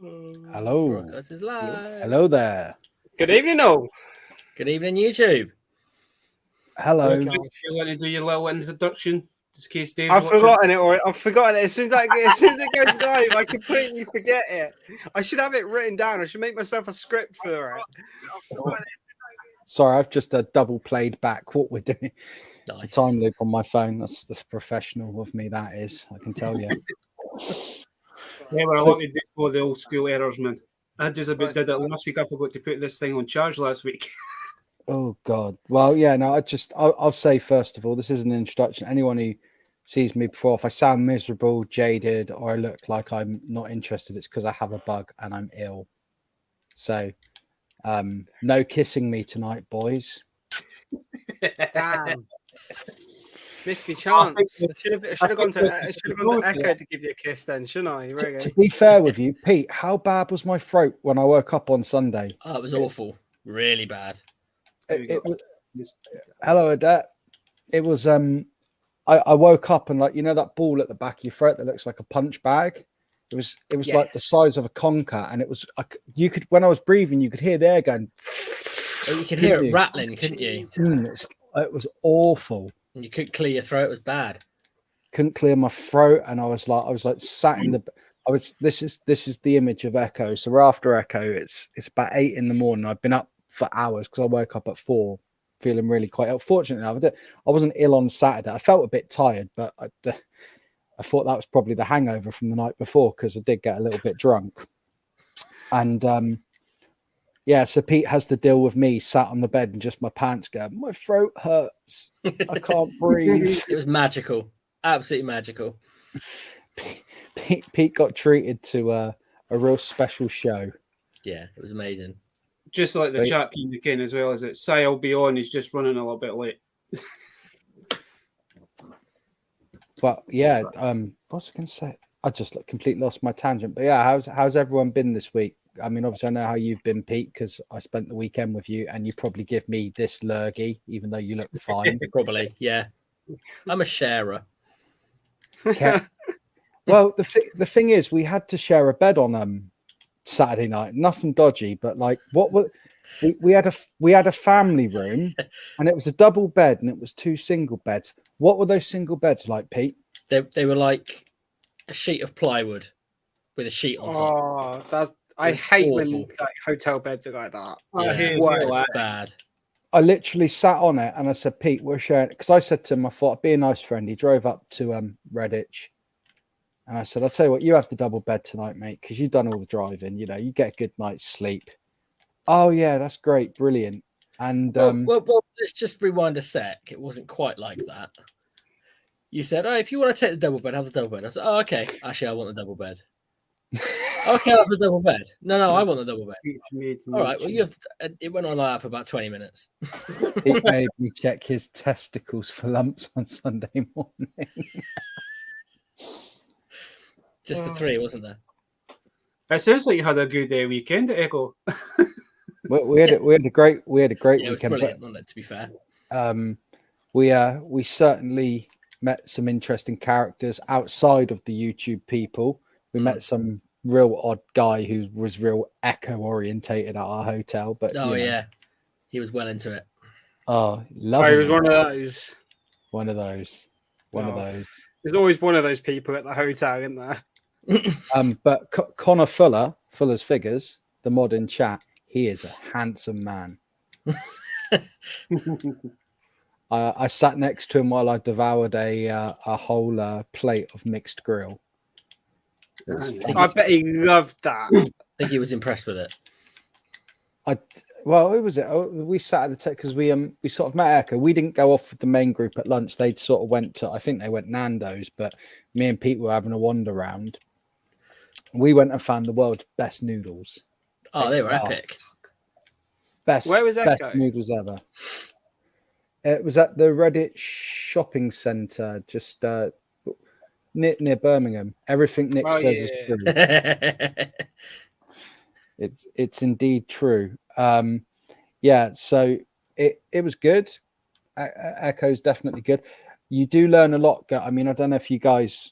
Hello. Broadcast is live. Hello there. Good evening, all. Good evening, YouTube. Hello. Okay. You want to do your little introduction, just in case Dave's I've watching? forgotten it, or I've forgotten it. As soon as it goes live, I completely forget it. I should have it written down. I should make myself a script for it. Sorry, I've just double played back what we're doing. Nice. The time loop on my phone. That's professional of me. That is, I can tell you. Yeah, well, I want to do all the old school errors, man. I just about did it last week. I forgot to put this thing on charge last week. Oh God. Well, yeah. No, I'll say first of all, this is an introduction. Anyone who sees me before, if I sound miserable, jaded, or I look like I'm not interested, it's because I have a bug and I'm ill. So, no kissing me tonight, boys. Damn. Missed me chance. I should have gone to Echo to give you a kiss then, shouldn't I? Really? To be fair with you, Pete, how bad was my throat when I woke up on Sunday? Oh, it was awful. Really bad. It was, hello, Adette. It was I woke up and, like, you know that ball at the back of your throat that looks like a punch bag? It was like the size of a conker, and it was you could, when I was breathing, you could hear the air going. Well, you could hear it rattling, couldn't you? It was awful. And you couldn't clear your throat. It was bad. Couldn't clear my throat, and I was like sat in the. This is the image of Echo. So we're after Echo. It's about 8 a.m. I've been up for hours because I woke up at 4, feeling really quite ill. Fortunately, I wasn't ill on Saturday. I felt a bit tired, but I thought that was probably the hangover from the night before because I did get a little bit drunk. And yeah, so Pete has to deal with me sat on the bed and just my pants go, my throat hurts. I can't breathe. It was magical. Absolutely magical. Pete got treated to a real special show. Yeah, it was amazing. Just like the chat came again, as well as it. Sile Beyond is just running a little bit late. But yeah, what was I going to say? I just completely lost my tangent. But yeah, how's everyone been this week? I mean, obviously, I know how you've been, Pete, because I spent the weekend with you, and you probably give me this lurgy, even though you look fine. Probably, yeah. I'm a sharer. Okay. Well, the thing is, we had to share a bed on Saturday night. Nothing dodgy, but like, we had a family room, and it was a double bed, and it was 2 single beds. What were those single beds like, Pete? They were like a sheet of plywood with a sheet on top. Oh, I hate when like, hotel beds are like that. Yeah, bad. I literally sat on it and I said, Pete, we're sharing, because I said to him, I thought I'd be a nice friend. He drove up to Redditch, and I said, I'll tell you what, you have the double bed tonight, mate, because you've done all the driving. You know, you get a good night's sleep. Oh yeah, that's great, brilliant. And well, let's just rewind a sec. It wasn't quite like that. You said, "Oh, if you want to take the double bed, have the double bed." I said, "Oh, okay. Actually, I want the double bed." Okay, I'll have the double bed. No, I want the double bed. All right. Well, it went on like that for about 20 minutes. He made me check his testicles for lumps on Sunday morning. Just the 3, wasn't there? It sounds like you had a good weekend at Echo. we had a great Yeah, weekend. it was brilliant, wasn't it, to be fair. We certainly met some interesting characters outside of the YouTube people. We met some real odd guy who was real Echo orientated at our hotel. But yeah, he was well into it. Oh, lovely. He was one of those. One of those. There's always one of those people at the hotel, isn't there? But Connor Fuller's Figures, the mod in chat, he is a handsome man. I sat next to him while I devoured a whole plate of mixed grill. I bet he loved that. I think he was impressed with it. Who was it? We sat at the table because we sort of met Echo. We didn't go off with the main group at lunch. They sort of went to, I think they went Nando's, but me and Pete were having a wander around. We went and found the world's best noodles. Oh, they were epic. Where was Echo? Best noodles ever. It was at the Redditch shopping centre, just near Birmingham. Everything Nick says is true. It's indeed true. So it was good. Echo's definitely good. You do learn a lot. I mean, I don't know if you guys,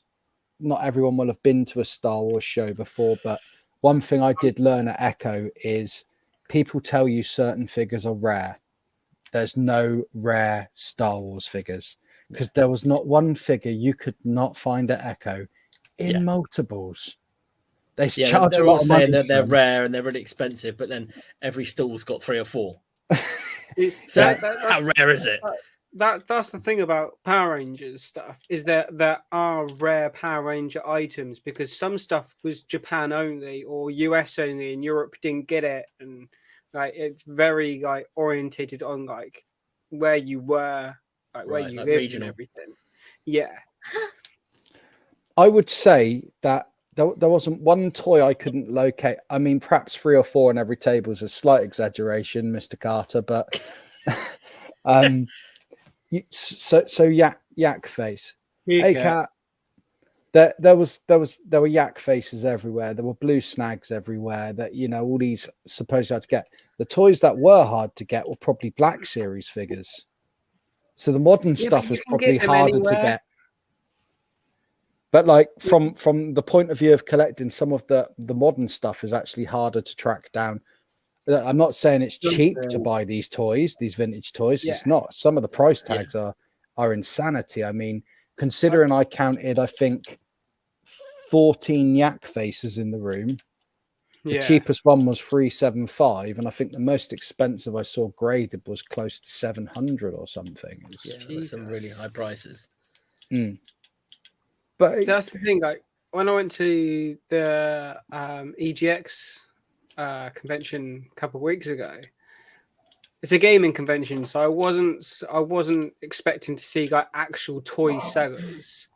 not everyone will have been to a Star Wars show before, but one thing I did learn at Echo is people tell you certain figures are rare. There's no rare Star Wars figures because there was not one figure you could not find at Echo in multiples. They charge they're a lot all of money saying that they're for them. rare and they're really expensive, but then every stall's got 3 or 4. So how rare is it? That's the thing about Power Rangers stuff, is that there are rare Power Ranger items, because some stuff was Japan only or US only, and Europe didn't get it, and like it's very like orientated on like where you were, like where you like lived regional. and everything. Yeah. I would say that there wasn't one toy I couldn't locate. I mean, perhaps 3 or 4 on every table is a slight exaggeration, Mr. Carter, but so yak face. Hey, Cat. There were yak faces everywhere. There were blue snags everywhere. That, you know, all these supposedly hard to get. The toys that were hard to get were probably Black Series figures. So the modern stuff is probably harder to get. But like from the point of view of collecting, some of the modern stuff is actually harder to track down. I'm not saying it's cheap to buy these toys, these vintage toys. It's not. Some of the price tags are insanity. I mean, considering I counted, I think 14 yak faces in the room. The cheapest one was 375, and I think the most expensive I saw graded was close to 700 or something. There's some really high prices. But that's the thing. Like when I went to the EGX convention a couple of weeks ago, it's a gaming convention, so I wasn't expecting to see like actual toy sellers.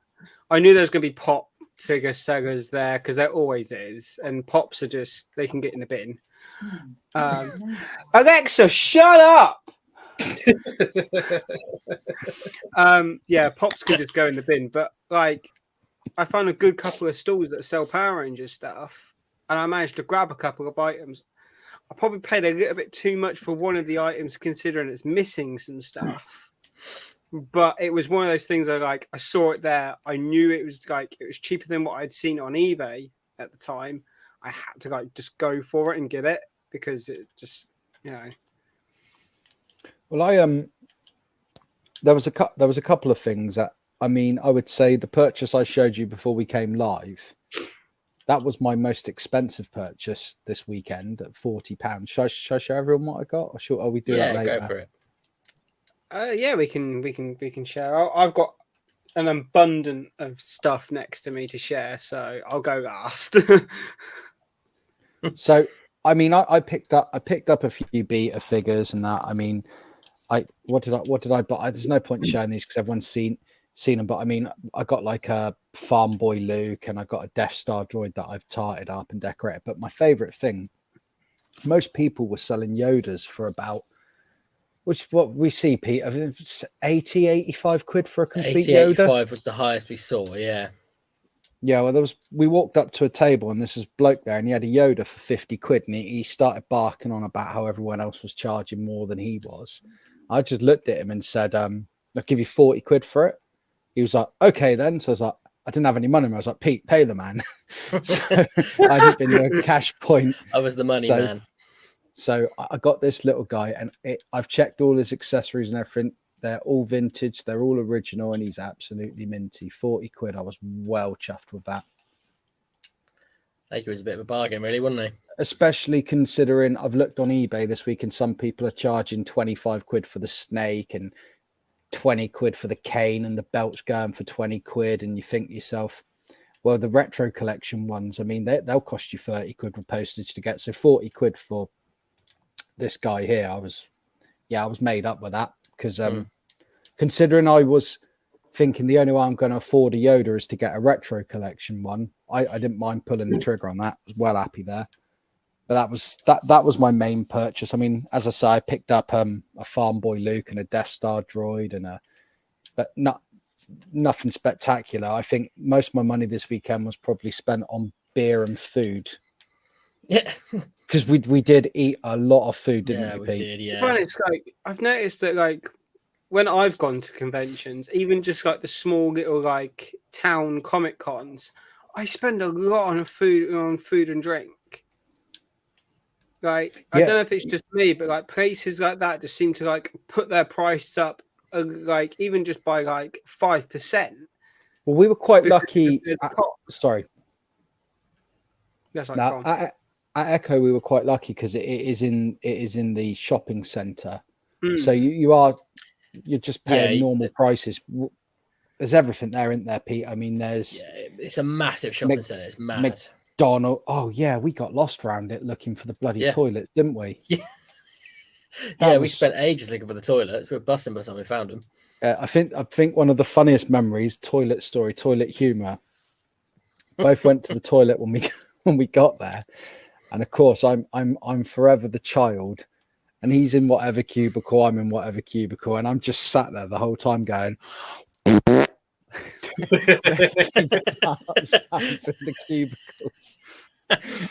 I knew there was going to be pop figure sellers there because there always is, and pops are just, they can get in the bin. Alexa, shut up. Pops can just go in the bin, but like I found a good couple of stalls that sell Power Rangers stuff, and I managed to grab a couple of items. I probably paid a little bit too much for one of the items, considering it's missing some stuff. But it was one of those things I saw it there. I knew it was cheaper than what I'd seen on eBay at the time. I had to just go for it and get it because it just, you know. Well, there was a couple of things that, I mean, I would say the purchase I showed you before we came live, that was my most expensive purchase this weekend at £40. Should I show everyone what I got? Or should we do that later? Yeah, go for it. We can share. I've got an abundance of stuff next to me to share, so I'll go last. So, I mean, I picked up a few beta figures and that. I mean, what did I buy? There's no point showing these because everyone's seen them. But I mean, I got like a Farm Boy Luke, and I got a Death Star droid that I've tarted up and decorated. But my favorite thing, most people were selling Yodas for about, which what we see, Pete, I think it's 80, 85 quid for a complete 85 was the highest we saw, yeah. Yeah, well, we walked up to a table and this was bloke there, and he had a Yoda for 50 quid, and he started barking on about how everyone else was charging more than he was. I just looked at him and said, I'll give you 40 quid for it. He was like, okay then. So I was like, I didn't have any money. I was like, Pete, pay the man. So I didn't been a cash point. I was the money man. So I got this little guy, and I've checked all his accessories and everything. They're all vintage. They're all original, and he's absolutely minty. 40 quid. I was well chuffed with that. I think it was a bit of a bargain, really, wasn't he? Especially considering I've looked on eBay this week, and some people are charging 25 quid for the snake and 20 quid for the cane, and the belt's going for 20 quid. And you think to yourself, well, the retro collection ones, I mean, they'll cost you 30 quid with postage to get. So 40 quid for this guy here, I was made up with that because considering I was thinking the only way I'm going to afford a Yoda is to get a retro collection one, I didn't mind pulling the trigger on that. I was well happy there. But that was my main purchase. I mean, as I say, I picked up a Farm Boy Luke and a Death Star droid but nothing spectacular. I think most of my money this weekend was probably spent on beer and food. Yeah. Because we did eat a lot of food, didn't we, Pete? Did, yeah. To be honest, I've noticed that when I've gone to conventions, even just the small little town comic cons, I spend a lot on food and drink. Like, I don't know if it's just me, but like places like that just seem to like put their price up, like even just by like 5%. Well, we were quite lucky. Sorry. That's like Now, at Echo, we were quite lucky because it is in the shopping centre. So you're just paying normal prices. There's everything there, isn't there, Pete? I mean, it's a massive shopping centre. It's mad. McDonald. Oh yeah, we got lost around it looking for the bloody toilets, didn't we? Yeah. We spent ages looking for the toilets. We were busting by the time we found them. I think one of the funniest memories, toilet humour. Both went to the toilet when we got there, and of course I'm forever the child, and he's in whatever cubicle, I'm in whatever cubicle, and I'm just sat there the whole time going. In the cubicles,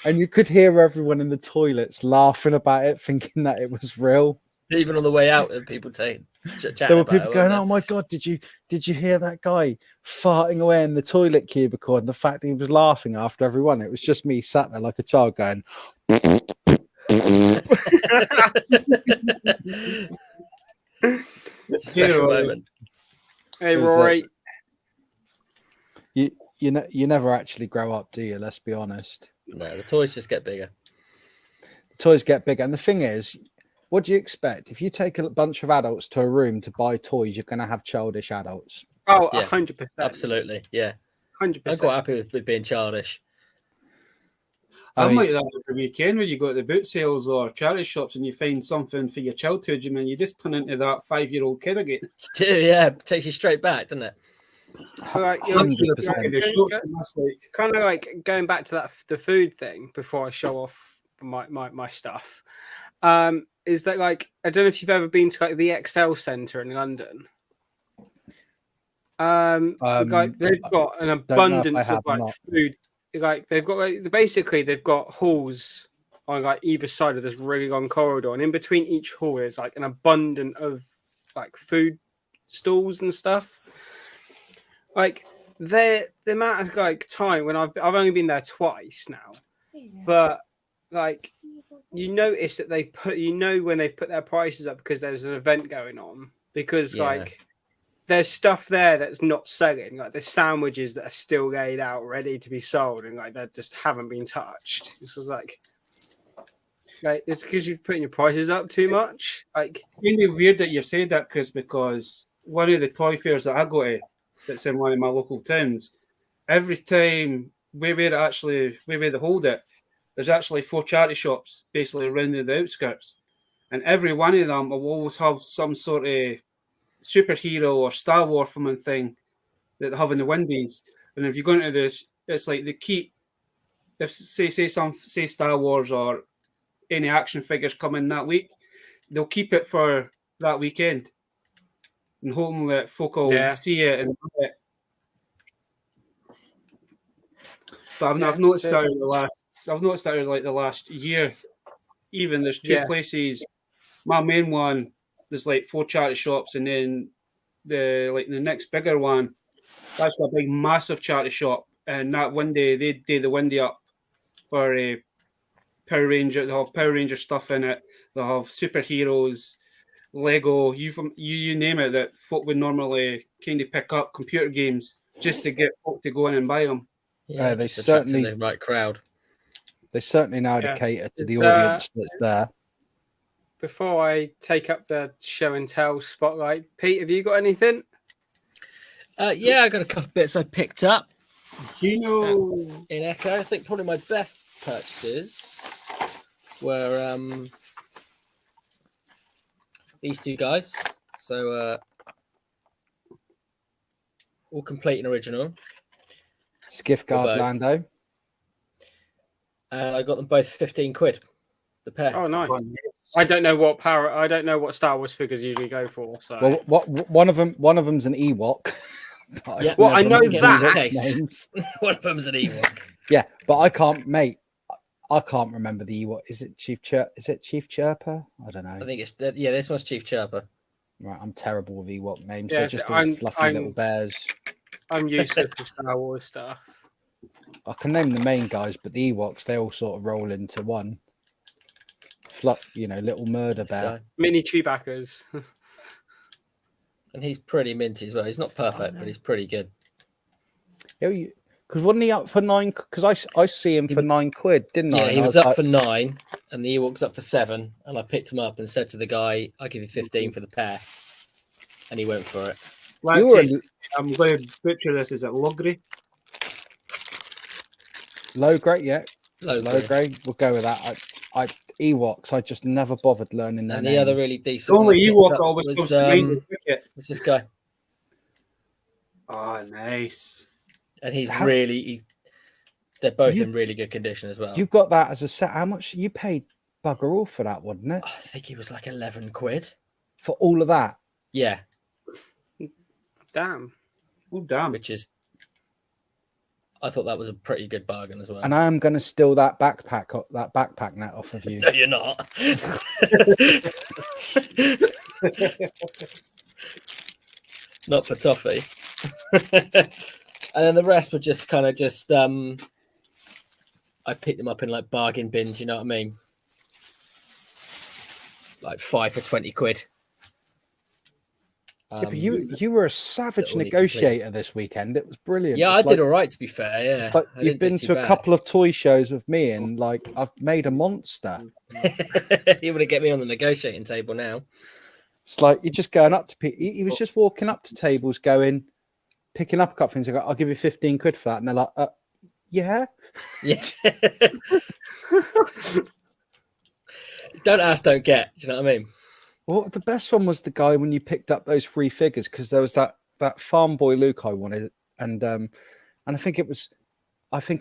and you could hear everyone in the toilets laughing about it, thinking that it was real. Even on the way out, people chatting. There were people going, "Oh my god, did you hear that guy farting away in the toilet cubicle?" And the fact that he was laughing after everyone, it was just me sat there like a child going. Special moment. Hey, Rory. You never actually grow up, do you? Let's be honest. No, the toys just get bigger. The toys get bigger, and the thing is, what do you expect? If you take a bunch of adults to a room to buy toys, you're going to have childish adults. Oh, 100%. Absolutely, yeah. 100%. I'm quite happy with being childish. I'm like that every weekend when you go to the boot sales or charity shops and you find something for your childhood. You mean you just turn into that 5-year-old kid again? You do, yeah. It takes you straight back, doesn't it? Like, kind of like going back to the food thing before I show off my stuff. Is that like, I don't know if you've ever been to like the Excel Centre in London. Like they've got an abundance of like food. Like they've got they've got halls on like either side of this really long corridor, and in between each hall is like an abundance of like food stalls and stuff. Like the amount of like time when I've only been there twice now, but like you notice that they put when they've put their prices up because there's an event going on, because like there's stuff there that's not selling, like there's sandwiches that are still laid out ready to be sold and like that just haven't been touched. This was like it's because you're putting your prices up too much. Like, really weird that you said that, Chris, because one of the toy fairs that I go to that's in one of my local towns, every time where they hold it, there's actually 4 charity shops basically around the outskirts, and every one of them will always have some sort of superhero or Star Wars thing that they have in the windies. And if you go into this, it's like they keep, if say Star Wars or any action figures come in that week, they'll keep it for that weekend and hoping that folk will see it and buy it. But I've noticed that in the last year. Even there's 2 places. My main one, there's like 4 charity shops, and then the next bigger one, that's a big massive charity shop, and that windy, they do the windy up for a Power Ranger. They have Power Ranger stuff in it. They have superheroes, Lego, you name it, that folk would normally kind of pick up, computer games, just to get folk to go in and buy them. Yeah, they certainly the right crowd. They certainly know how to cater to the audience that's there. Before I take up the show and tell spotlight, Pete, have you got anything? Yeah, I got a couple of bits I picked up. You know, in Echo, I think probably my best purchases were these 2 guys. So all complete and original. Skiff Guard Lando. And I got them both 15 quid. The pair. Oh, nice. I don't know what Star Wars figures usually go for. So, well, one of them's an Ewok. Yeah, well, I know that. One of them's an Ewok. Yeah, but I can't remember the Ewok. Is it Chief Chirper? I don't know. I think it's this one's Chief Chirper. Right, I'm terrible with Ewok names. Yeah, they're just all fluffy little bears. I'm useless with Star Wars stuff. I can name the main guys, but the Ewoks, they all sort of roll into one. little murder This bear. guy. Mini Chewbaccas. And he's pretty minty as well. He's not perfect, but he's pretty good. Because wasn't he up for 9? Because I see him for £9, didn't I? Yeah, And he I was up like, for 9, and the Ewok's up for 7. And I picked him up and said to the guy, "I'll give you 15 for the pair," and he went for it. You were I'm going to butcher this. Is it Logri? low grade, yeah. Low Low grade. grade. We'll go with that. I Ewoks. I just never bothered learning their And the names. other really The decent one I only picked Ewok up always was, comes to mind is Wicket. was this guy. Oh, nice. And he's How- really, they're both You- in really good condition as well. You got that as a set. How much you paid? Bugger all for that, wasn't it? I think it was like 11 quid. For all of that. Yeah, Damn. Oh, damn. which is, I thought that was a pretty good bargain as well. And I am going to steal that backpack net off of you. No, you're not. Not for toffee. And then the rest were just kind of I picked them up in like bargain bins, you know what I mean? Like 5 for 20 quid. Yeah, but you were a savage that all need negotiator this weekend. It was brilliant. Yeah, I It's did like- all right, to be fair. Yeah, it's like I you've didn't do been too to a bad. couple of toy shows with me, and like I've made a monster. You want to get me on the negotiating table now? It's like you're just going up to he was just walking up to tables, picking up a couple of things. I go, I'll give you 15 quid for that, and they're like, yeah. Yeah. Don't ask, don't get. Do you know what I mean? Well, the best one was the guy when you picked up those 3 figures, because there was that farm boy Luke I wanted, and I think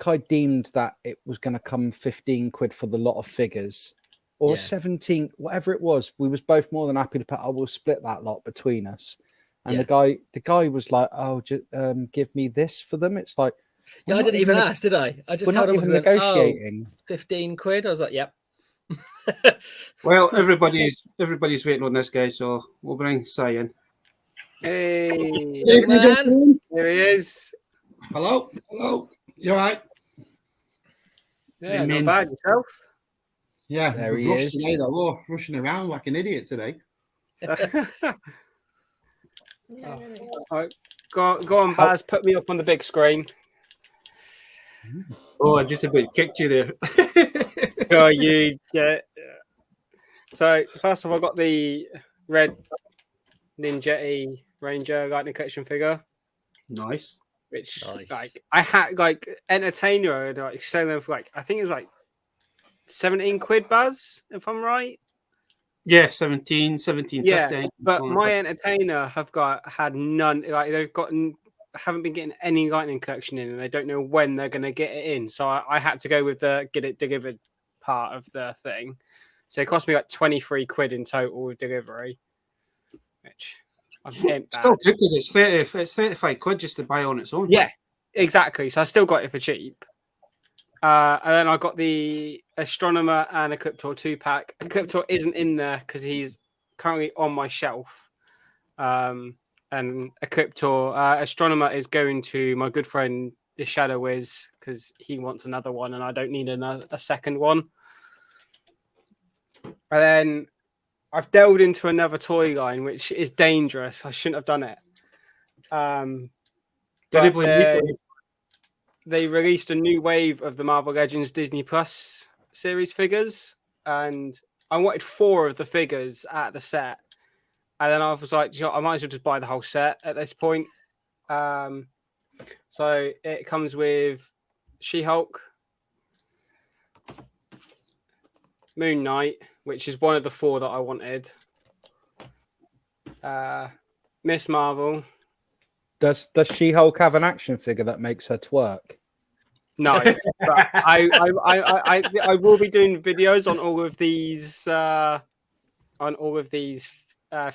I deemed that it was going to come 15 quid for the lot of figures, or Yeah. 17, whatever it was. We was both more than happy to put. I will split that lot between us. And Yeah. the guy was like, "Oh, give me this for them." It's like, Yeah, we're I didn't not even ask, did I? I just We're not held up even and went, "Oh, negotiating. 15 quid. I was like, yep. Well, everybody's waiting on this guy, so we'll bring Si in. Hey, Young man. there he is. Hello. You all right? Yeah, Amen. not bad yourself. Yeah, There we've he rushed is. Today, though, rushing around like an idiot today. Alright, go on, Baz. Put me up on the big screen. Oh, I just about kicked you there. Oh, you get. So first of all, I got the red Ninjetti Ranger Lightning Collection figure, Nice. which Nice. like I had like Entertainer like selling them for like I think it was like 17 quid, Baz, if I'm right. Yeah, 17, 15. Yeah, but my Entertainer had none. Like haven't been getting any Lightning Collection in, and they don't know when they're going to get it in. So I had to go with the get it delivered part of the thing. So it cost me like 23 quid in total with delivery, which ain't bad. Still good because it's 35 quid just to buy on its own. Yeah, exactly. So I still got it for cheap. And then I got the Astronomer and Ecliptor 2-pack. Ecliptor isn't in there because he's currently on my shelf. And Ecliptor, Astronomer is going to my good friend, the Shadow Wiz, because he wants another one and I don't need a second one. And then I've delved into another toy line, which is dangerous. I shouldn't have done it. Did he blame me for it? They released a new wave of the Marvel Legends Disney Plus series figures, and I wanted 4 of the figures at the set. And then I was like, I might as well just buy the whole set at this point. So it comes with She-Hulk, Moon Knight, which is one of the 4 that I wanted, Miss Marvel. Does She-Hulk have an action figure that makes her twerk? No, but I will be doing videos on all of these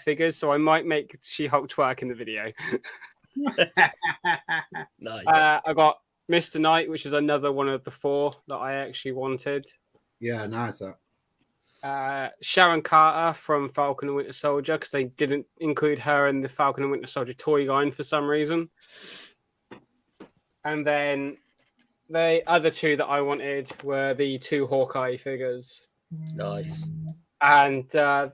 figures, so I might make She-Hulk twerk in the video. Nice. I got Mr. Knight, which is another one of the 4 that I actually wanted. Yeah, nice. That. Sharon Carter from Falcon and Winter Soldier, because they didn't include her in the Falcon and Winter Soldier toy line for some reason. And then the other 2 that I wanted were the 2 Hawkeye figures. Nice. And the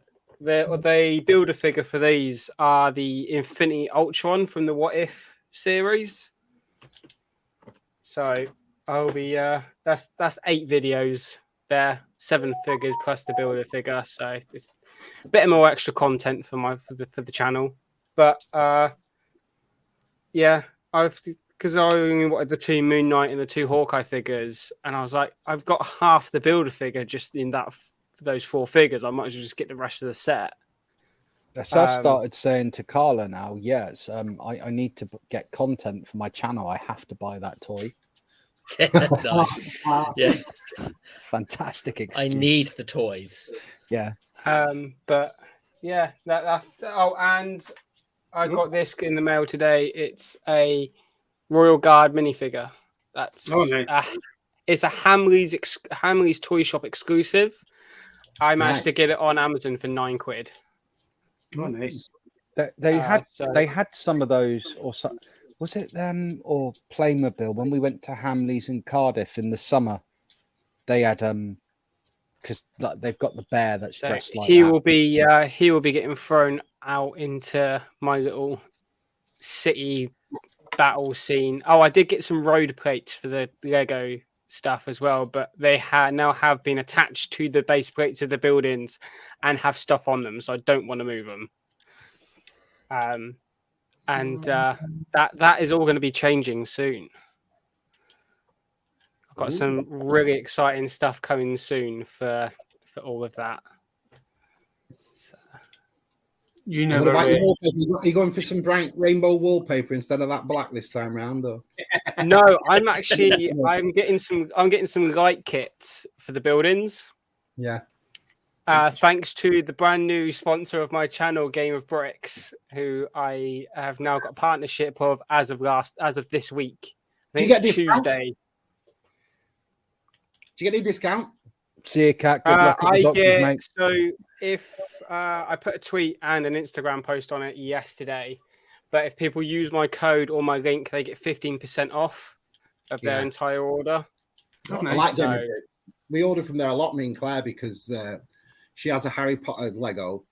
builder figure for these are the Infinity Ultron from the What If series. So I'll be that's 8 videos there, 7 figures plus the builder figure. So it's a bit more extra content for the channel. But yeah, because I only wanted the 2 Moon Knight and the 2 Hawkeye figures, and I was like, I've got half the builder figure just in those 4 figures. I might as well just get the rest of the set. So I've started saying to Carla now, yes, I need to get content for my channel. I have to buy that toy. Nice. Yeah. Fantastic excuse. I need the toys. Yeah. But yeah, and I got this in the mail today. It's a Royal Guard minifigure. That's nice. It's a Hamley's Toy Shop exclusive. I managed to get it on Amazon for £9. Oh, nice. They had some of those, or some, was it them or Playmobil when we went to Hamley's in Cardiff in the summer? They had because they've got the bear that's dressed like he that. he will be getting thrown out into my little city battle scene. Oh, I did get some road plates for the Lego stuff as well, but they now have been attached to the base plates of the buildings and have stuff on them, so I don't want to move them. That is all going to be changing soon. I've got some really exciting stuff coming soon for all of that. So. You What never about your wallpaper? Are you going for some bright rainbow wallpaper instead of that black this time round? Or? No, I'm getting some light kits for the buildings. Yeah. Thanks to the brand new sponsor of my channel, Game of Bricks, who I have now got a partnership of as of this week. I think it's Tuesday. Do you get any discount? See you, Cat. Good luck at the doctors, mate. So if I put a tweet and an Instagram post on it yesterday, but if people use my code or my link, they get 15% off of their entire order. Oh, I nice. like them. We order from there a lot, me and Claire, because she has a Harry Potter Lego,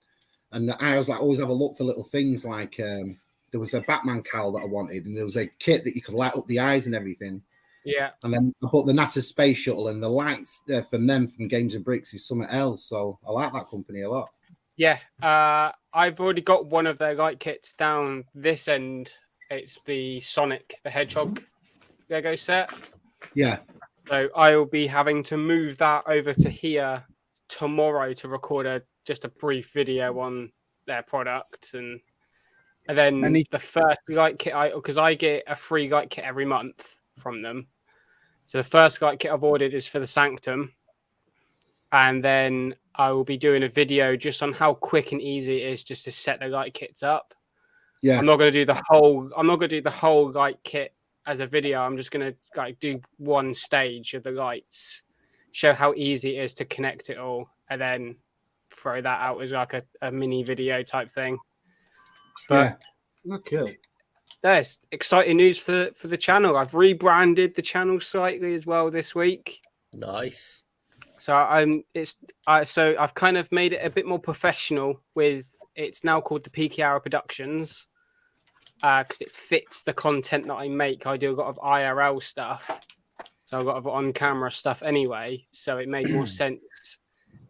and I was like, always have a look for little things like there was a Batman cowl that I wanted, and there was a kit that you could light up the eyes and everything. Yeah. And then I bought the NASA space shuttle, and the lights from them from Games and Bricks is something else. So I like that company a lot. Yeah. I've already got one of their light kits down this end. It's the Sonic the Hedgehog Lego set. Yeah. So I'll be having to move that over to here tomorrow to record just a brief video on their product, and then the first light kit because I get a free light kit every month from them. So the first light kit I've ordered is for the Sanctum, and then I will be doing a video just on how quick and easy it is just to set the light kits up. Yeah, I'm not going to do the whole light kit as a video. I'm just going to do one stage of the lights, show how easy it is to connect it all, and then throw that out as like a mini video type thing. But okay. There's exciting news for the channel. I've rebranded the channel slightly as well this week. Nice. So I've kind of made it a bit more professional. It's now called the Peaky Arrow Productions because it fits the content that I make. I do a lot of IRL stuff, so I've got on-camera stuff anyway. So it made more sense,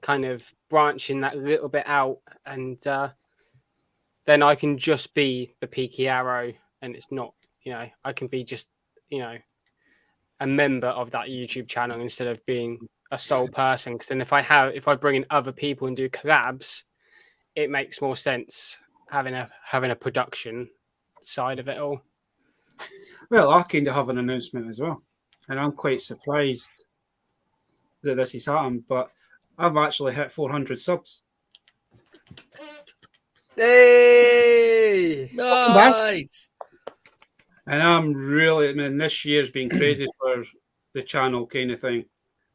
kind of branching that a little bit out, and then I can just be the Peaky Arrow. And it's not, I can be just, a member of that YouTube channel instead of being a sole person. Because then if I bring in other people and do collabs, it makes more sense having a production side of it all. Well, I kind of have an announcement as well, and I'm quite surprised that this has happened. But I've actually hit 400 subs. Hey! Nice. And I'm really, this year's been crazy for the channel kind of thing.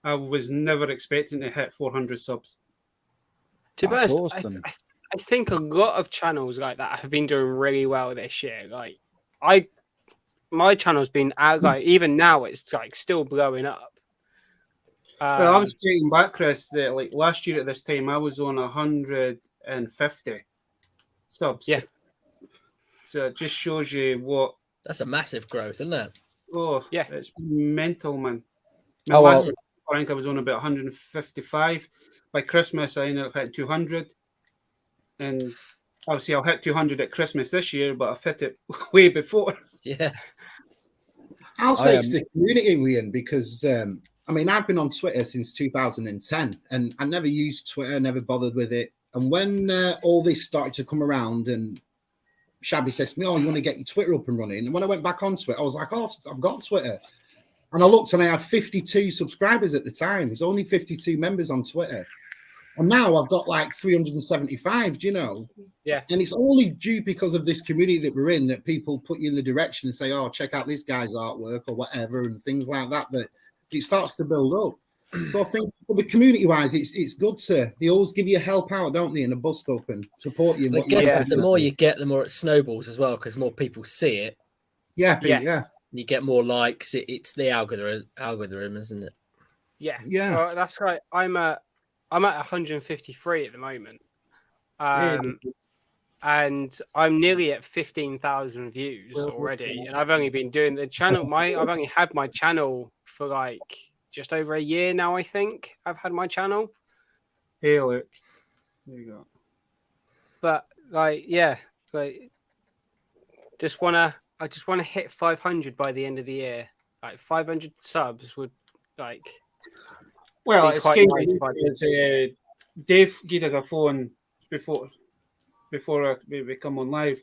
I was never expecting to hit 400 subs. To be honest, awesome. I think a lot of channels like that have been doing really well this year. Like, my channel's been out, like, even now it's like still blowing up. Well, I was taking back, Chris, that like last year at this time, I was on 150 subs. Yeah. So it just shows you what. That's a massive growth, isn't it? Oh, Yeah. it's mental, man. Oh, Last well. week, I think I was on about 155. By Christmas, I ended up hitting 200. And obviously, I'll hit 200 at Christmas this year, but I've hit it way before. Yeah. I'll say it's the community, Ian, because I mean, I've been on Twitter since 2010, and I never used Twitter, never bothered with it. And when all this started to come around, and Shabby says to me, "Oh, you want to get your Twitter up and running?" And when I went back onto it, I was like, "Oh, I've got Twitter." And I looked, and I had 52 subscribers at the time. There's only 52 members on Twitter. And now I've got like 375, do you know? Yeah. And it's only due because of this community that we're in that people put you in the direction and say, oh, check out this guy's artwork or whatever and things like that, that it starts to build up. So I think for the community-wise, it's good to, they always give you a help out, don't they, in a bus stop and support you. I guess the more you get, the more it snowballs as well, because more people see it. Yeah, Pete, yeah. You get more likes. It's the algorithm, isn't it? Yeah. Yeah. Well, that's right. I'm at 153 at the moment. And I'm nearly at 15,000 views already. And I've only been doing the channel. I've only had my channel for like just over a year now, I think. I've had my channel. Hey, look. There you go. But like, yeah, like I just wanna hit 500 by the end of the year. Like 500 subs would like. Well, be it's quite kind nice of by Dave gave us a phone before we come on live.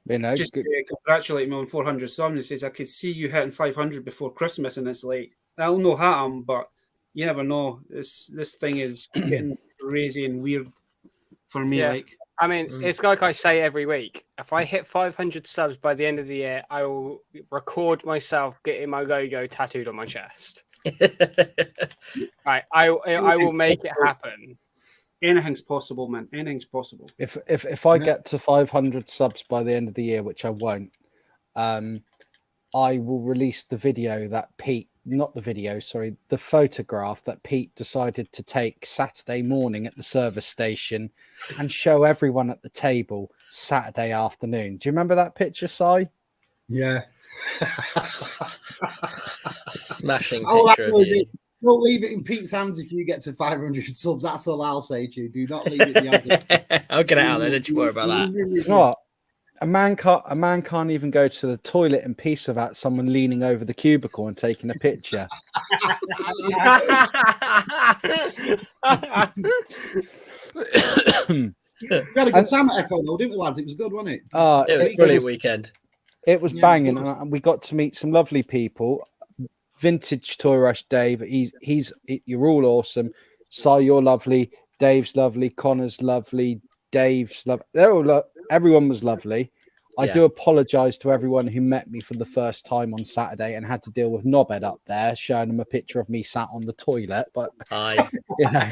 You know, Just to congratulate me on 400 subs. He says, I could see you hitting 500 before Christmas, and it's like, I'll know him, but you never know. This thing is getting crazy and weird for me. Yeah. Like, I mean, it's like I say every week. If I hit 500 subs by the end of the year, I will record myself getting my logo tattooed on my chest. Right, I will make it happen. anything's possible, man. Anything's possible. If I get to 500 subs by the end of the year, which I won't, I will release the video that the photograph that Pete decided to take Saturday morning at the service station and show everyone at the table Saturday afternoon. Do you remember that picture, Si? Yeah. It's a smashing picture of you. Don't leave it in Pete's hands if you get to 500 subs. That's all I'll say to you. Do not leave it in the hands. I'll get it out there. Don't you worry about that. You know what? A man can't even go to the toilet in peace without someone leaning over the cubicle and taking a picture. We had a good time at Echo, though, didn't we, lads? It was good, wasn't it? It was a brilliant weekend. It was banging, and we got to meet some lovely people. Vintage Toy Rush Dave, you're all awesome. Si, you're lovely. Dave's lovely. Connor's lovely. Dave's lovely. Everyone was lovely. I do apologise to everyone who met me for the first time on Saturday and had to deal with Knobhead up there, showing them a picture of me sat on the toilet. But you know,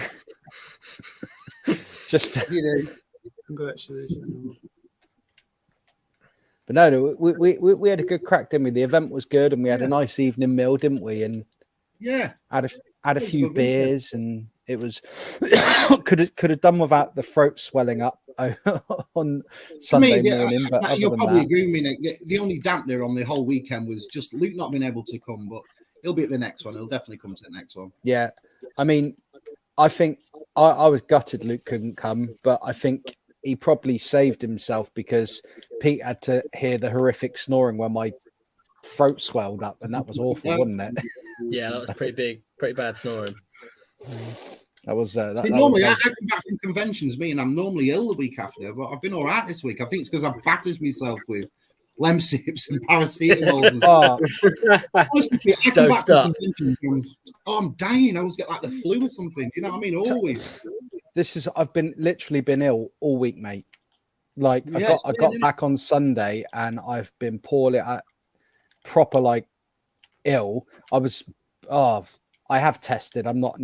just Congratulations. But no, we had a good crack, didn't we? The event was good, and we had a nice evening meal, didn't we? And had a few beers, and it was could have done without the throat swelling up on Sunday morning. But you'll probably agree with me, Nick. The only dampener on the whole weekend was just Luke not being able to come, but he'll be at the next one. He'll definitely come to the next one. Yeah, I mean, I think I was gutted Luke couldn't come, but I think he probably saved himself because Pete had to hear the horrific snoring when my throat swelled up, and that was awful, wasn't it? Yeah, that was pretty bad snoring. That was normally I come back from conventions, and I'm normally ill the week after, but I've been all right this week. I think it's because I've battered myself with Lemsips and paracetamol. Honestly, I come back from conventions and I'm dying. I always get like the flu or something. Do you know what I mean? Always. I've literally been ill all week, mate. Like I got back on Sunday and I've been poorly, proper ill. I have tested. I'm not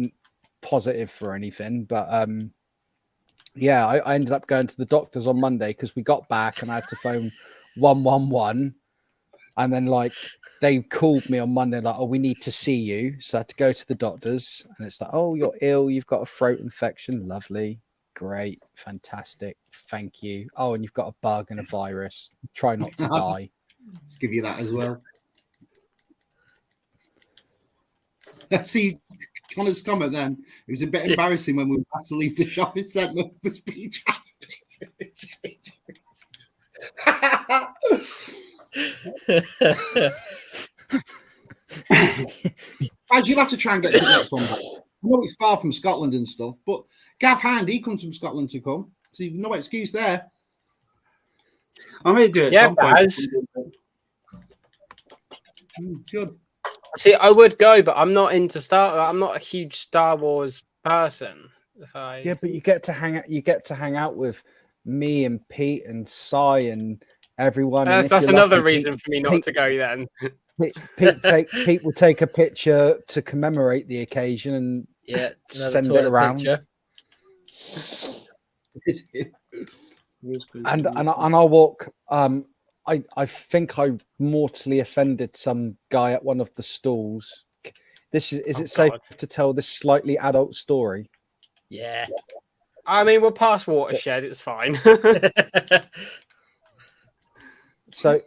positive for anything, but I ended up going to the doctors on Monday because we got back and I had to phone 111, and then they called me on Monday like, oh, we need to see you. So I had to go to the doctors, and it's like, oh, you're ill. You've got a throat infection. Lovely. Great. Fantastic. Thank you. Oh, and you've got a bug and a virus. Try not to die. Let's give you that as well. See, Connor's comment then. It was a bit embarrassing when we had to leave the shopping centre for speech. You'll have to try and get to the next one back. I know it's far from Scotland and stuff, but Gav Hand, he comes from Scotland to come, so you've no excuse there. I may do it. Yeah, some point. Baz. Good. See, I would go, but I'm not into I'm not a huge Star Wars person. Yeah, but you get to hang out. You get to hang out with me and Pete and Cy and everyone. That's another reason for me not to go then. Pete will take a picture to commemorate the occasion and send it around. Picture. and I'll walk. I think I mortally offended some guy at one of the stalls. Is it safe to tell this slightly adult story? Yeah. I mean, we're past Watershed. It's fine. So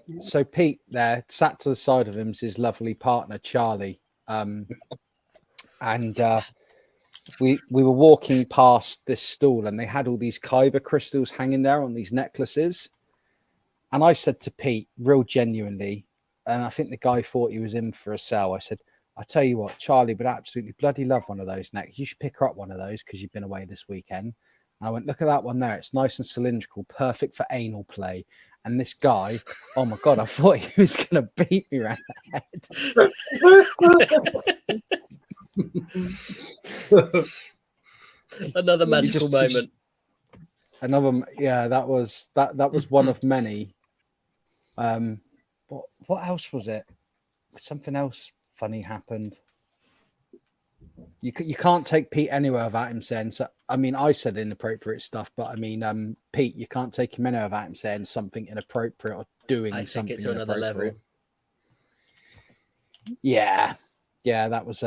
Pete there sat to the side of him is his lovely partner Charlie, and we were walking past this stall and they had all these kyber crystals hanging there on these necklaces, and I said to Pete, real genuinely, and I think the guy thought he was in for a sell. I said, I tell you what, Charlie would absolutely bloody love one of those necklaces. You should pick her up one of those because you've been away this weekend. And I went, look at that one there. It's nice and cylindrical, perfect for anal play. And this guy, oh my God, I thought he was going to beat me around the head. Another magical moment. That was one of many. What else was it? Something else funny happened. You can't take Pete anywhere without him saying so. I mean, I said inappropriate stuff, but I mean, Pete, you can't take him anywhere without him saying something inappropriate or doing something. I take it to another level. Yeah, that was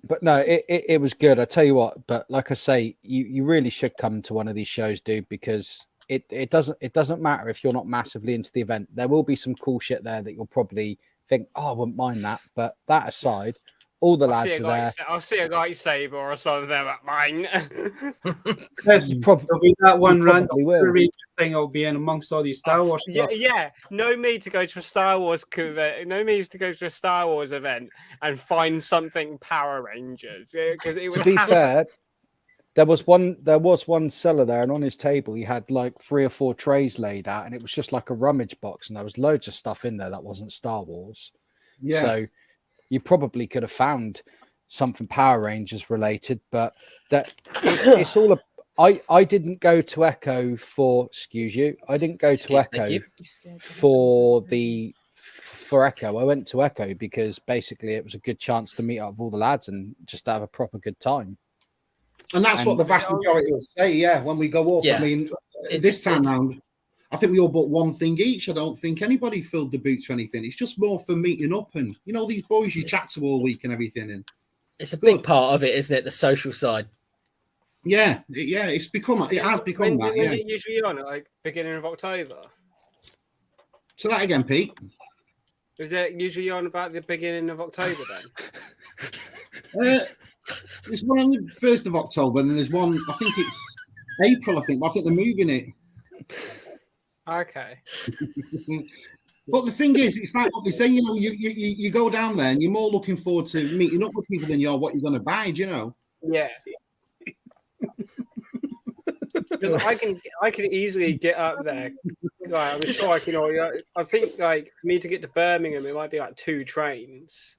But no, it was good. I tell you what. But like I say, you really should come to one of these shows, dude, because it doesn't matter if you're not massively into the event. There will be some cool shit there that you'll probably think, oh, I wouldn't mind that. But that aside, all the lads are there. I'll see a lightsaber or something there at mine. Yes, probably that one random thing I'll be in amongst all these Star Wars stuff. Yeah. No need to go to a Star Wars No need to go to a Star Wars event and find something Power Rangers. To be fair, there was one seller there, and on his table he had like 3 or 4 trays laid out, and it was just like a rummage box, and there was loads of stuff in there that wasn't Star Wars. Yeah. So you probably could have found something Power Rangers related, but it's all. I didn't go to Echo for. Excuse you. I didn't go to Echo for Echo. I went to Echo because basically it was a good chance to meet up with all the lads and just have a proper good time. And that's what the vast majority will say. Yeah, when we go up. Yeah. I mean, this time round, I think we all bought one thing each. I don't think anybody filled the boots or anything. It's just more for meeting up and, you know, these boys you chat to all week and everything. And it's a big part of it, isn't it? The social side. Yeah. It has become that. When it usually on at like beginning of October. So that again, Pete. Is it usually on about the beginning of October then? There's one on the 1st of October, and then there's one, I think it's April, but I think they're moving it. Okay. But the thing is, it's like what they say, you know, you go down there and you're more looking forward to meeting up with people than what you're going to buy, do you know? Yeah. Because I can easily get up there. Like, I'm sure I can. I think like for me to get to Birmingham, it might be like 2 trains.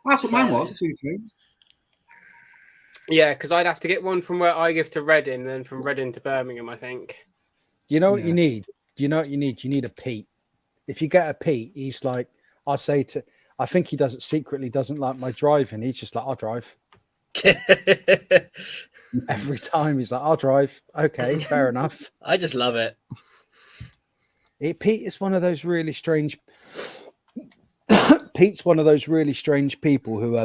That's what mine was, 2 trains. Yeah, because I'd have to get one from where I give to Reading, then from Reading to Birmingham, I think. You know what you need? You need a Pete. If you get a Pete, he's like, I think he secretly doesn't like my driving. He's just like, I'll drive. Every time he's like, I'll drive. Okay, fair enough. I just love it. Pete is one of those really strange Pete's one of those really strange people who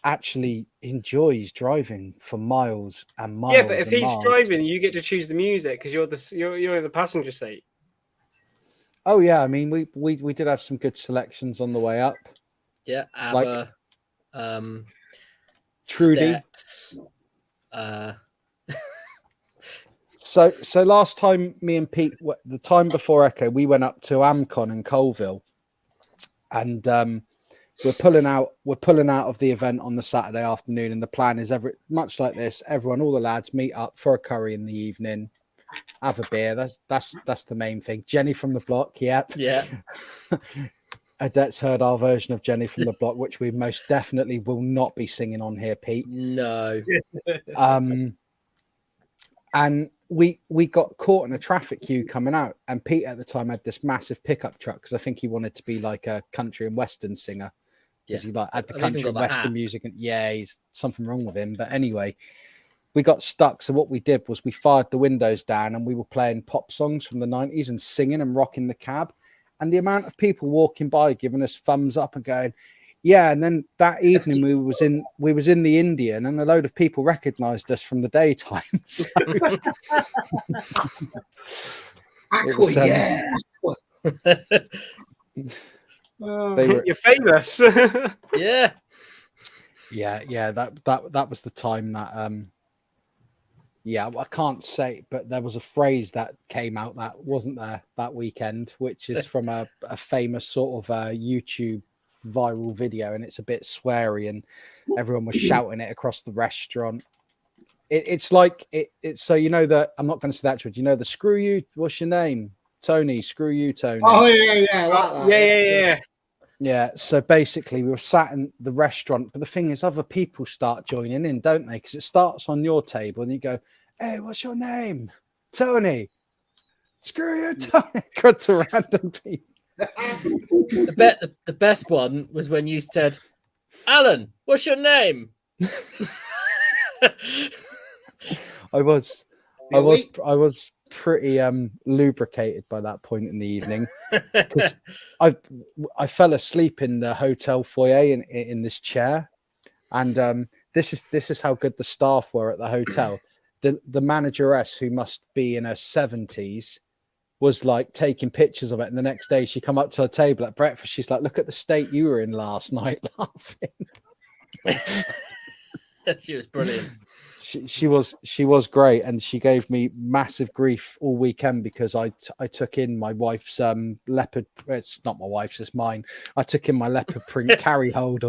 actually enjoys driving for miles and miles. Yeah, but if and he's miles. driving, you get to choose the music because you're in the passenger seat. Oh yeah, I mean we did have some good selections on the way up. Yeah, Like ABBA, Trudy. Steps, So last time me and Pete, the time before Echo, we went up to Amcon in Colville, and we're pulling out of the event on the Saturday afternoon, and the plan is much like this. Everyone, all the lads, meet up for a curry in the evening, have a beer. That's the main thing. Jenny from the block, yep. yeah. Adette's heard our version of Jenny from the block, which we most definitely will not be singing on here, Pete. No. And we got caught in a traffic queue coming out, and Pete at the time had this massive pickup truck because I think he wanted to be like a country and western singer. Because he like had the country and western music, and he's something wrong with him. But anyway, we got stuck. So what we did was we fired the windows down and we were playing pop songs from the 90s and singing and rocking the cab. And the amount of people walking by giving us thumbs up and going, yeah. And then that evening we was in the Indian, and a load of people recognised us from the daytime. So You're famous. Yeah. Yeah. That was the time that I can't say, but there was a phrase that came out that wasn't there that weekend, which is from a famous sort of YouTube viral video, and it's a bit sweary, and everyone was shouting it across the restaurant. It's like it's so you know that I'm not going to say that word. You know the screw you. What's your name? Tony. Screw you, Tony. Oh yeah. Yeah. Yeah, so basically we were sat in the restaurant, but the thing is other people start joining in, don't they? Because it starts on your table and you go, hey, what's your name? Tony. Screw you, Tony. Cut to random people. The best one was when you said, Alan, what's your name? I was pretty lubricated by that point in the evening because I fell asleep in the hotel foyer in this chair, and this is how good the staff were at the hotel. The manageress, who must be in her 70s, was like taking pictures of it, and the next day she come up to her table at breakfast, she's like, look at the state you were in last night, laughing. She was brilliant. She was great, and she gave me massive grief all weekend because I took in my wife's leopard. It's not my wife's, it's mine. I took in my leopard print carry hold.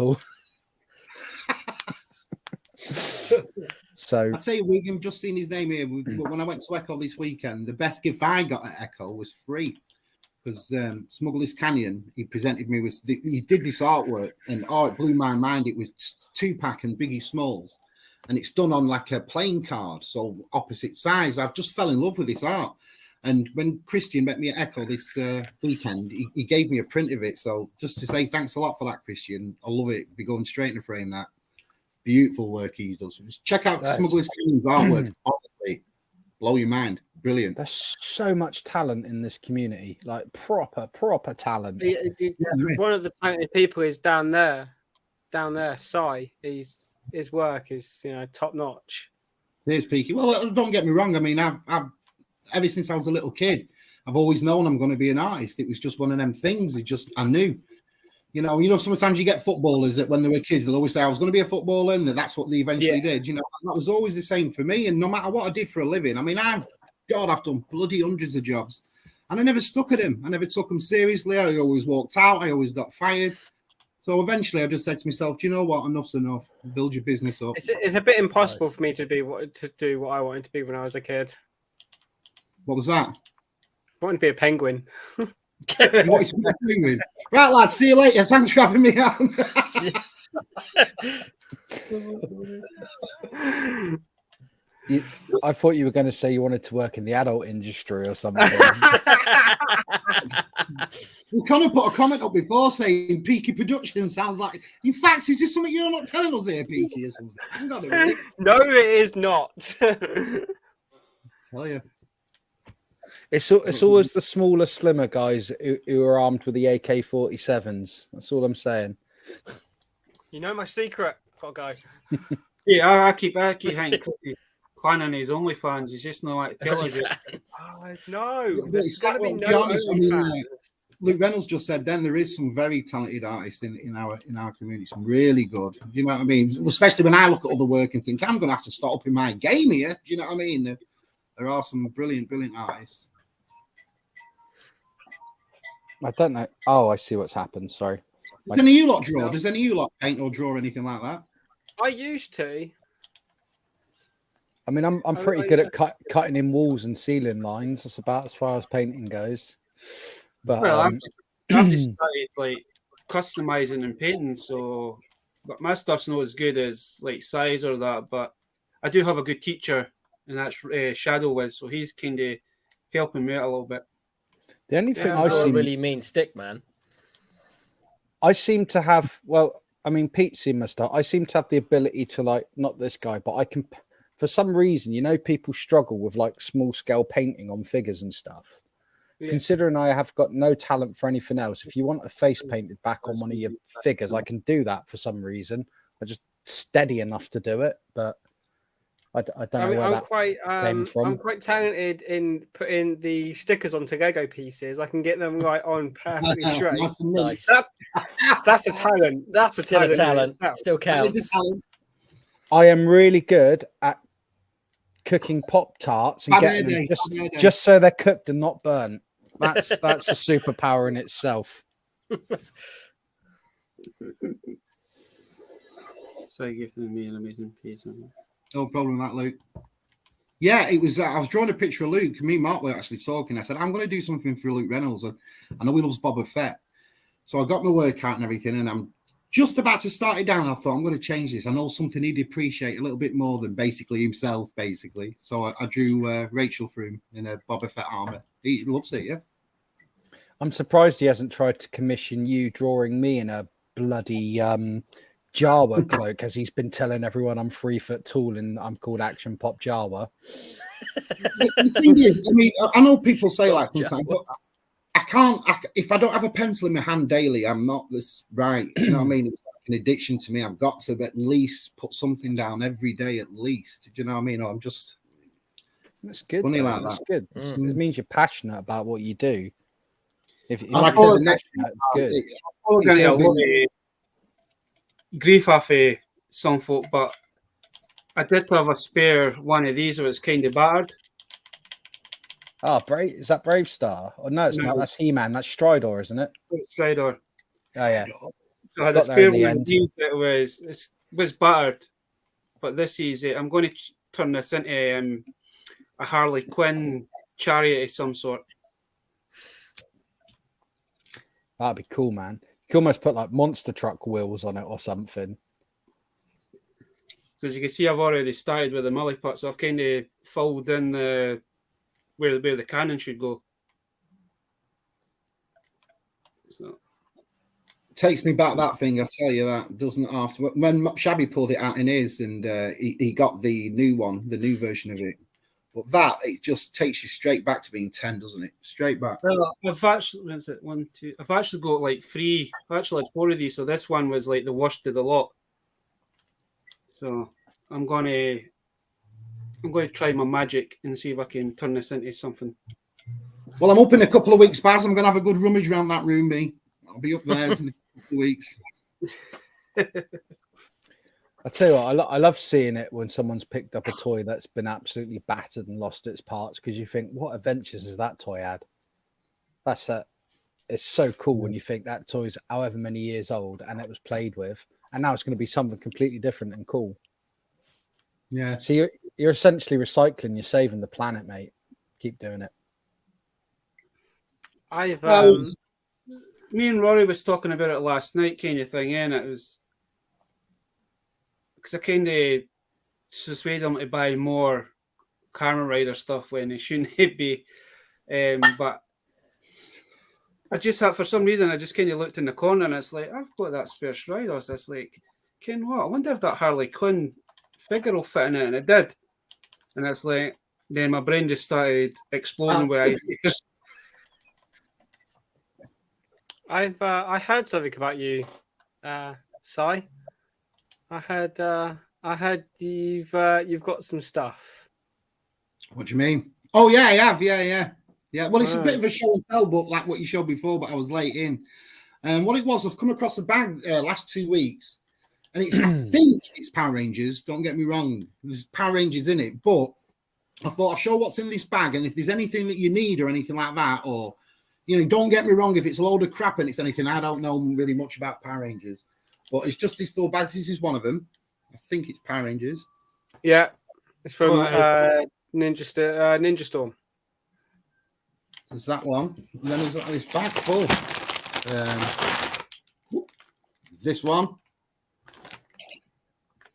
So I'd say Wigan, just seen his name here. When I went to Echo this weekend, the best gift I got at Echo was free because Smuggler's Canyon. He presented me with he did this artwork, and it blew my mind. It was 2-pack and Biggie Smalls. And it's done on like a playing card, so opposite size. I've just fell in love with this art. And when Christian met me at Echo this weekend, he gave me a print of it. So just to say thanks a lot for that, Christian. I love it. Be going straight in the frame. That beautiful work he does. Just check out Smuggler's Canyon's artwork. Honestly, blow your mind. Brilliant. There's so much talent in this community, like proper talent. One of the talented people is down there. Sai. His work is, top notch. There's Peaky. Well, don't get me wrong. I mean, I've ever since I was a little kid, I've always known I'm going to be an artist. It was just one of them things. I knew. Sometimes you get footballers that when they were kids, they'll always say, I was going to be a footballer, and that's what they eventually did. That was always the same for me. And no matter what I did for a living, I mean, I've done bloody hundreds of jobs, and I never stuck at them. I never took them seriously. I always walked out. I always got fired. So eventually I just said to myself, do you know what? Enough's enough. Build your business up. It's a bit impossible for me to do what I wanted to be when I was a kid. What was that? I wanted to be a penguin. You wanted to be a penguin? Right, lads, see you later. Thanks for having me on. I thought you were going to say you wanted to work in the adult industry or something. We kind of put a comment up before saying Peaky Production sounds like. In fact, is this something you're not telling us here, Peaky, or something? No, it is not. Tell you. It's always the smaller, slimmer guys who are armed with the AK-47s. That's all I'm saying. You know my secret. Gotta go. Yeah, I keep Hank planning his OnlyFans. He's just not like to tell us it. Oh, no, But there's it's going to like, be well, to no be honest, I mean, OnlyFans. Luke Reynolds just said then there is some very talented artists in our community, some really good. Do you know what I mean? Especially when I look at other work and think I'm going to have to start up in my game here. Do you know what I mean? There are some brilliant artists. I don't know. Oh, I see what's happened. Sorry. Does any of you lot draw? Does any of you lot paint or draw anything like that? I used to. I mean, I'm pretty good at cutting in walls and ceiling lines. That's about as far as painting goes. But Well, I've just started like customizing and painting, so but my stuff's not as good as like size or that. But I do have a good teacher, and that's Shadow Wiz, so he's kind of helping me out a little bit. the only thing I really mean stick man. I seem to have, well, I mean, Pete seemed to start. I seem to have the ability to, like, not this guy, but I can, for some reason, you know, people struggle with like small scale painting on figures and stuff. Yeah. Considering I have got no talent for anything else, if you want a face painted back on one of your figures, I can do that for some reason. I'm just steady enough to do it, but I don't know where that came from. I'm quite talented in putting the stickers onto Lego pieces. I can get them right on perfectly straight. Nice. That's a talent. That's a Still talent. a talent. Still counts. I am really good at cooking Pop-Tarts and getting them just so they're cooked and not burnt. That's a superpower in itself. So you give me an amazing piece. No problem with that, Luke. Yeah, it was. I was drawing a picture of Luke. Me and Mark were actually talking. I said, I'm going to do something for Luke Reynolds. And I know he loves Boba Fett. So I got my workout and everything, and I'm just about to start it down. I thought, I'm going to change this. I know something he'd appreciate a little bit more than basically himself, basically. So I drew Rachel for him in a Boba Fett armor. He loves it, yeah. I'm surprised he hasn't tried to commission you drawing me in a bloody Jawa cloak, as he's been telling everyone I'm 3 foot tall and I'm called Action Pop Jawa. The thing is, I mean, I know people say like sometimes, but I can't. If I don't have a pencil in my hand daily, I'm not this right. Do you know what I mean? It's like an addiction to me. I've got to at least put something down every day, at least. Do you know what I mean? Or I'm just. That's good. Funny like that's that. good. It means you're passionate about what you do. If like you said it's good. I'm going to get a lot of grief off of some folk, but I did have a spare one of these that was kind of battered. Oh, Brave, is that Brave Star? Oh, no, it's not. That's He-Man. That's Stridor, isn't it? Stridor. Oh, yeah. So I had a spare one of these that was battered, but this is it. I'm going to turn this into a Harley Quinn chariot of some sort. That'd be cool, man. You could almost put like monster truck wheels on it or something. So as you can see, I've already started with the milliput, so I've kind of folded in where the cannon should go. So takes me back that thing, I tell you that, doesn't after when Shabby pulled it out in his and he got the new one, the new version of it. But that it just takes you straight back to being 10, doesn't it? Straight back. Well, I've actually I've actually got like 3. I've actually had 4 of these, so this one was like the worst of the lot. So I'm going to try my magic and see if I can turn this into something. Well, I'm up in a couple of weeks, Baz. I'm going to have a good rummage around that room, me. I'll be up there in a couple of weeks. I tell you what, I love seeing it when someone's picked up a toy that's been absolutely battered and lost its parts, because you think, what adventures has that toy had? It's so cool when you think that toy's however many years old and it was played with, and now it's going to be something completely different and cool. Yeah. So you're essentially recycling. You're saving the planet, mate. Keep doing it. Me and Rory was talking about it last night, kind of thing, and it was because I kind of persuaded him to buy more Kamen Rider stuff when he shouldn't be. But I just had, for some reason, I just kind of looked in the corner and it's like, I've got that spare Strider. So it's like, Ken, what? I wonder if that Harley Quinn figure will fit in it, and it did. And it's like, then my brain just started exploding with ideas. I heard something about you, Si. I heard you've got some stuff. What do you mean? Oh yeah, I have. Yeah. Well, it's a bit Right. of a show and tell, but like what you showed before, but I was late in. What it was, I've come across a bag last 2 weeks, and it's I think it's Power Rangers. Don't get me wrong, there's Power Rangers in it, but I thought I'll show what's in this bag, and if there's anything that you need or anything like that, or don't get me wrong, if it's a load of crap and it's anything, I don't know really much about Power Rangers, but it's just these 4 bags. This is one of them. I think it's Power Rangers. Yeah, it's from Oh, Ninja Storm. There's that one. And then there's this bag full. This one.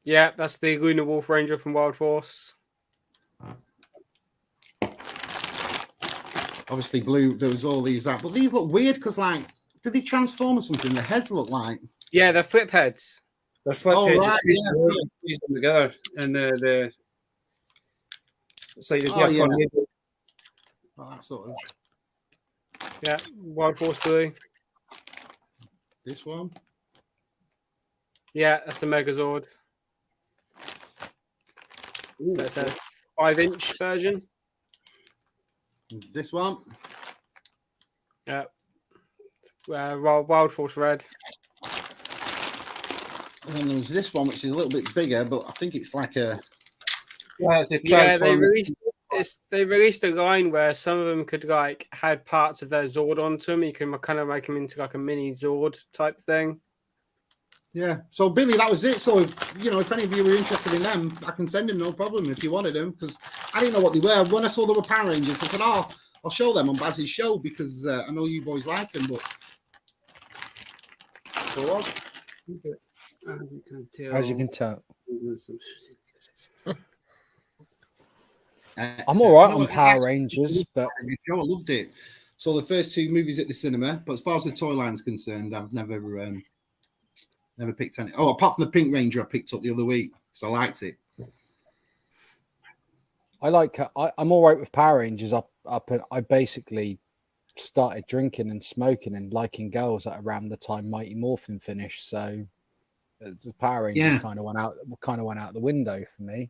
Yeah, that's the Lunar Wolf Ranger from Wild Force. Obviously blue. There was all these out, but these look weird because, like, did they transform or something? The heads look like. Yeah, they're flip heads. They're flip Oh, heads, right, squeeze them together, and the it's like the Oh, yeah. tornado. Well, that sort of. Yeah, Wild Force Blue. This one. Yeah, that's a Megazord. Ooh, That's a 5-inch version. This one. Yeah. Wild Force Red. And then there's this one, which is a little bit bigger, but I think it's like a. yeah, it's a Yeah, they transform. released a line where some of them could like had parts of their Zord onto them. You can kind of make them into like a mini Zord type thing. Yeah. So Billy, that was it. So if any of you were interested in them, I can send them, no problem, if you wanted them, because I didn't know what they were. When I saw they were Power Rangers, I said, "Oh, I'll show them on Baz's show because I know you boys like them." But so As you can tell, I'm I'm all right on Power Rangers, but I loved it. So the first 2 movies at the cinema, but as far as the toy line's concerned, I've never picked any. Oh, apart from the Pink Ranger, I picked up the other week, so I liked it. I'm all right with Power Rangers. I basically started drinking and smoking and liking girls at around the time Mighty Morphin finished. So the Power Rangers kind of went out the window for me.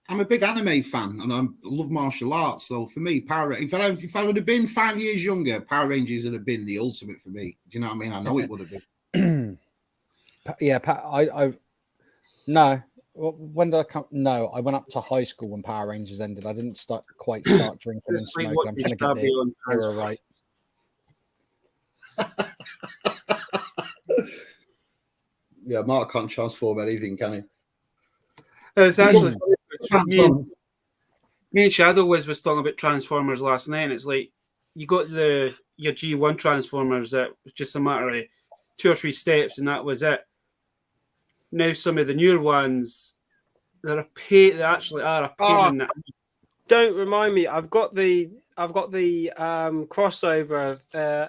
I'm a big anime fan and I love martial arts. So for me, if I would have been 5 years younger, Power Rangers would have been the ultimate for me. Do you know what I mean? I know it would have been. Yeah, no. When did I come? No, I went up to high school when Power Rangers ended. I didn't quite start drinking and It's like smoking. I'm trying to get the era right. Yeah, Mark can't transform anything, can he? It's actually me and Shadow was talking about Transformers last night, and it's like you got your G1 Transformers that was just a matter of 2 or 3 steps, and that was it. Now some of the newer ones, they actually are a pain in the. Don't remind me. I've got the crossover of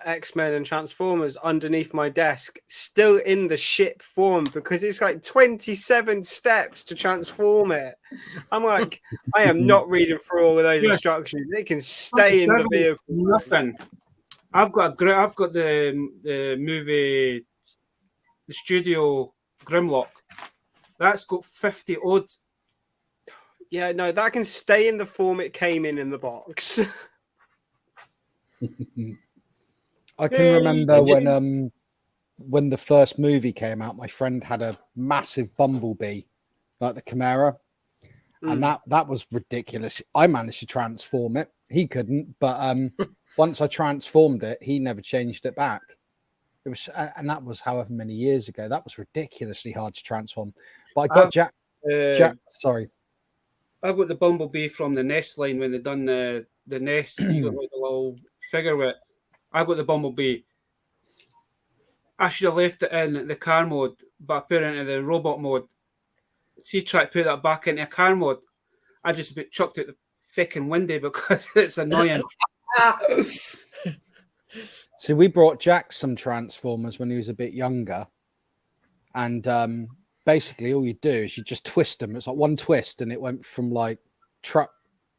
X-Men and Transformers underneath my desk, still in the ship form because it's like 27 steps to transform it. I'm like, I am not reading through all of those instructions. It can stay in the vehicle. Nothing. I've got the movie, the studio Grimlock. That's got 50 odd. Yeah, no, that can stay in the form it came in the box. I can remember when the first movie came out, my friend had a massive Bumblebee, like the Chimera, and that was ridiculous. I managed to transform it. He couldn't, but once I transformed it, he never changed it back. It was, and that was however many years ago. That was ridiculously hard to transform. But I got Jack. Sorry. I got the Bumblebee from the Nest line when they done the Nest. You got like a little figure with it. I got the Bumblebee. I should have left it in the car mode, but I put it into the robot mode. See, try to put that back into car mode. I just about chucked it thick and windy because it's annoying. See, we brought Jack some Transformers when he was a bit younger, and basically all you do is you just twist them. It's like one twist, and it went from like truck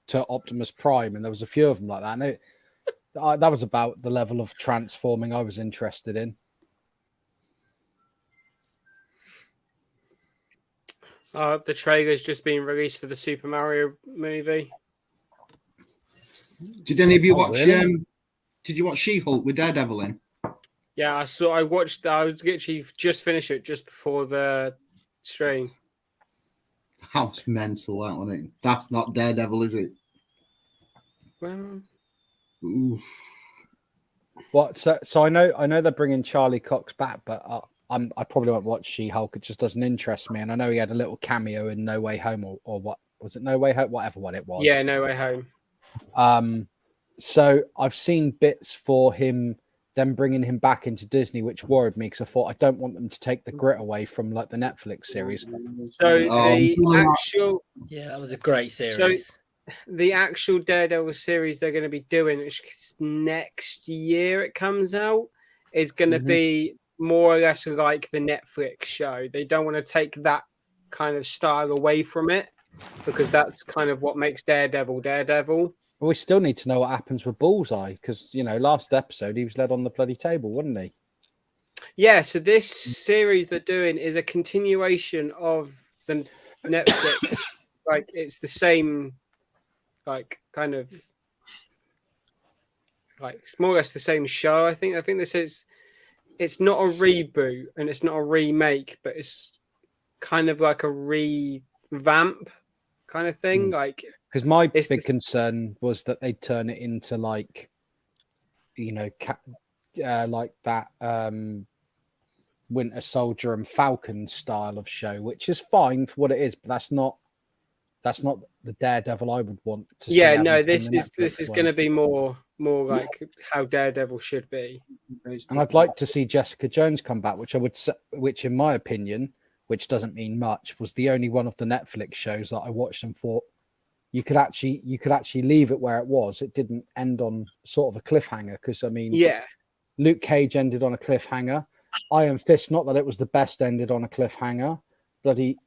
to Optimus Prime, and there was a few of them like that. And that was about the level of transforming I was interested in. The trailer's just been released for the Super Mario movie. Did any of you watch? Really? Did you watch She-Hulk with Daredevil in? Yeah, I watched. I was literally just finished it just before the stream. That's mental, that one. It? That's not Daredevil, is it? Well, Oof. What? So I know they're bringing Charlie Cox back, but I probably won't watch She-Hulk. It just doesn't interest me. And I know he had a little cameo in No Way Home, or what was it? No Way Home, whatever one it was. yeah, No Way Home. So I've seen bits for him, them bringing him back into Disney, which worried me because I thought I don't want them to take the grit away from like the Netflix series. So that was a great series. The actual Daredevil series they're going to be doing, which next year it comes out, is going to be more or less like the Netflix show. They don't want to take that kind of style away from it because that's kind of what makes Daredevil. Well, we still need to know what happens with Bullseye because, last episode he was led on the bloody table, wasn't he? Yeah, so this series they're doing is a continuation of the Netflix. Like, it's the same, like, kind of, like, it's more or less the same show, I think. I think it's not a reboot and it's not a remake, but it's kind of like a revamp kind of thing. Like, because my big concern was that they'd turn it into like, like that Winter Soldier and Falcon style of show, which is fine for what it is, but that's not the Daredevil I would want to see. Yeah, no, this is going to be more like how Daredevil should be. And I'd like to see Jessica Jones come back, which in my opinion, which doesn't mean much, was the only one of the Netflix shows that I watched and thought you could actually leave it where it was. It didn't end on sort of a cliffhanger because Luke Cage ended on a cliffhanger. Iron Fist, not that it was the best, ended on a cliffhanger. Bloody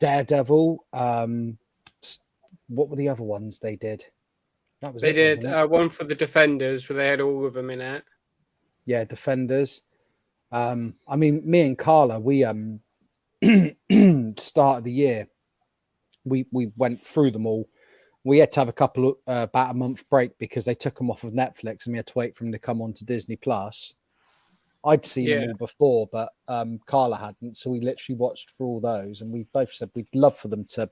Daredevil. What were the other ones they did? They did one for the Defenders where they had all of them in it. Yeah, Defenders. I mean, me and Carla, we start of the year, we went through them all. We had to have a couple of about a month break because they took them off of Netflix and we had to wait for them to come on to Disney Plus. I'd seen them all before, but Carla hadn't, so we literally watched through all those, and we both said we'd love for them to.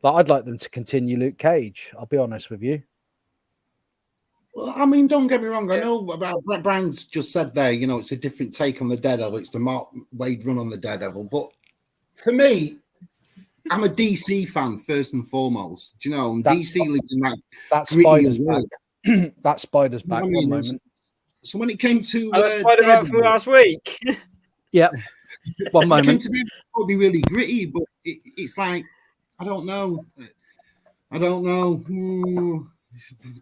Like, I'd like them to continue Luke Cage. I'll be honest with you. Well, I mean, don't get me wrong. I know about Brian's just said there. It's a different take on the Daredevil. It's the Mark Waid run on the Daredevil, but for me, I'm a DC fan first and foremost. Do you know? And DC lives in that Spider's back. That Spider's back. One moment. So when it came to Spider-Man from last week, yeah. One moment. It would be really gritty, but it's like I don't know.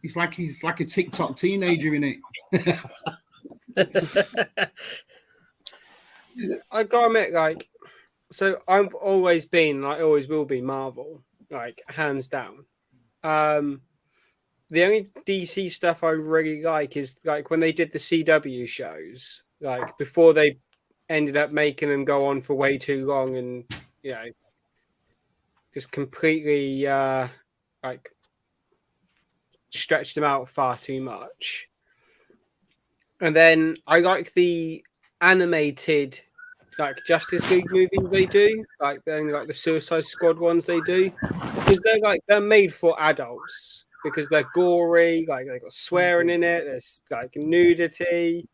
It's like he's like a TikTok teenager in it. I gotta admit, like, so I've always been, like, always will be Marvel, like, hands down. The only DC stuff I really like is like when they did the CW shows, like before they ended up making them go on for way too long and just completely like stretched them out far too much. And then I like the animated like Justice League movies they do, like the Suicide Squad ones they do, because they're made for adults. Because they're gory, like they got swearing in it. There's like nudity,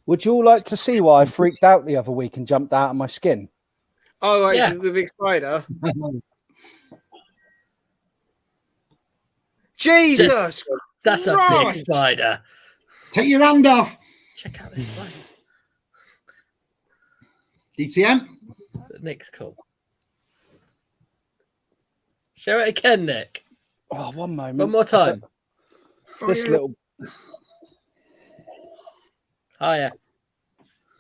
Would you all like to see why I freaked out the other week and jumped out of my skin? Oh, the big spider. Jesus, that's a big spider. Take your hand off. Check out this spider. DTM. Nick's cool. Show it again, Nick. Oh, one moment. One more time. This little. Hiya.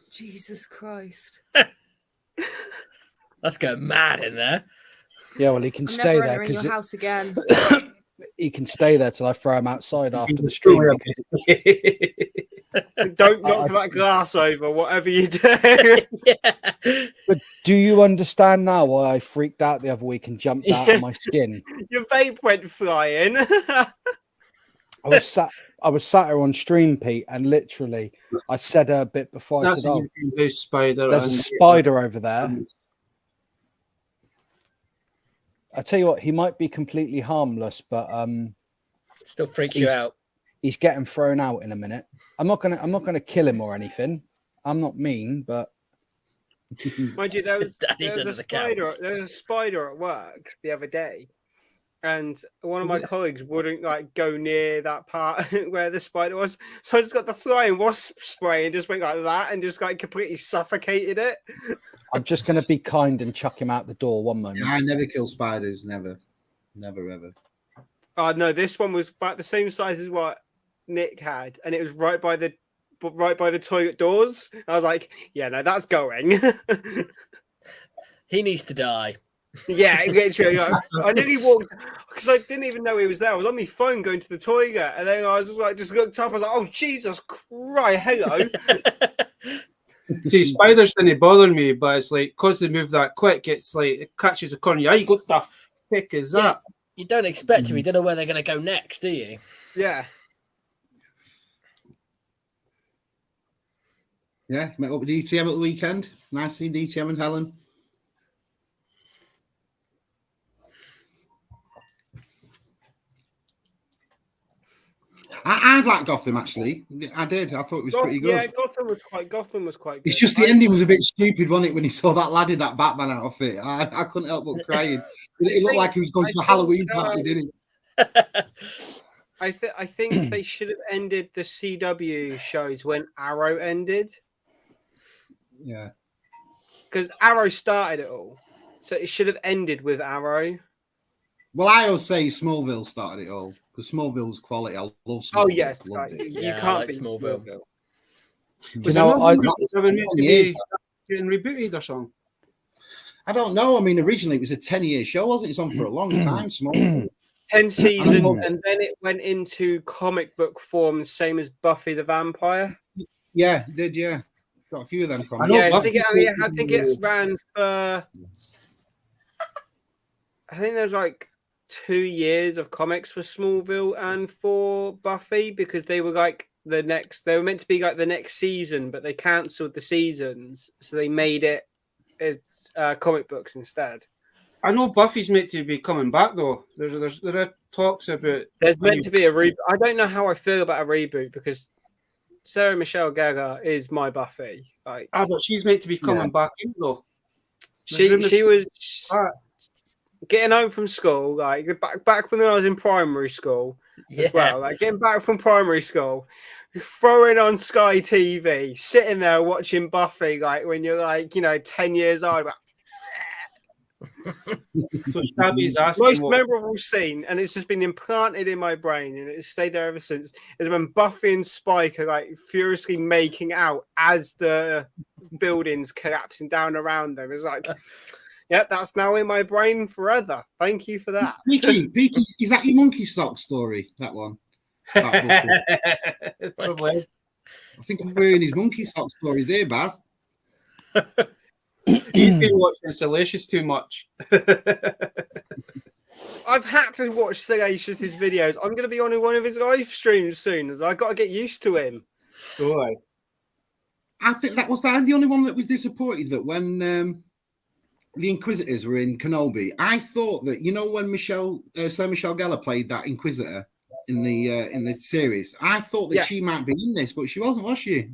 Jesus Christ. Let's go mad in there. Yeah, well, he can I'm stay never there entering your because house again. he can stay there till I throw him outside after the stream. Don't knock that glass over, whatever you do. Yeah. But do you understand now why I freaked out the other week and jumped out of my skin? Your vape went flying. I was sat here on stream, Pete, and literally I said a bit before. I That's said, "Oh, a spider. there's a spider over there." I tell you what, he might be completely harmless, but Still freaks you out. he's getting thrown out in a minute. I'm not gonna kill him or anything. I'm not mean, but Mind you, there was Daddy's under the couch. there was a spider at work the other day, and one of my colleagues wouldn't like go near that part where the spider was. So I just got the flying wasp spray and just went like that and just like completely suffocated it. I'm just gonna be kind and chuck him out the door. One moment. I never kill spiders. Never ever. Oh no, this one was about the same size as what Nick had, and it was right by the toilet doors. I was like, yeah, no, that's going. He needs to die. Yeah, literally. I nearly walked because I didn't even know he was there. I was on my phone going to the toilet, and then I was just looked up. I was like, "Oh Jesus Christ! Hello." See, spiders didn't bother me, but it's like because they move that quick, it's like it catches a corner. Yeah, what the heck is that? You don't expect to. You don't know where they're going to go next, do you? Yeah. Yeah, met up with DTM at the weekend. Nice seeing DTM and Helen. I liked Gotham actually. I did. I thought it was pretty good. Yeah, Gotham was quite good. It's just the ending was a bit stupid, wasn't it? When he saw that lad in that Batman outfit, I couldn't help but crying. It looked like he was going to a Halloween party, didn't it? I think they should have ended the CW shows when Arrow ended. Yeah. Because Arrow started it all. So it should have ended with Arrow. Well, I always say Smallville started it all because Smallville's quality. I love Smallville. Oh yes, Loved right. it. You Yeah, I can't like beat Smallville. Do you Was know, I, getting rebooted or something? I don't know. I mean, originally it was a 10-year show, wasn't it? It's on for a long time. Smallville. 10 seasons, and then it went into comic book form, same as Buffy the Vampire. Yeah, it did. Yeah, got a few of them. I know Yeah, I Buffy think it ran for. I think there's like 2 years of comics for Smallville and for Buffy because they were like they were meant to be like the next season, but they cancelled the seasons, so they made it as comic books instead. I know Buffy's meant to be coming back though. There are talks about. There's meant to be a reboot. I don't know how I feel about a reboot because Sarah Michelle Gellar is my Buffy. Like, but she's meant to be coming back in though. she was getting home from school, like back when I was in primary school as well. Like getting back from primary school, throwing on Sky TV, sitting there watching Buffy, like when you're like 10 years old. So Stabby's asking Most memorable scene, and it's just been implanted in my brain, and it's stayed there ever since. Is when Buffy and Spike are like furiously making out as the buildings collapsing down around them. It's like, yeah, that's now in my brain forever. Thank you for that. Peaky, is that your monkey sock story? That one. Probably. I think I'm wearing his monkey sock stories here, Baz. He's been watching Salacious too much. I've had to watch Salacious's videos. I'm going to be on one of his live streams soon, as I got to get used to him. Right. I think that was the only one that was disappointed that when the Inquisitors were in Kenobi, I thought that when Sarah Michelle Gellar played that Inquisitor in the series, I thought that she might be in this, but she wasn't, was she?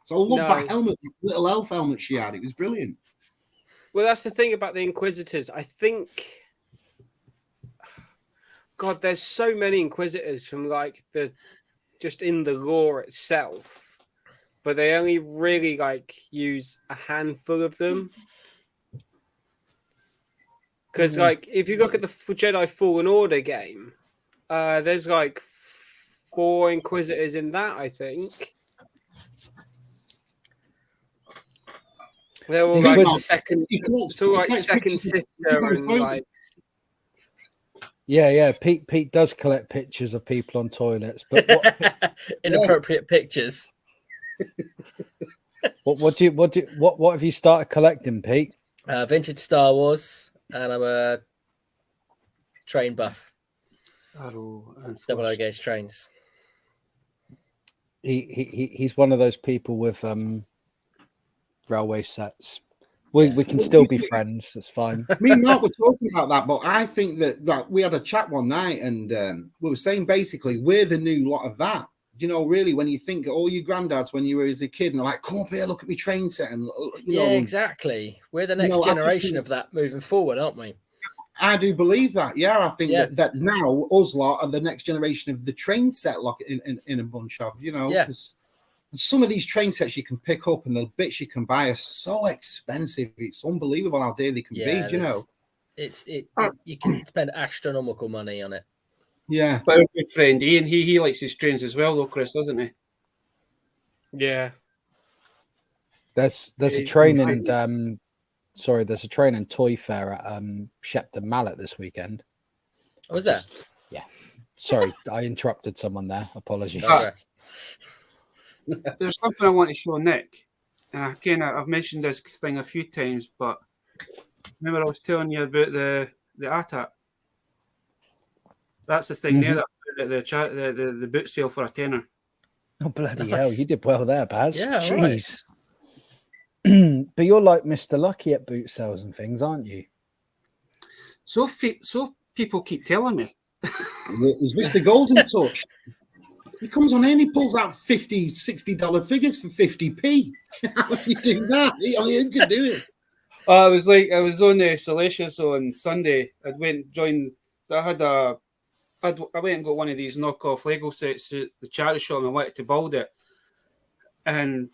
So I loved that helmet, that little elf helmet she had. It was brilliant. Well, that's the thing about the Inquisitors. I think, God, there's so many Inquisitors from just in the lore itself, but they only really use a handful of them. Because if you look at the Jedi Fallen Order game, there's 4 Inquisitors in that, I think. They're all second sister and Yeah. Pete does collect pictures of people on toilets, but Inappropriate pictures. what have you started collecting, Pete? Vintage Star Wars, and I'm a train buff. Arrow and Double O Force. gauge trains. He's one of those people with railway sets. We can still be friends. It's fine. Me and Mark were talking about that, but I think that we had a chat one night, and we were saying basically we're the new lot of that. You know, really, when you think all your granddads when you were as a kid, and they're like, "Come up here, look at me train set," and Exactly. We're the next generation of that moving forward, aren't we? I do believe that. Yeah, I think that now us lot are the next generation of the train set lot in a bunch of, because some of these train sets you can pick up and the bits you can buy are so expensive. It's unbelievable how dear they can be. Do you know? You can spend astronomical money on it. Yeah. But our good friend Ian, he likes his trains as well, though, Chris, doesn't he? Yeah. There's a train and there's a train and toy fair at Shepton Mallet this weekend. Oh, was that? Yeah. Sorry, I interrupted someone there. Apologies. There's something I want to show Nick. And again, I've mentioned this thing a few times, but remember I was telling you about the ATAT? That's the thing there that I put at the boot sale for a tenner. Oh, bloody hell. You did well there, Baz. Yeah, jeez. But you're like Mr. Lucky at boot sales and things, aren't you? So people keep telling me. He's Mr. Golden Touch. He comes on and he pulls out $50, $60 figures for 50p. How do you do that? Only him can do it. I was on Salacious on Sunday. I went and joined. So I went and got one of these knockoff Lego sets at the charity shop and I wanted to build it. And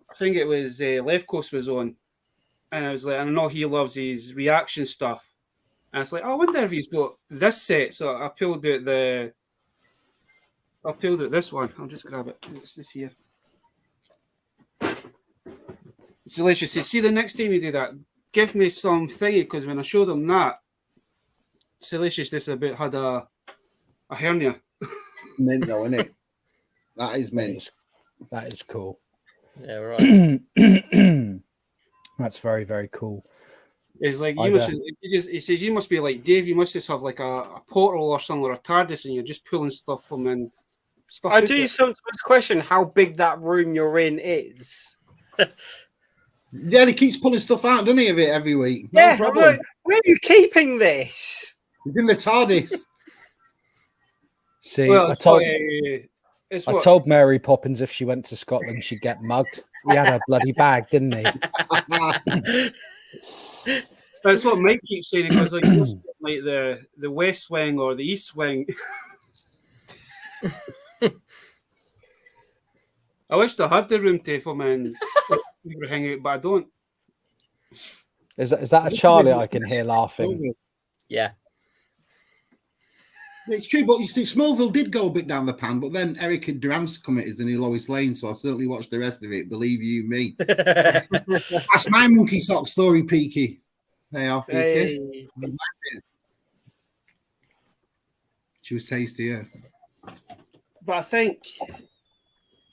I think it was Left Coast was on. And I was like, I know he loves his reaction stuff. And I was like, I wonder if he's got this set. So I pulled out this one. I'll just grab it. It's this here. Salacious says, see the next time you do that, give me some thingy, because when I showed him that, Salacious just about had a hernia. Mint though, isn't it? That is mint. That is cool. Yeah, right. That's very, very cool. It's like he says you must be like Dave. You must just have like a portal or something or a TARDIS, and you're just pulling stuff from and stuff. I do sometimes question how big that room you're in is. Yeah, he keeps pulling stuff out, doesn't he, of it every week? No problem. Like, where are you keeping this? He's in the TARDIS. See, Well, I told Mary Poppins if she went to Scotland, she'd get mugged. He had a bloody bag, didn't he? That's what Mike keeps saying. Because like the West Wing or the East Wing. I wish I had the room to for and we were hanging out, but I don't. Is that a Charlie I can hear laughing? Yeah. It's true, but you see, Smallville did go a bit down the pan, but then Eric and Durant's come as the new Lois Lane, so I certainly watched the rest of it. Believe you me. That's my monkey sock story, Peaky. Hey, off, Peaky. She was tasty, yeah. But I think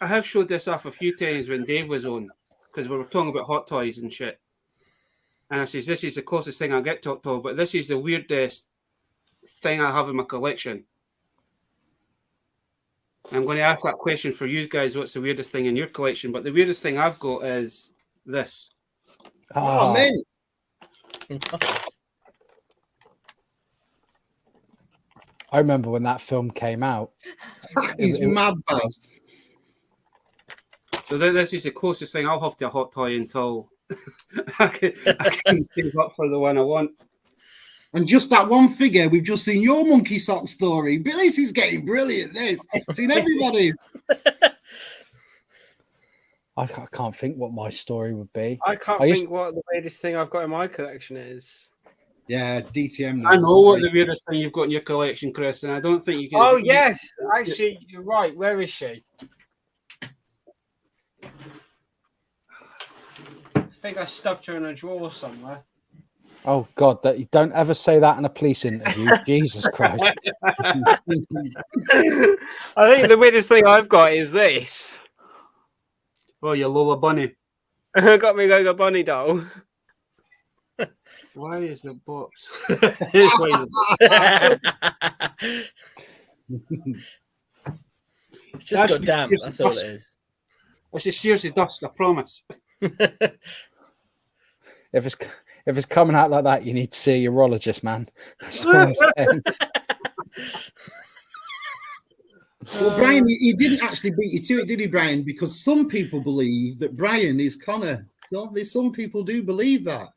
I have showed this off a few times when Dave was on, because we were talking about hot toys and shit. And I says, this is the closest thing I'll get to, but this is the weirdest thing I have in my collection. I'm going to ask that question for you guys. What's the weirdest thing in your collection? But the weirdest thing I've got is this. Oh, man. I remember when that film came out. He's mad, Baz. So this is the closest thing I'll have to a hot toy until I can save up for the one I want. And just that one figure, we've just seen your monkey sock story. This is getting brilliant. This. I've seen everybody. I can't think what my story would be. I can't think what the weirdest thing I've got in my collection is. Yeah, DTM. I know what the weirdest thing you've got in your collection, Chris, and I don't think you can. Oh, yes. Actually, you're right. Where is she? I think I stuffed her in a drawer somewhere. Oh God, that you don't ever say that in a police interview. Jesus Christ. I think the weirdest thing I've got is this. Oh, your Lola Bunny. I got me Gogo Bunny doll. Why is the box? Why is It's just got damp. That's all it is. It's just seriously dust, I promise. If it's coming out like that, you need to see a urologist, man. That's what I'm saying. Well, Brian, he didn't actually beat you to it, did he, Brian? Because some people believe that Brian is Connor. So there's some people do believe that.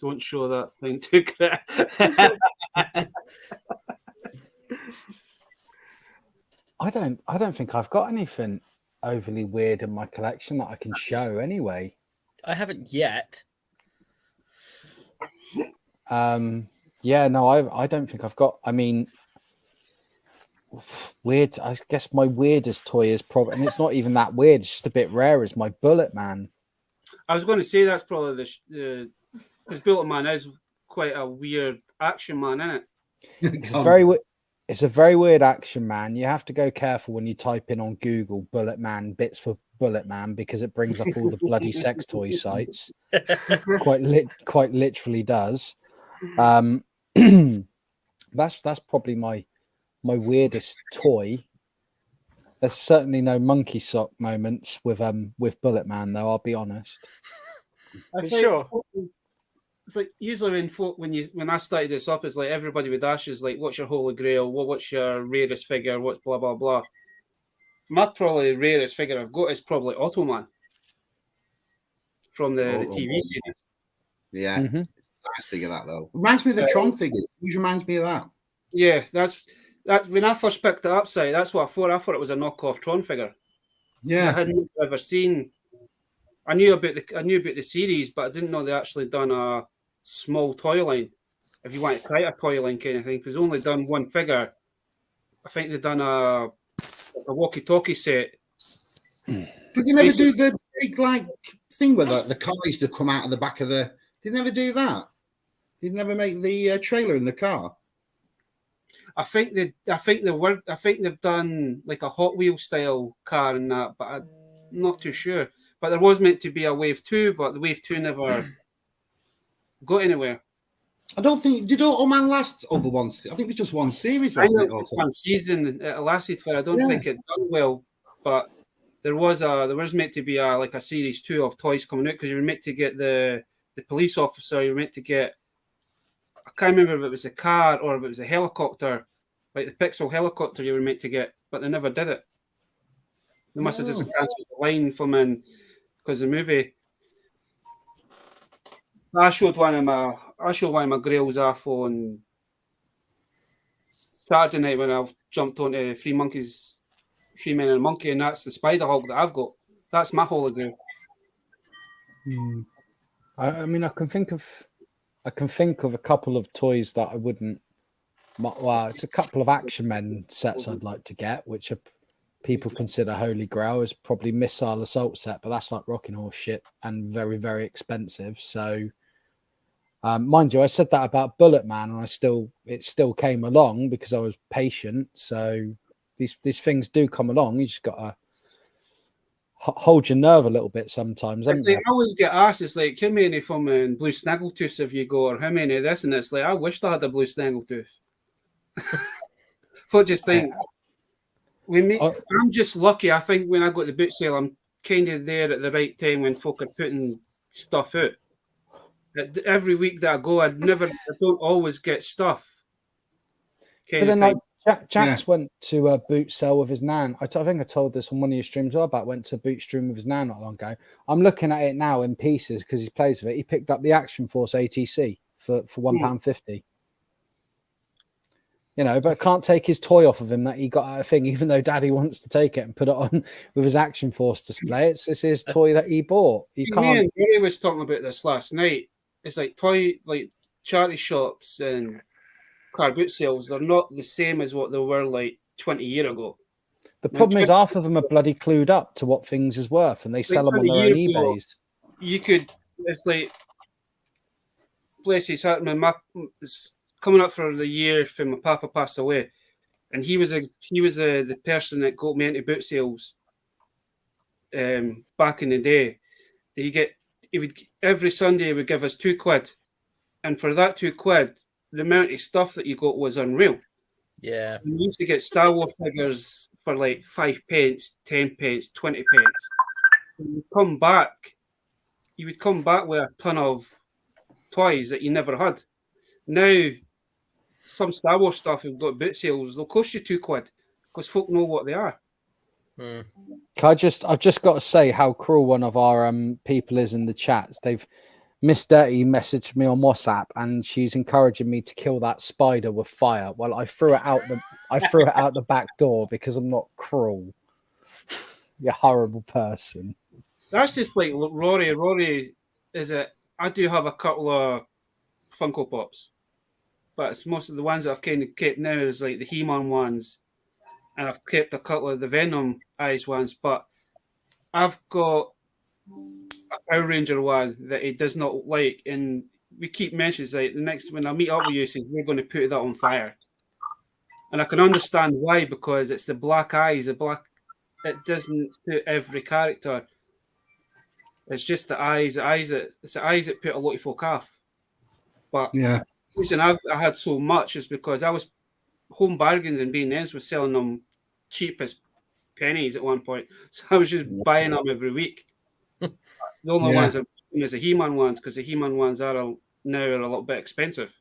Don't show that thing to I don't think I've got anything overly weird in my collection that I can show anyway. I haven't yet. Yeah, no, I don't think I've got. I mean, weird. I guess my weirdest toy is probably, and it's not even that weird. It's just a bit rare. Is my Bullet Man. I was going to say that's probably the because Bullet Man is quite a weird action man, isn't it? It's a very weird action man. You have to go careful when you type in on Google Bullet Man bits for Bullet Man because it brings up all the bloody sex toy sites. Quite literally does. That's probably my weirdest toy. There's certainly no monkey sock moments with Bullet Man though. I'll be honest. I think Sure. It's like usually when I started this up, it's like everybody would ask you, like, what's your holy grail? What's your rarest figure? What's blah blah blah. My probably rarest figure I've got is probably Automan from the TV series. Yeah, Mm-hmm. nice figure that though. Reminds me of the Tron figure. Which reminds me of that. Yeah, that's when I first picked it up. That's what I thought. I thought it was a knockoff Tron figure. I Yeah, hadn't ever seen. I knew about the series, but I didn't know they actually done a small toy line. If you want to create a toy line kind of thing, because only done one figure. I think they've done a walkie-talkie set. did they never do the big like thing where the car used to come out of the back of the? Did they never do that? Did they never make the trailer in the car? I think they've done like a Hot Wheels style car and that, but I'm not too sure. But there was meant to be a Wave 2, but the Wave 2 never got anywhere. I don't think did Automan last over one. I think it was just one series. I know Wasn't it was it? one season it lasted for. I don't think it done well, but there was meant to be like a series 2 of toys coming out because you were meant to get the police officer. You were meant to get. I can't remember if it was a car or if it was a helicopter, like the Pixel helicopter. You were meant to get, but they never did it. They must have just cancelled the line from in because the movie. I showed one of my grails off on Saturday night when I jumped onto Three Men and a Monkey, and that's the Spider Hog that I've got. That's my holy grail. I mean, I can think of a couple of toys that I wouldn't. Well, it's a couple of Action Men sets I'd like to get, which are people consider holy grail. Is probably Missile Assault set, but that's like rocking horse shit and very, very expensive. So, mind you, I said that about Bullet Man, and it still came along because I was patient. So these things do come along. You just gotta hold your nerve a little bit sometimes. It's like, I always get asked, it's like, how many from Blue Snaggletooth have you got, or how many of this and this? Like, I wished I had a Blue Snaggletooth. But just think, I'm just lucky. I think when I got the boot sale, I'm kind of there at the right time when folk are putting stuff out. Every week that I go, I don't always get stuff. But then, like Jax went to a boot sale with his nan. I think I told this on one of your streams about. Went to a boot stream with his nan not long ago. I'm looking at it now in pieces because he plays with it. He picked up the Action Force ATC for £1.50. You know, but can't take his toy off of him that he got out of thing, even though Daddy wants to take it and put it on with his Action Force display. It's his toy that he bought. You can't. Me and Gary was talking about this last night. It's like charity shops and car boot sales. They're not the same as what they were like 20 years ago. The problem is half of them are bloody clued up to what things is worth, and they sell them on their own eBays. You could. It's like bless his heart, it's coming up for the year from my papa passed away, and he was the person that got me into boot sales. Back in the day, every Sunday he would give us £2, and for that £2, the amount of stuff that you got was unreal. Yeah, We used to get Star Wars figures for like 5 pence, 10 pence, 20 pence. You would come back with a ton of toys that you never had. Now, some Star Wars stuff you've got boot sales, they'll cost you £2 because folk know what they are. I've just got to say how cruel one of our people is in the chats. Miss Dirty messaged me on WhatsApp and she's encouraging me to kill that spider with fire. Well, I threw it out the back door because I'm not cruel. You're a horrible person. That's just like Rory. Rory I do have a couple of Funko Pops, but it's most of the ones that I've kind of kept now is like the He-Man ones, and I've kept a couple of the Venom Eyes ones, but I've got a Power Ranger one that he does not like, and we keep mentioning like the next when I meet up with you, says we're going to put that on fire, and I can understand why, because it's the black eyes, it doesn't suit every character. It's just the eyes that put a lot of folk off. But Yeah. the reason I had so much is because I was Home Bargains and B&M's was selling them cheap as pennies at one point. So I was just buying them every week. The only ones I'm keeping is the He-Man ones, because the He-Man ones now are a little bit expensive.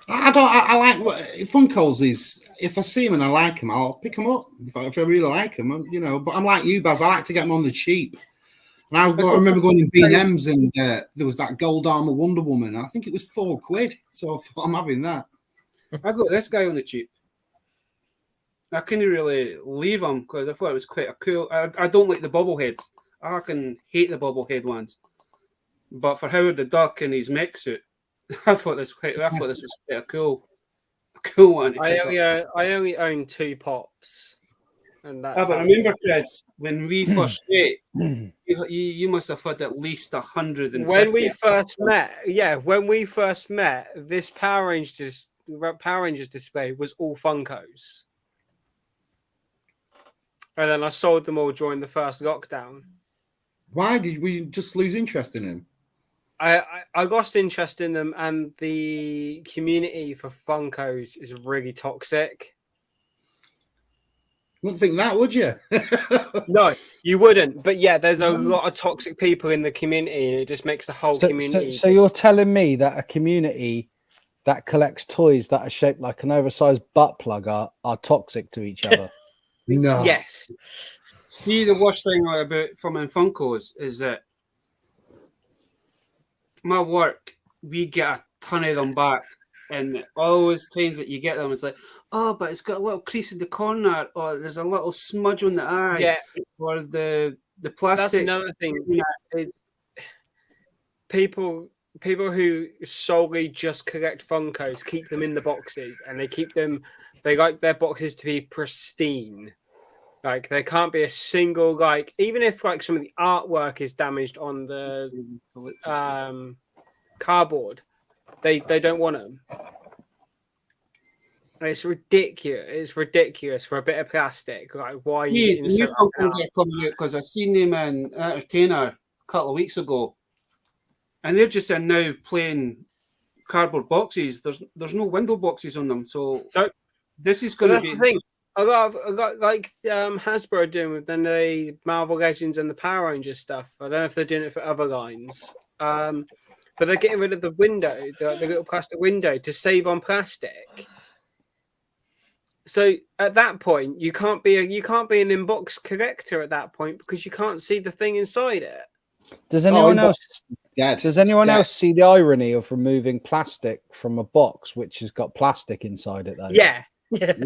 I like Funkos. If I see them and I like them, I'll pick them up if I really like them. You know, but I'm like you, Baz. I like to get them on the cheap. And I remember going in B&M's and there was that gold armor Wonder Woman. And I think it was £4. So I thought, I'm having that. I got this guy on the cheap. I couldn't really leave him because I thought it was quite a cool. I don't like the bobbleheads. I can hate the bobblehead ones. But for Howard the Duck in his mech suit, I thought this was quite a cool one. I only own 2 pops, and that's. But I remember, Chris, when we first met, you must have had at least 150. When we first met, this Power Rangers display was all Funkos, and then I sold them all during the first lockdown. Why did we just lose interest in him? I lost interest in them, and the community for Funkos is really toxic. Wouldn't think that, would you? No, you wouldn't. But yeah, there's a lot of toxic people in the community, and it just makes the whole community. So you're telling me that a community that collects toys that are shaped like an oversized butt plug are toxic to each other? No. Yes. See, the worst thing about from Funkos is that my work, we get a ton of them back, and all those times that you get them, it's like, oh, but it's got a little crease in the corner, or there's a little smudge on the eye, or the plastic. That's another thing. It's people who solely just collect Funkos keep them in the boxes, and they like their boxes to be pristine. Like there can't be a single, like, even if like some of the artwork is damaged on the cardboard, they don't want them. It's ridiculous. It's ridiculous for a bit of plastic. Like, why are you getting so Funkos are coming out? Because I seen them in Entertainer a couple of weeks ago, and they're just in now plain cardboard boxes. There's no window boxes on them, so this is going to be. The thing. I got like Hasbro are doing with the Marvel Legends and the Power Rangers stuff. I don't know if they're doing it for other lines, but they're getting rid of the window, the little plastic window, to save on plastic. So at that point, you can't be an inbox collector at that point because you can't see the thing inside it. Does anyone else? Does anyone else see the irony of removing plastic from a box which has got plastic inside it? Though? Yeah. But they're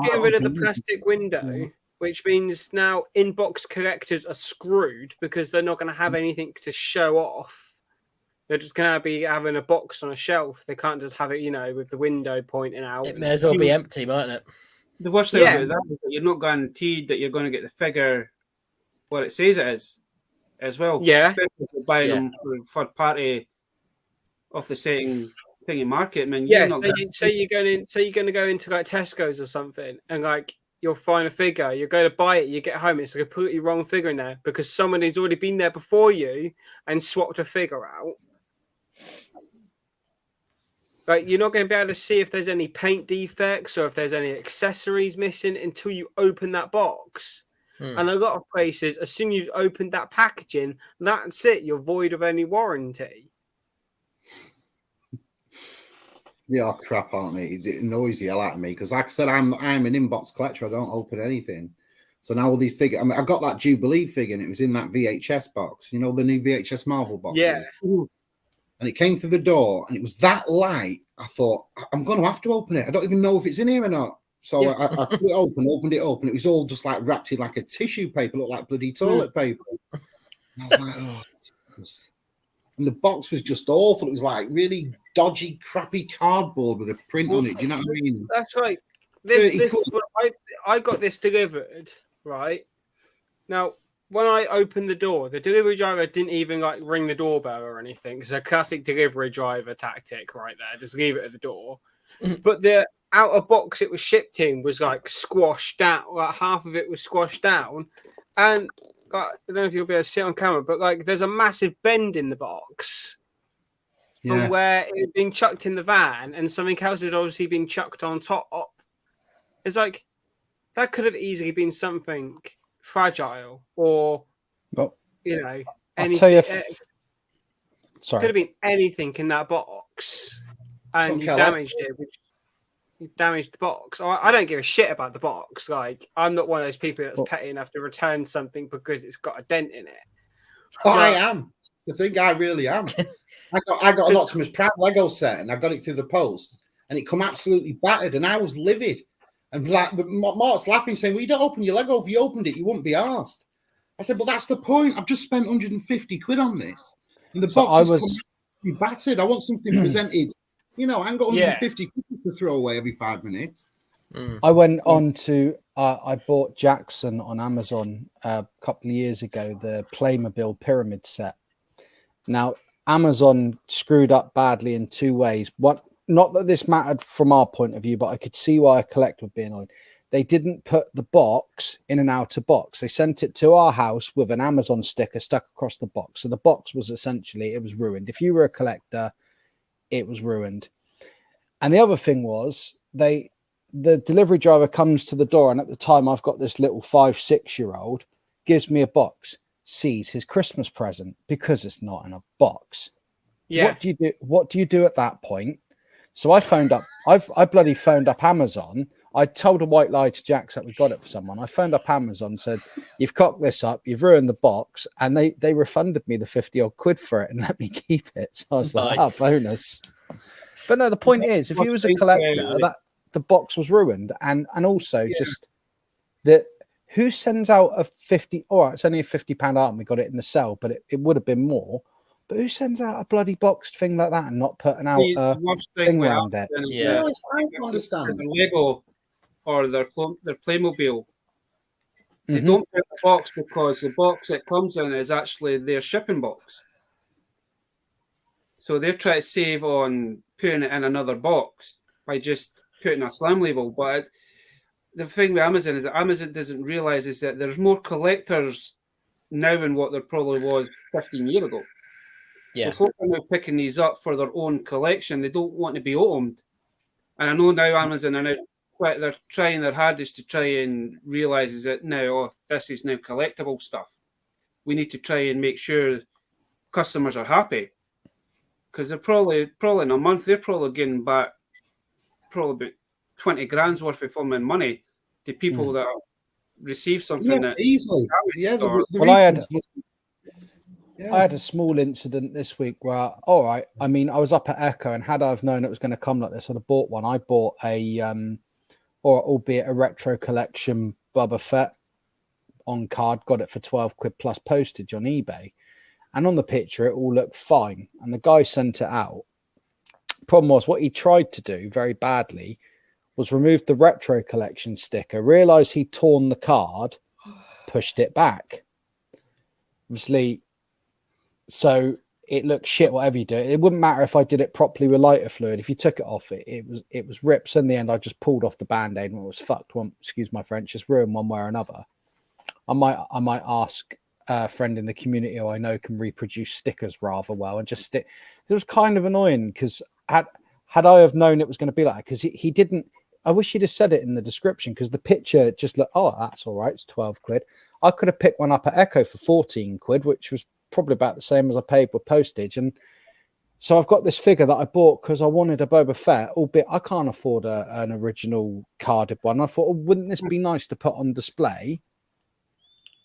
getting rid of the plastic window, which means now inbox collectors are screwed because they're not going to have anything to show off. They're just going to be having a box on a shelf. They can't just have it, with the window pointing out. It may as well be empty, mightn't it? The worst thing about that is that you're not guaranteed that you're going to get the figure what it says it is. as well. Yeah. Especially if you're buying Yeah. them for third party off the same thing in market. I mean, Yeah, you're not you're going to go into like Tesco's or something, and like you'll find a figure, you go to buy it, you get home, it's a completely wrong figure in there because someone has already been there before you and swapped a figure out. Like you're not going to be able to see if there's any paint defects or if there's any accessories missing until you open that box. And a lot of places, as soon as you've opened that packaging, that's it. You're void of any warranty. They are crap, aren't they? It annoys the hell out of me because, like I said, I'm an inbox collector. I don't open anything. So now all these figures. I mean, I got that Jubilee figure, and it was in that VHS box. You know, the new VHS Marvel boxes. Yeah. And it came through the door, and it was that light. I thought, I'm going to have to open it. I don't even know if it's in here or not. So Yeah. I put it open, opened it up, and it was all just like wrapped in like a tissue paper, looked like bloody toilet paper. And I was like, oh, Jesus. And the box was just awful. It was like really dodgy, crappy cardboard with a print on it. Do you know what I mean? That's right. I got this delivered, right? Now, when I opened the door, the delivery driver didn't even like ring the doorbell or anything. It's a classic delivery driver tactic right there. Just leave it at the door. But the outer box it was shipped in was like squashed down. Like half of it was squashed down. And I don't know if you'll be able to see it on camera, but like there's a massive bend in the box from where it had been chucked in the van and something else had obviously been chucked on top. It's like that could have easily been something fragile or, you know, I'll tell you. Could have been anything in that box and you damaged it, which you damaged the box. I don't give a shit about the box. Like, I'm not one of those people that's petty enough to return something because it's got a dent in it. I am. The thing I really am. I got an Optimus Prime Lego set and I got it through the post and it come absolutely battered and I was livid. And like Mark's laughing, saying, well, you don't open your Lego. If you opened it, you wouldn't be asked. I said, well, that's the point. I've just spent 150 quid on this. And the box is battered. I want something presented. You know, I ain't got 150 quid to throw away every 5 minutes. I went on to, I bought Jackson on Amazon a couple of years ago, the Playmobil pyramid set. Now, Amazon screwed up badly in two ways. One, not that this mattered from our point of view, but I could see why a collector would be annoyed. They didn't put the box in an outer box. They sent it to our house with an Amazon sticker stuck across the box. So the box was essentially, it was ruined. If you were a collector, it was ruined. And the other thing was, the delivery driver comes to the door, and at the time I've got this little 5-6-year-old, gives me a box, sees his Christmas present because it's not in a box. Yeah. What do you do at that point? So I phoned up, I bloody phoned up Amazon. I told a white lie to Jax that we got it for someone. I phoned up Amazon, said, you've cocked this up, you've ruined the box, and they refunded me the 50-odd quid for it and let me keep it. So I was like, bonus. But no, the point is, if you was a collector, that the box was ruined, and also just that who sends out a 50? All right, it's only a £50 item. We got it in the cell, but it would have been more. But who sends out a bloody boxed thing like that and not putting out a thing around it? Yeah, I don't understand. Lego or their Playmobil. They don't put the box because the box it comes in is actually their shipping box. So they're trying to save on putting it in another box by just putting a slam label. But the thing with Amazon is that Amazon doesn't realize is that there's more collectors now than what there probably was 15 years ago. Yeah. So folk are now picking these up for their own collection. They don't want to be owned. And I know now Amazon are now they're trying their hardest to try and realize that now, this is now collectible stuff. We need to try and make sure customers are happy. Because they're probably in a month, they're probably getting back probably about 20 grand's worth of funding money to people that receive something that easily. I had a small incident this week where, all right, I mean, I was up at Echo, and had I have known it was going to come like this, I'd have bought one. I bought albeit a retro collection Boba Fett on card, got it for 12 quid plus postage on eBay. And on the picture, it all looked fine. And the guy sent it out. Problem was, what he tried to do very badly was remove the retro collection sticker, realised he'd torn the card, pushed it back. Obviously, So it looks shit, whatever you do. It wouldn't matter if I did it properly with lighter fluid. If you took it off, it was ripped. So in the end, I just pulled off the band-aid and it was fucked. One, excuse my French, just ruined one way or another. I might ask a friend in the community who I know can reproduce stickers rather well and just stick. It was kind of annoying because had I have known it was going to be like that, because he didn't. I wish he'd have said it in the description, because the picture just looked, oh, that's all right, it's 12 quid. I could have picked one up at Echo for 14 quid, which was probably about the same as I paid with postage. And so I've got this figure that I bought because I wanted a Boba Fett, albeit I can't afford an original carded one. I thought, oh, wouldn't this be nice to put on display?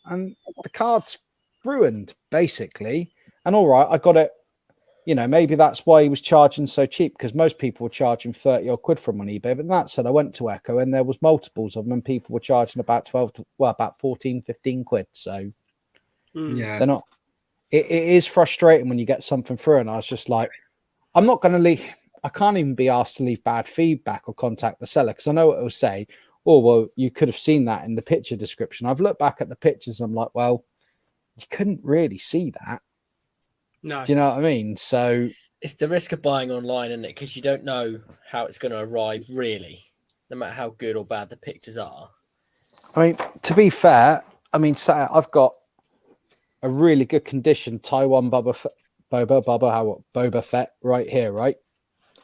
And the card's ruined, basically. And all right, I got it. You know, maybe that's why he was charging so cheap, because most people were charging 30 odd quid from on eBay. But that said, I went to Echo and there was multiples of them and people were charging about about 14, 15 quid. So Yeah, they're not. It is frustrating when you get something through. And I was just like, I'm not going to leave. I can't even be asked to leave bad feedback or contact the seller, because I know what it will say. Oh, well, you could have seen that in the picture description. I've looked back at the pictures. And I'm like, well, you couldn't really see that. No. Do you know what I mean? So It's the risk of buying online, isn't it? Because you don't know how it's going to arrive, really, no matter how good or bad the pictures are. I mean, to be fair, I mean, I've got a really good condition Taiwan Boba Fett right here, right?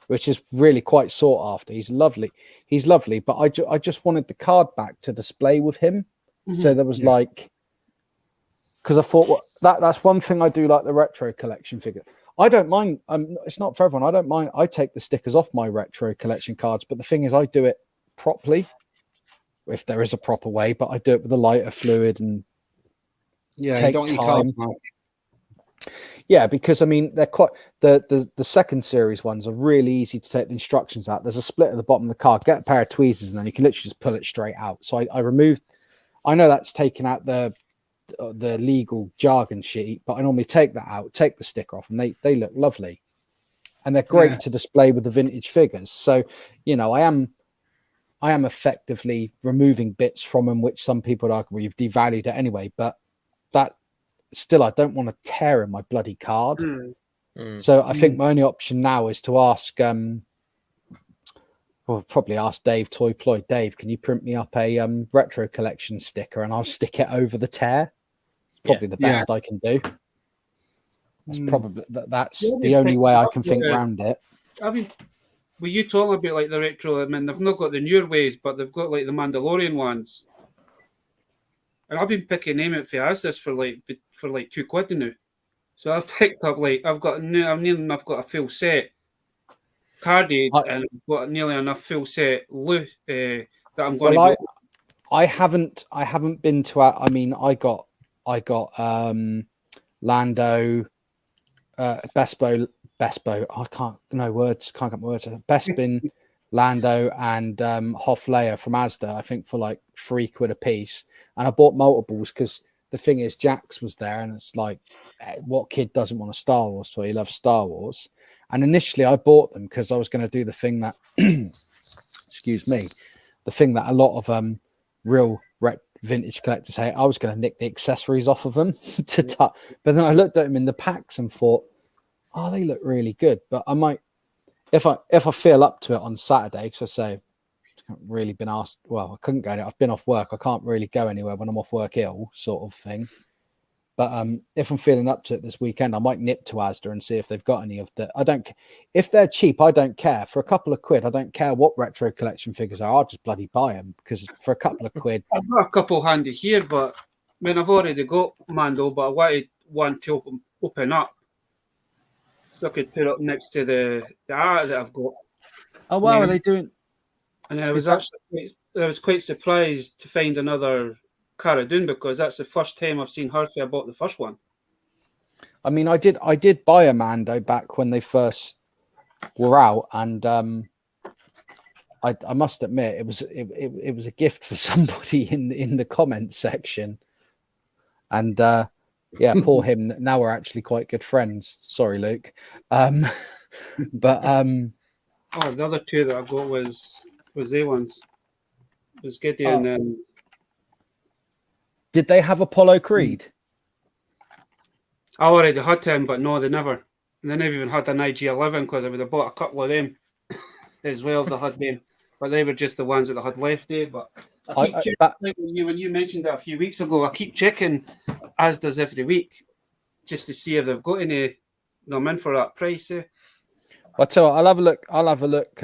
Which is really quite sought after. He's lovely. He's lovely, but I just wanted the card back to display with him. So there was like, because I thought that's one thing I do like the retro collection figure. I don't mind. It's not for everyone. I don't mind. I take the stickers off my retro collection cards, but the thing is, I do it properly, if there is a proper way. But I do it with a lighter fluid and take time. Yeah, because I mean, they're quite the second series ones are really easy to take the instructions out. There's a split at the bottom of the card. Get a pair of tweezers, and then you can literally just pull it straight out. So I removed. I know that's taken out the legal jargon sheet, but I normally take that out, take the sticker off, and they look lovely, and they're great to display with the vintage figures. So, you know, I am effectively removing bits from them, which some people would argue, well, you've devalued it anyway, but that still, I don't want to tear in my bloody card. So I think my only option now is to ask probably ask Dave Toy Ploy. Dave, can you print me up a retro collection sticker and I'll stick it over the tear? Probably the best I can do. That's probably that's the only way I can think around it. I mean, were you talking about like the retro? I mean, they've not got the newer ways, but they've got like the Mandalorian ones. And I've been picking them out for Asda's for like £2 now. So I've picked up I've got a full set carded, and I've got nearly enough full set that I'm going to. I haven't been to. I mean, I got Lando, Bespo. I can't get my words. Bespin, Lando, and Hoff Leia from Asda. I think for like £3 a piece, and I bought multiples because the thing is, Jax was there, and it's like, what kid doesn't want a Star Wars toy? He loves Star Wars. And initially, I bought them because I was going to do the thing that, excuse me, the thing that a lot of real vintage collectors hate. I was going to nick the accessories off of them to touch, but then I looked at them in the packs and thought, oh, they look really good. But I might, if I feel up to it on Saturday, because I say, I haven't really been asked. Well, I couldn't go. I've been off work. I can't really go anywhere when I'm off work ill, sort of thing. But if I'm feeling up to it this weekend, I might nip to Asda and see if they've got any of the. I don't. If they're cheap, I don't care. For a couple of quid, I don't care what retro collection figures are. I'll just bloody buy them, because for a couple of quid, I've got a couple handy here, but I mean, I've already got Mando, but I wanted one to open up, so I could put up next to the art that I've got. Oh wow, are they doing? And I was quite surprised to find another Cara Dune, because that's the first time I've seen her since I bought the first one. I mean, I did buy a Mando back when they first were out, and I must admit it was a gift for somebody in the comments section, and yeah, poor him. Now we're actually quite good friends. Sorry, Luke, but the other two that I got was they ones. It was Gideon and. Did they have Apollo Creed? I already had him, but no, they never. And they never even had an IG-11 because I would have bought a couple of them as well if they had them. But they were just the ones that I had left there. But I keep checking, like when you mentioned that a few weeks ago, I keep checking, as does every week, just to see if they've got any them in for that price. I'll tell you what, I'll have a look.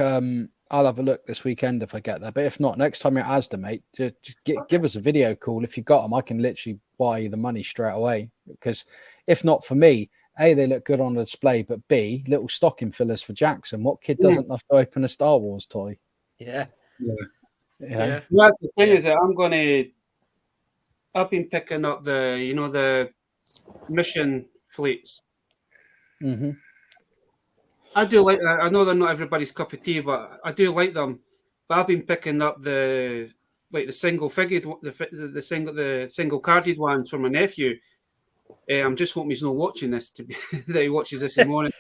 I'll have a look this weekend if I get there. But if not, next time you're at Asda, mate, just give us a video call. If you got them, I can literally buy you the money straight away. Because if not for me, A, they look good on the display, but B, little stocking fillers for Jackson. What kid doesn't love to open a Star Wars toy? Yeah. You know? Yeah. Well, that's the thing is that I've been picking up the mission fleets. Mm-hmm. I do like. I know they're not everybody's cup of tea, but I do like them. But I've been picking up the single figured, the single carded ones for my nephew. I'm just hoping he's not watching this that he watches this in the morning.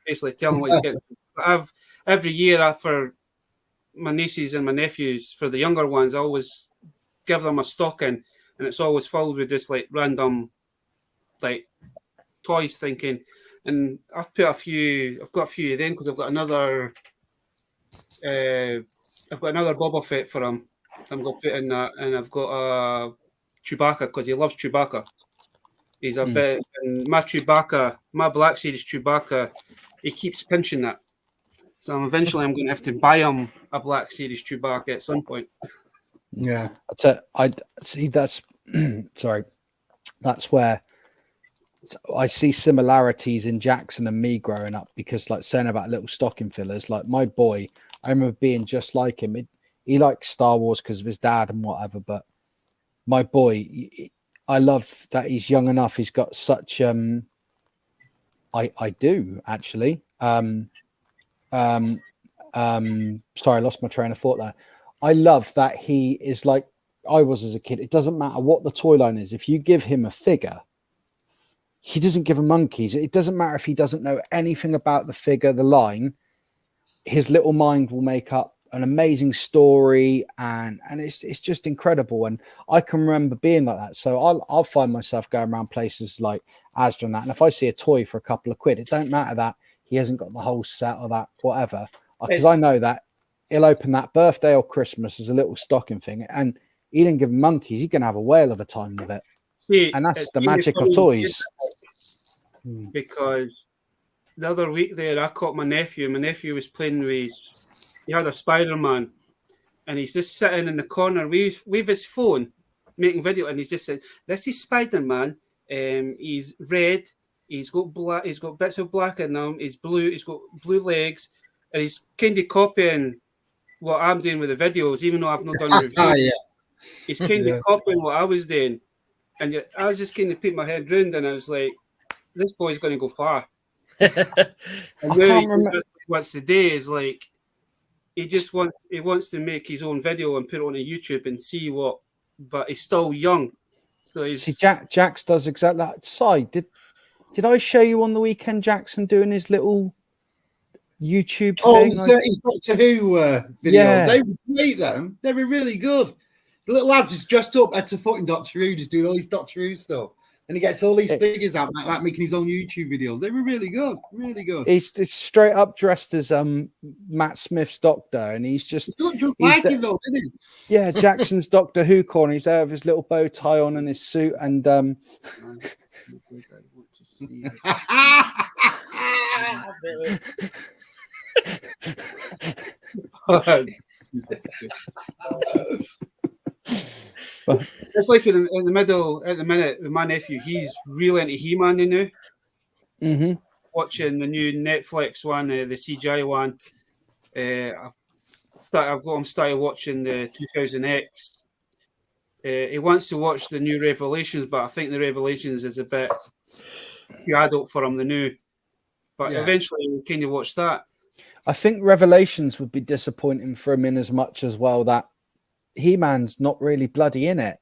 Basically, telling what he's getting. But every year for my nieces and my nephews, for the younger ones, I always give them a stocking, and it's always filled with just like random like toys, thinking. And I've got a few of them because I've got another Boba Fett for him. I'm going to put in that, and I've got a Chewbacca because he loves Chewbacca. He's a bit, and my Black Series Chewbacca, he keeps pinching that. So eventually I'm going to have to buy him a Black Series Chewbacca at some point. Yeah. I see that's sorry. That's where I see similarities in Jackson and me growing up, because like saying about little stocking fillers, like my boy, I remember being just like him. He likes Star Wars because of his dad and whatever, but my boy, I love that he's young enough. He's got such I do actually. Sorry, I lost my train of thought there. I love that he is like I was as a kid. It doesn't matter what the toy line is. If you give him a figure, he doesn't give a monkeys. It doesn't matter if he doesn't know anything about the figure, the line. His little mind will make up an amazing story, and it's just incredible. And I can remember being like that. So I'll find myself going around places like Asda and that. And if I see a toy for a couple of quid, it don't matter that he hasn't got the whole set or that whatever, because I know that he'll open that birthday or Christmas as a little stocking thing, and he didn't give monkeys. He can have a whale of a time with it. See, and that's the magic of toys. Because the other week there, I caught my nephew. My nephew was playing with he had a Spider-Man, and he's just sitting in the corner with his phone, making video, and he's just saying, "This is Spider-Man. He's red. He's got black. He's got bits of black in him. He's blue. He's got blue legs, and he's kind of copying what I'm doing with the videos, even though I've not done reviews. Yeah. He's kind of copying what I was doing, and I was just kind of putting my head round, and I was like, this boy's going to go far. And now what's the day is like he wants to make his own video and put it on YouTube and see what, but he's still young. So he's see Jax does exactly that. Side, did I show you on the weekend Jackson doing his little YouTube thing? His Doctor Who videos. Yeah. They were great, them. They were really good. The little lad's just dressed up as a fucking Doctor Who, just doing all these Doctor Who stuff. And he gets all these figures out, like making his own YouTube videos. They were really good, really good. He's straight up dressed as Matt Smith's Doctor, and he's just like him though, didn't he? Yeah, Jackson's Doctor Who corner. He's there with his little bow tie on and his suit, and it's like in the middle at the minute with my nephew. He's really into He-Man now. Mm-hmm. Watching the new Netflix one, the CGI one. I've got him started watching the 2000X. He wants to watch the new Revelations, but I think the Revelations is a bit too adult for him, the new. But eventually we'll kind of watch that. I think Revelations would be disappointing for him in as much as well that He-Man's not really bloody in it.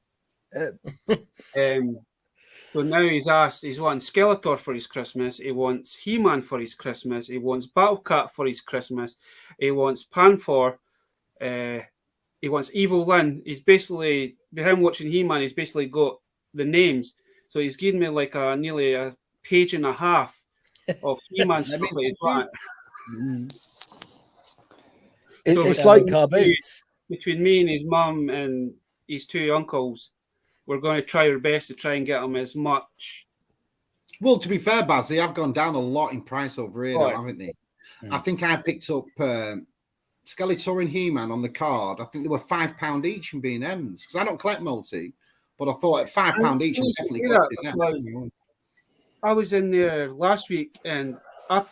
So now he's wanting Skeletor for his Christmas. He wants He-Man for his Christmas. He wants Battlecat for his Christmas. He wants Panfor. He wants Evil Lyn. He's basically, behind watching He-Man, he's basically got the names. So he's given me like nearly a page and a half of He-Man stuff mean, that he's got. So It's Down like in car boots. between me and his mum and his two uncles, we're going to try our best to try and get him as much. Well, to be fair, Baz, they have gone down a lot in price over here, Right. haven't they? I think I picked up Skeletor and He-Man on the card. I think they were £5 each in B&M's because I don't collect multi, but I thought at £5 each, I definitely collected that. I was in there last week and I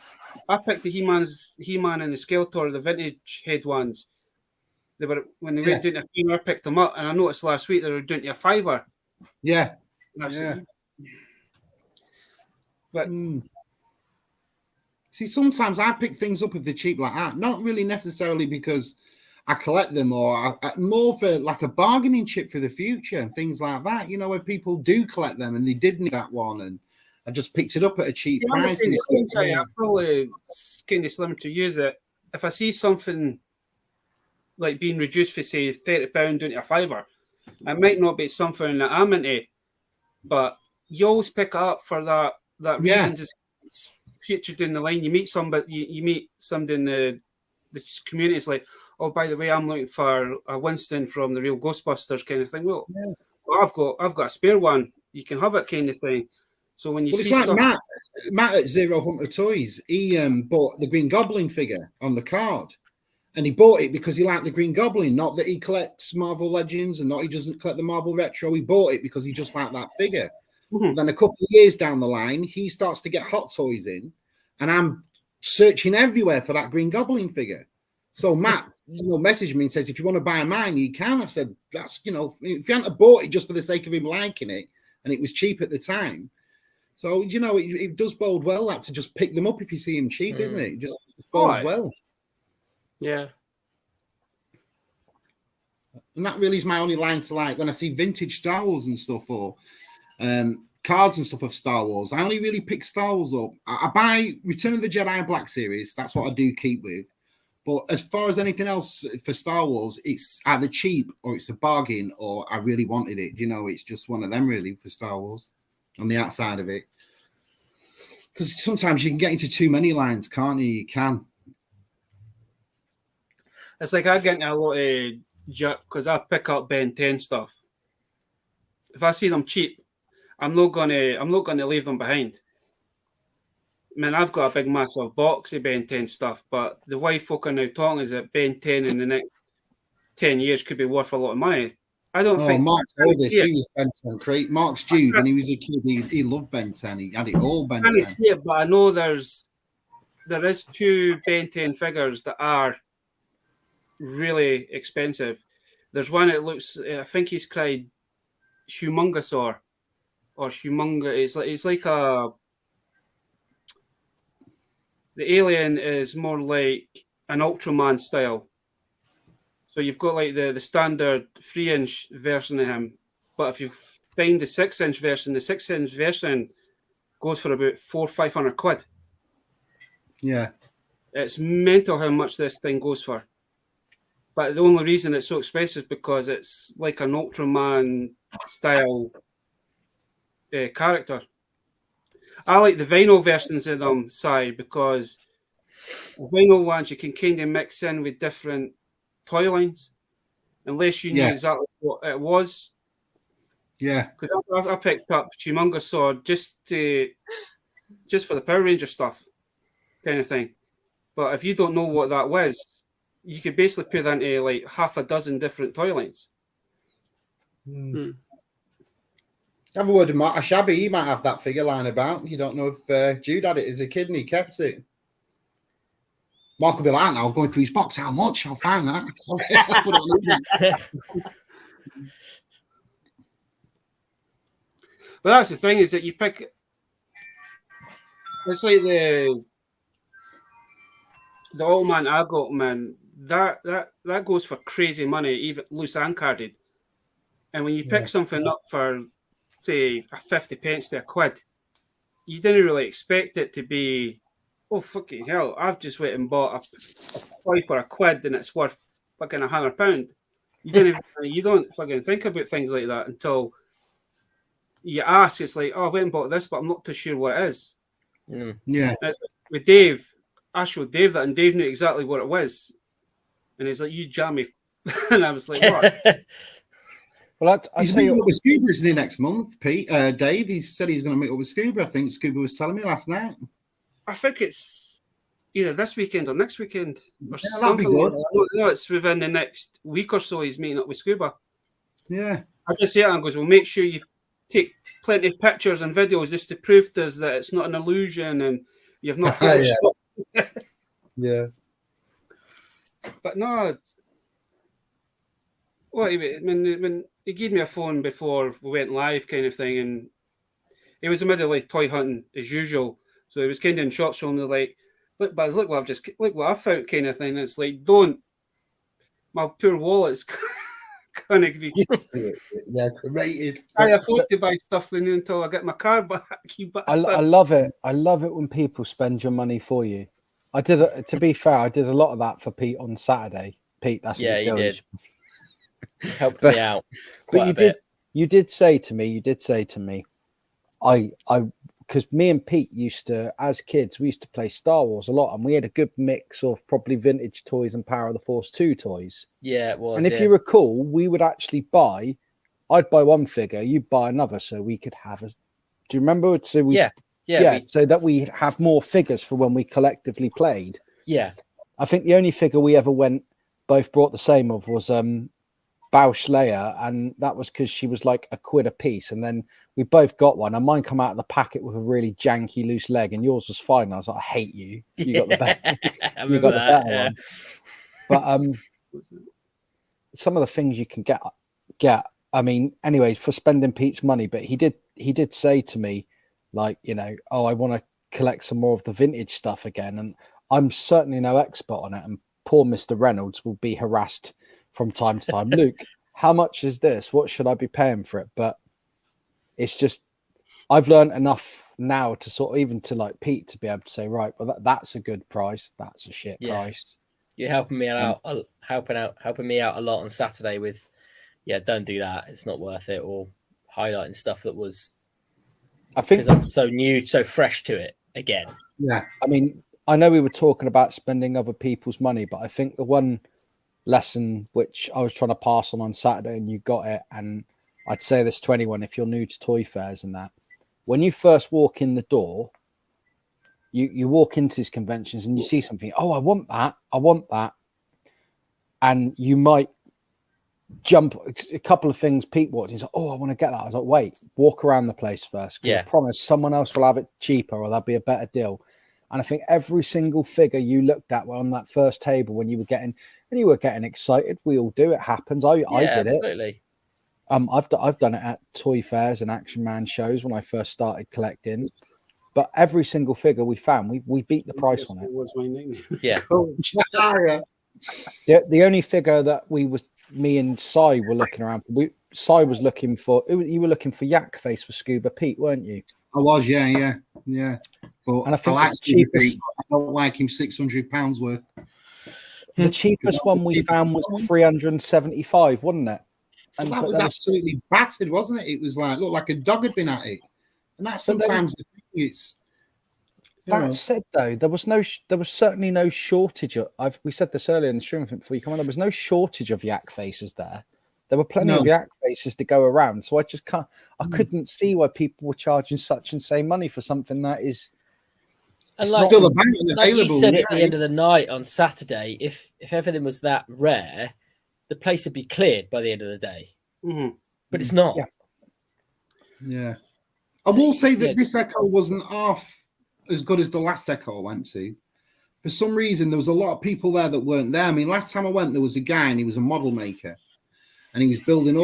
picked the He-Man and the Skeletor, the vintage head ones. They were when they went down to a female, I picked them up, and I noticed last week they were down to a £5. Yeah. But see, sometimes I pick things up if they're cheap like that. Not really necessarily because I collect them, or more for like a bargaining chip for the future and things like that. You know, where people do collect them and they did need that one, and I just picked it up at a cheap price. I'm probably kind of slim to use it. If I see something like being reduced for say £30 down to a £5, it might not be something that I'm into, but you always pick it up for that reason. Just future down the line, you meet somebody, you meet somebody in the community. It's like, oh, by the way, I'm looking for a Winston from the real Ghostbusters kind of thing. Well, I've got a spare one. You can have it, kind of thing. So when you see it's like stuff, Matt at Zero Hunter Toys, he bought the Green Goblin figure on the card. And he bought it because he liked the Green Goblin, not that he collects Marvel Legends and not he doesn't collect the Marvel Retro. He bought it because he just liked that figure. Then a couple of years down the line, he starts to get Hot Toys in, and I'm searching everywhere for that Green Goblin figure. So Matt, messaged me and says, if you want to buy mine, you can. I said, that's, if you hadn't bought it just for the sake of him liking it, and it was cheap at the time. So, it does bode well that to just pick them up if you see them cheap, isn't it? It just bodes well. Yeah. And that really is my only line to like when I see vintage Star Wars and stuff, or cards and stuff of Star Wars. I only really pick Star Wars up. I buy Return of the Jedi Black Series. That's what I do keep with. But as far as anything else for Star Wars, it's either cheap or it's a bargain or I really wanted it. It's just one of them really for Star Wars on the outside of it. Because sometimes you can get into too many lines, can't you? You can. it's like I get into a lot of jerk because I pick up Ben 10 stuff. If I see them cheap, I'm not gonna leave them behind. I mean, I've got a big massive box of Ben 10 stuff, but the way folk are now talking is that Ben 10 in the next 10 years could be worth a lot of money. I don't think. Mark's oldest, he was Ben 10 crate. Mark's Jude, when he was a kid, he loved Ben 10. He had it all Ben 10. See it, but I know there is 2 Ben 10 figures that are really expensive. There's one that looks, I think he's cried Humongosaur or Humonga. It's like the alien is more like an Ultraman style. So you've got like the standard 3-inch version of him, but if you find the 6-inch version, the 6-inch version goes for about £400-500. Yeah, it's mental how much this thing goes for. But the only reason it's so expensive is because it's like an Ultraman style character. I like the vinyl versions of them, because the vinyl ones you can kind of mix in with different toy lines, unless you knew exactly what it was. Yeah, because I picked up Humongosaur just for the Power Ranger stuff, kind of thing. But if you don't know what that was, you could basically put that into like half a dozen different toy lines. Have a word with Mark Shabby. He might have that figure lying about. You don't know if Jude had it as a kid and he kept it. Mark will be like, now going through his box. How much? I'll find that. But that's the thing, is that you pick. It's like the old man I got, man. That goes for crazy money, even loose and carded. And when you pick something up for, say, 50 pence to £1, you didn't really expect it to be, oh fucking hell! I've just went and bought a toy for £1 and it's worth fucking £100. You don't fucking think about things like that until you ask, it's like, oh, I went and bought this, but I'm not too sure what it is. Mm. Yeah. And it's like, with Dave, I showed Dave that, and Dave knew exactly what it was. And he's like, you jammy. And I was like, what? Well, I He's tell meeting you, up with Scuba, isn't he, next month, Pete? Dave, he said he's going to meet up with Scuba. I think Scuba was telling me last night. I think it's either this weekend or next weekend. Or Yeah, that'd be something good. like that. No, it's within the next week or so he's meeting up with Scuba. Yeah. I just say it and goes, well, make sure you take plenty of pictures and videos just to prove to us that it's not an illusion and you've not photoshopped. Yeah. But no, well, when he gave me a phone before we went live, kind of thing, and he was in the middle of toy hunting as usual, so he was kind of in shots from the like, look, Buzz, look what I found, kind of thing. And it's like, don't, my poor wallet's gonna be. Yeah, rated. I afford to buy stuff until I get my car back. You bastard. I love it. I love it when people spend your money for you. I did. To be fair, I did a lot of that for Pete on Saturday. Pete, that's Yeah, what you does. did. Helped me out. But Quite a bit. you did say to me, because me and Pete used to, as kids, we used to play Star Wars a lot, and we had a good mix of probably vintage toys and Power of the Force 2 toys. Yeah, it was. And if you recall, we would actually I'd buy one figure, you'd buy another, so we could have a. Do you remember? So we, so that we have more figures for when we collectively played. Yeah. I think the only figure we ever both brought the same of was Bausch Leia, and that was because she was like £1 a piece, and then we both got one, and mine come out of the packet with a really janky loose leg, and yours was fine. And I was like, I hate you. You got the better. You got the better one. But some of the things you can get. I mean, anyway, for spending Pete's money, but he did say to me, like, you know, oh, I want to collect some more of the vintage stuff again, and I'm certainly no expert on it, and poor Mr. Reynolds will be harassed from time to time. Luke, how much is this? What should I be paying for it? But it's just, I've learned enough now to sort of, even to like Pete, to be able to say, right, well, that's a good price. That's a shit price. You're helping me out, helping me out a lot on Saturday with, don't do that. It's not worth it. Or highlighting stuff that was, I think, because I'm so new, so fresh to it again. Yeah. I mean, I know we were talking about spending other people's money, but I think the one lesson which I was trying to pass on Saturday, and you got it, and I'd say this to anyone if you're new to toy fairs and that, when you first walk in the door, you walk into these conventions and you see something, oh, I want that, and you might jump a couple of things. Pete walked, he's like, oh, I want to get that. I was like, wait, walk around the place first, because I promise someone else will have it cheaper, or there'll be a better deal. And I think every single figure you looked at on that first table when you were getting excited, we all do. It happens. I did absolutely. It. I've done it at toy fairs and Action Man shows when I first started collecting. But every single figure we found, we beat the price on it. Was my name? Yeah. The only figure that me and Sai were looking around for. Sai was looking for. You were looking for Yak Face for Scuba Pete, weren't you? I was, yeah. But and I think like cheapest. I don't like him £600 worth. The cheapest one we found was 375, wasn't it? And that was absolutely battered, wasn't it? It was like, looked like a dog had been at it. And that's sometimes the thing. It's that said, though, there was certainly no shortage of. We said this earlier in the stream before you come on. There was no shortage of Yak Faces there. There were plenty of Yak Faces to go around. So I just couldn't see why people were charging such insane money for something that is. And still available. Like you said at the end of the night on Saturday, if everything was that rare, the place would be cleared by the end of the day. Mm-hmm. But it's not. Yeah. I will say that this Echo wasn't half as good as the last Echo I went to. For some reason, there was a lot of people there that weren't there. I mean, last time I went, there was a guy and he was a model maker. And he was building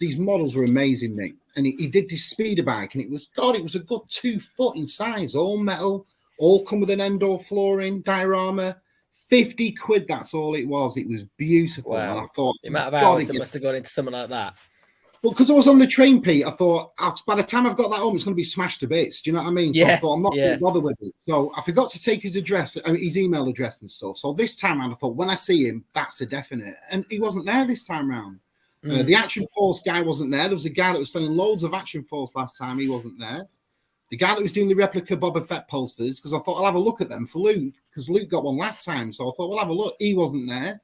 these models were amazing, Nick. And he did this speeder bike, and it was a good 2 foot in size, all metal. All come with an end-door flooring diorama, £50. That's all it was. It was beautiful. Wow. And I thought, the amount of hours that must have gone into something like that. Well, because I was on the train, Pete, I thought by the time I've got that home, it's going to be smashed to bits. Do you know what I mean? So I thought I'm not going to bother with it. So I forgot to take his address, his email address and stuff. So this time around, I thought when I see him, that's a definite. And he wasn't there this time round. The Action Force guy wasn't there. There was a guy that was selling loads of Action Force last time. He wasn't there. The guy that was doing the replica Boba Fett posters, because I thought I'll have a look at them for Luke, because Luke got one last time. So I thought we'll have a look. He wasn't there.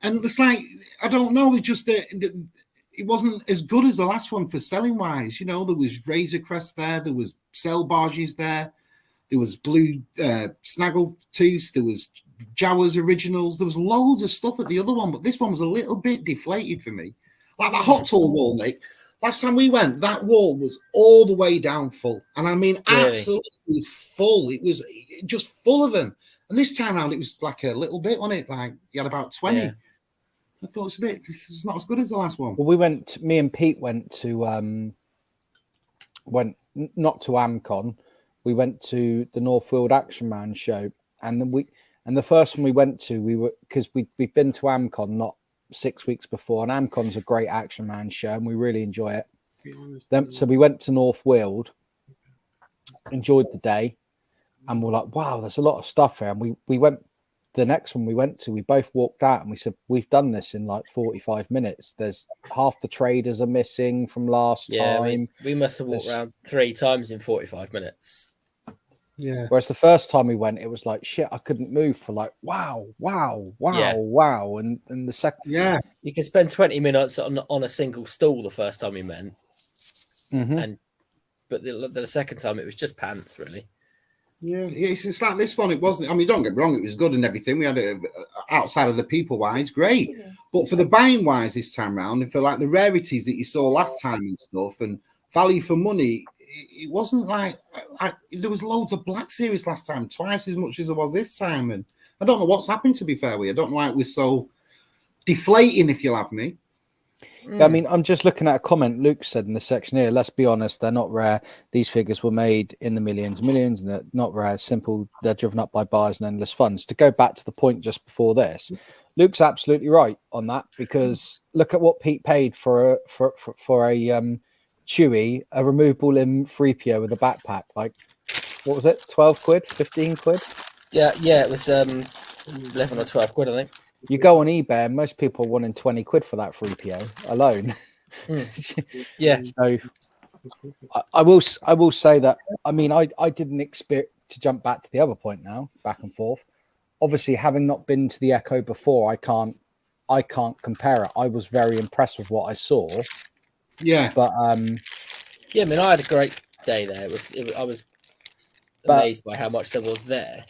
And it's like, I don't know. It just it wasn't as good as the last one for selling wise. You know, there was Razor Crest there. There was Cell Barges there. There was Blue Snaggletooth. There was Jawas Originals. There was loads of stuff at the other one, but this one was a little bit deflated for me. Like the Hot Tool wall, Nick. Last time we went, that wall was all the way down full. And I mean, absolutely full. It was just full of them. And this time around, it was like a little bit on it. Like you had about 20. Yeah. I thought this is not as good as the last one. Well, me and Pete went to, not to AmCon. We went to the Northfield Action Man show. And then the first one we went to, because we've been to AmCon not 6 weeks before, and AmCon's a great Action Man show, and we really enjoy it. So we went to Northfield, enjoyed the day, and we're like, wow, there's a lot of stuff here. And we went, the next one we went to, we both walked out and we said, we've done this in like 45 minutes. There's half the traders are missing from last time. We must have walked around 3 times in 45 minutes. Yeah. Whereas the first time we went, it was like, shit, I couldn't move for like, wow. And the second, you can spend 20 minutes on a single stall the first time we went. But the second time it was just pants, really. Yeah, it's like this one. It wasn't. I mean, don't get me wrong. It was good and everything. We had it outside of the people wise, great. But for the buying wise this time round, and for like the rarities that you saw last time and stuff, and value for money, it wasn't like there was loads of Black Series last time, twice as much as there was this time. And I don't know what's happened. To be fair with you, I don't know why it was so deflating. If you'll have me. I mean, I'm just looking at a comment Luke said in the section here. Let's be honest, they're not rare. These figures were made in the millions, and they're not rare. Simple, they're driven up by buyers and endless funds. To go back to the point just before this, Luke's absolutely right on that, because look at what Pete paid for a Chewy, a removable limb 3PO with a backpack. Like, what was it? 12 quid, 15 quid? Yeah, it was 11 or 12 quid, I think. You go on eBay and most people are wanting 20 quid for that 3PO alone. Yeah. So I will say that, I mean, I didn't expect to jump back to the other point now, back and forth. Obviously, having not been to the Echo before, I can't compare it. I was very impressed with what I saw. Yeah. But yeah, I mean, I had a great day there. I was amazed by how much there was there.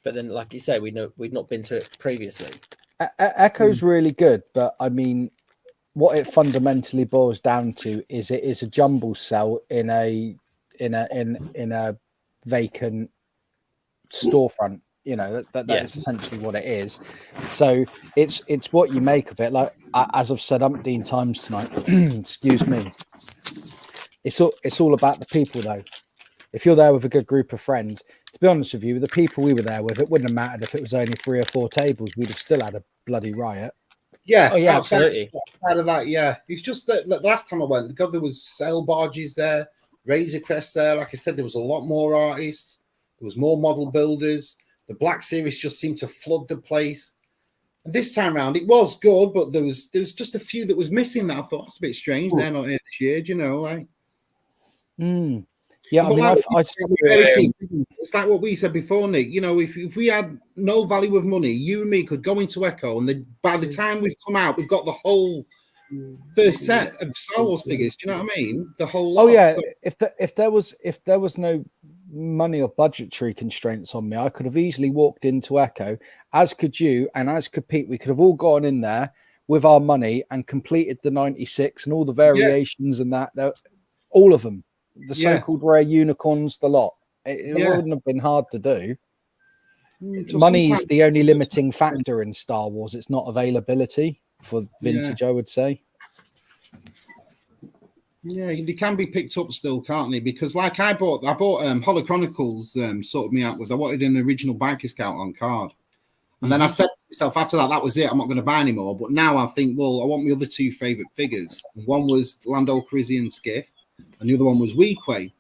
But then, like you say, we'd not been to it previously. Echo's really good, but I mean, what it fundamentally boils down to is it is a jumble cell in a vacant storefront. You know, that is essentially what it is. So it's what you make of it. Like, as I've said umpteen times tonight, excuse me, it's all about the people though. If you're there with a good group of friends, to be honest with you, the people we were there with, it wouldn't have mattered if it was only 3 or 4 tables. We'd have still had a bloody riot. Yeah. Oh yeah, absolutely. Outside of that, yeah. It's just that the last time I went, God, there was Cell Barges there, Razor Crest there. Like I said, there was a lot more artists. There was more model builders. The Black Series just seemed to flood the place. And this time around, it was good, but there was just a few that was missing that I thought, that's a bit strange. They're not here this year, do you know, like. Yeah, I mean, it's like what we said before, Nick. You know, if we had no value of money, you and me could go into Echo, and by the time we've come out, we've got the whole first set of Star Wars figures. Do you know what I mean? The whole lot. Oh yeah. So, if there was no money or budgetary constraints on me, I could have easily walked into Echo, as could you, and as could Pete. We could have all gone in there with our money and completed the 96 and all the variations and that all of them. The so-called rare unicorns, the lot. It wouldn't have been hard to do. Money is the only limiting factor in Star Wars. It's not availability for vintage, I would say. Yeah, they can be picked up still, can't they? Because like I bought Holo Chronicles sorted me out with. I wanted an original Biker Scout on card. And then I said to myself, after that was it. I'm not going to buy anymore. But now I think, well, I want my other 2 favourite figures. One was Lando Calrissian Skiff. And the other one was Weequay.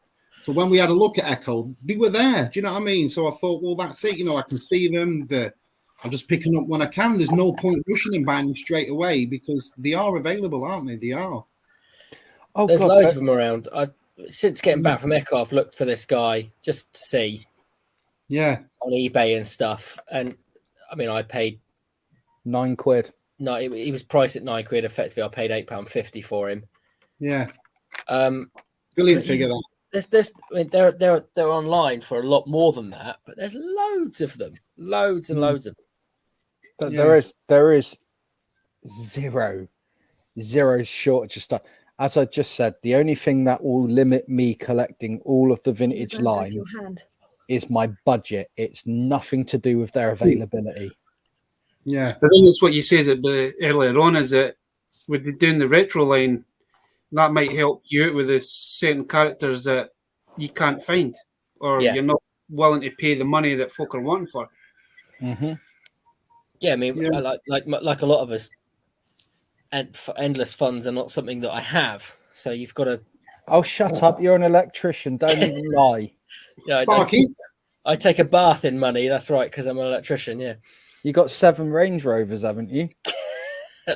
So when we had a look at Echo, they were there. Do you know what I mean? So I thought, well, that's it. You know, I can see them. I'm just picking up when I can. There's no point rushing and buying them straight away because they are available, aren't they? They are. Oh, There's God, loads but- of them around. I've since getting back from Echo, I've looked for this guy just to see Yeah. on eBay and stuff. And I mean, I paid £9. no, he was priced at £9. Effectively, I paid £8.50 for him. Yeah. Um, Brilliant but figure that. there's I mean, they're online for a lot more than that, but there's loads of them, loads and loads of them. But Yeah. there is zero shortage of stuff. As I just said, the only thing that will limit me collecting all of the vintage line is my budget. It's nothing to do with their availability. Yeah. I think it's what you said earlier on is that with doing the retro line, that might help you out with the certain characters that you can't find or Yeah. you're not willing to pay the money that folk are wanting for. Mm-hmm. Yeah, I mean, Yeah. like a lot of us, and endless funds are not something that I have. So you've got to. Oh, shut up! You're an electrician. Don't even lie. Yeah, Sparky. I take a bath in money. That's right, because I'm an electrician. Yeah. You got 7 Range Rovers, haven't you?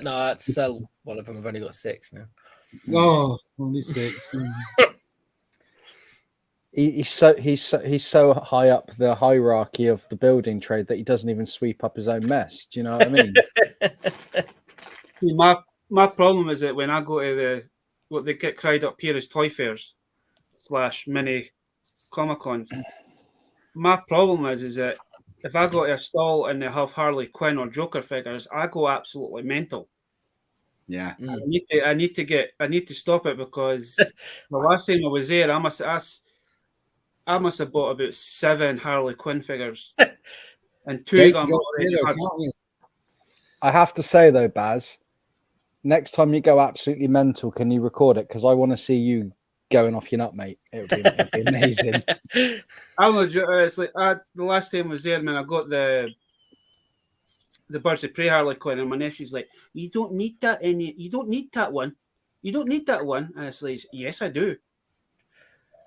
No, I had to sell one of them. I've only got 6 now. Oh, only 6. He's so high up the hierarchy of the building trade that he doesn't even sweep up his own mess. Do you know what I mean? See, my problem is that when I go to what they get cried up here as toy fairs / mini Comic Cons, my problem is that if I go to a stall and they have Harley Quinn or Joker figures, I go absolutely mental. Yeah. I need to stop it because the last time I was there, I must have bought about 7 Harley Quinn figures, and 2 of them already had. I have to say though, Baz, next time you go absolutely mental, can you record it? Because I want to see you going off your nut, mate. It'd be amazing. I'm legit. It's like the last time I was there, man. I got the Birds of Prey Harley Quinn, and my nephew's like, "You don't need that you don't need that one. You don't need that one." And it's like, "Yes, I do."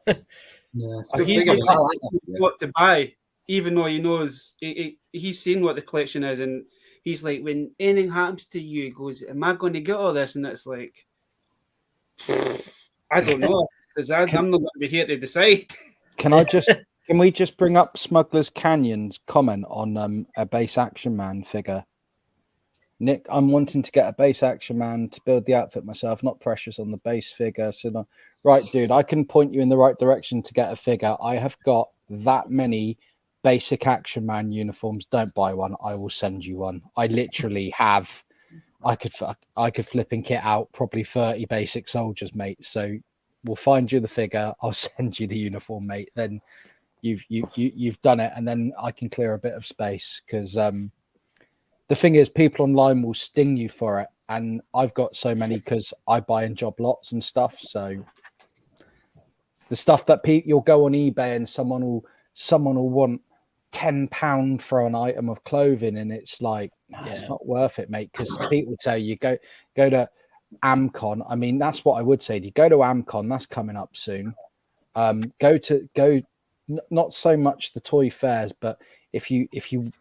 Yeah. So he's what to buy, even though he knows he's seen what the collection is, and he's like, when anything happens to you, he goes, "Am I going to get all this?" And it's like, I don't know, because I'm not going to be here to decide. Can we just bring up Smuggler's Canyon's comment on a base Action Man figure? Nick, I'm wanting to get a base Action Man to build the outfit myself, not precious on the base figure. So, no. Right, dude, I can point you in the right direction to get a figure. I have got that many basic Action Man uniforms. Don't buy one. I will send you one. I literally have. I could flip and kit out probably 30 basic soldiers, mate. So we'll find you the figure. I'll send you the uniform, mate. Then you've done it, and then I can clear a bit of space because the thing is, people online will sting you for it, and I've got so many because I buy in job lots and stuff. So the stuff that you'll go on eBay and someone will want £10 for an item of clothing, and it's like it's not worth it, mate. Because people tell you go to Amcon. I mean, that's what I would say. You go to Amcon. That's coming up soon. Go. Not so much the toy fairs, but if you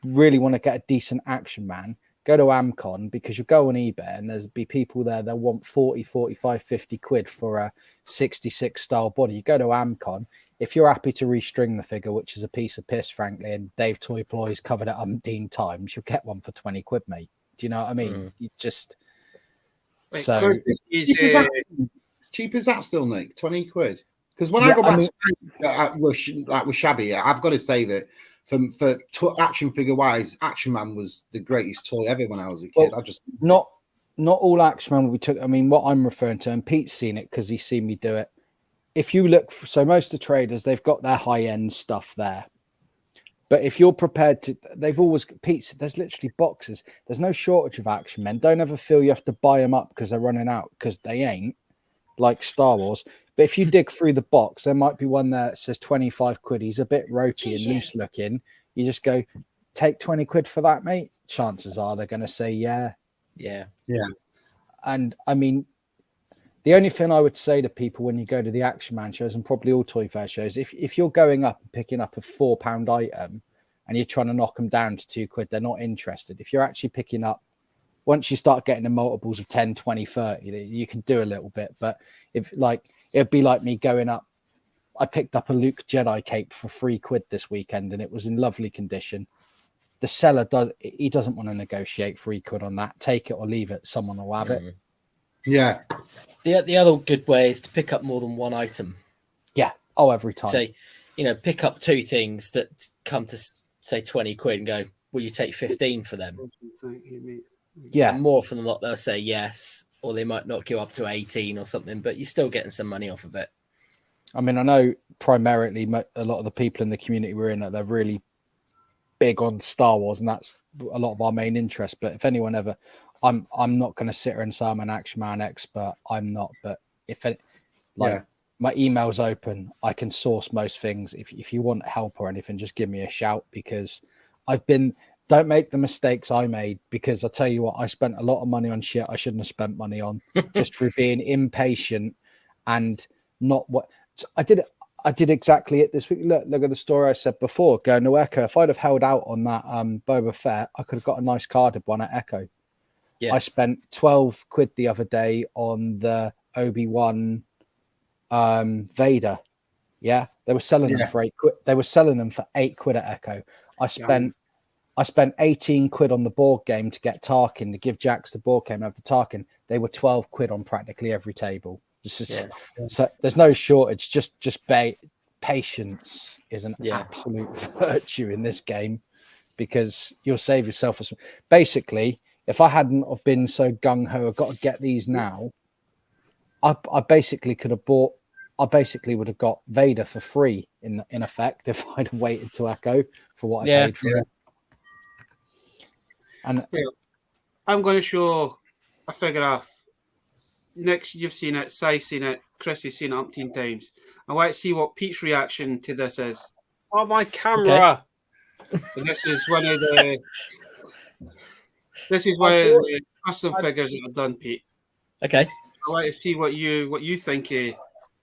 really want to get a decent Action Man, go to Amcon, because you'll go on eBay and there's be people there that want 40, 45, 50 quid for a 66 style body. You go to Amcon, if you're happy to restring the figure, which is a piece of piss, frankly, and Dave Toy Ploy's covered it umpteen times, you'll get one for 20 quid, mate. Do you know what I mean? You just so cheap as that still, Nick? 20 quid? Because when I go back with Shabby, I've got to say that for action figure wise, Action Man was the greatest toy ever when I was a kid. Not all Action Man we took. I mean, what I'm referring to, and Pete's seen it because he's seen me do it. If you look, so most of the traders, they've got their high end stuff there. But if you're prepared to, they've always Pete's. There's literally boxes. There's no shortage of Action Men. Don't ever feel you have to buy them up because they're running out, because they ain't. Like Star Wars. But if you dig through the box, there might be one there that says 25 quid. He's a bit ropey and loose looking. You just go, take 20 quid for that, mate. Chances are they're going to say, yeah. And I mean, the only thing I would say to people when you go to the Action Man shows, and probably all toy fair shows, if you're going up and picking up a £4 item and you're trying to knock them down to £2, they're not interested. If you're actually picking up, once you start getting the multiples of 10, 20, 30, you can do a little bit. But if like, it'd be like me going up. I picked up a Luke Jedi cape for £3 this weekend, and it was in lovely condition. The seller doesn't want to negotiate £3 on that. Take it or leave it. Someone will have it. Yeah. The other good way is to pick up more than one item. Yeah. Oh, every time. Say, pick up 2 things that come to say £20 and go, will you take 15 for them? Yeah. And more often than not, they'll say yes, or they might knock you up to 18 or something, but you're still getting some money off of it. I mean, I know primarily a lot of the people in the community we're in, they're really big on Star Wars, and that's a lot of our main interest. But if anyone ever, I'm not going to sit here and say I'm an Action Man expert. I'm not. But my email's open, I can source most things. If you want help or anything, just give me a shout, because don't make the mistakes I made, because I tell you what, I spent a lot of money on shit I shouldn't have spent money on just through being impatient and not what I did. I did exactly it this week. Look at the story I said before, going to Echo. If I'd have held out on that Boba Fett, I could have got a nice carded one at Echo. Yeah. I spent £12 the other day on the Obi-Wan Vader. Yeah, they were selling them for £8. They were selling them for £8 at Echo. I spent £18 on the board game to get Tarkin, to give Jax the board game and have the Tarkin. They were £12 on practically every table. So there's no shortage. Just patience is an absolute virtue in this game, because you'll save yourself. Basically, if I hadn't have been so gung ho, I've got to get these now. I basically could have bought. I basically would have got Vader for free in effect if I'd have waited to Echo for what I paid for it. And I'm going to show a figure off. Next, you've seen it, Si's seen it, Chris has seen it umpteen times. I want to see what Pete's reaction to this is. Oh, my camera! Okay. And this is one of the custom figures that I've done, Pete. Okay. I want to see what you think of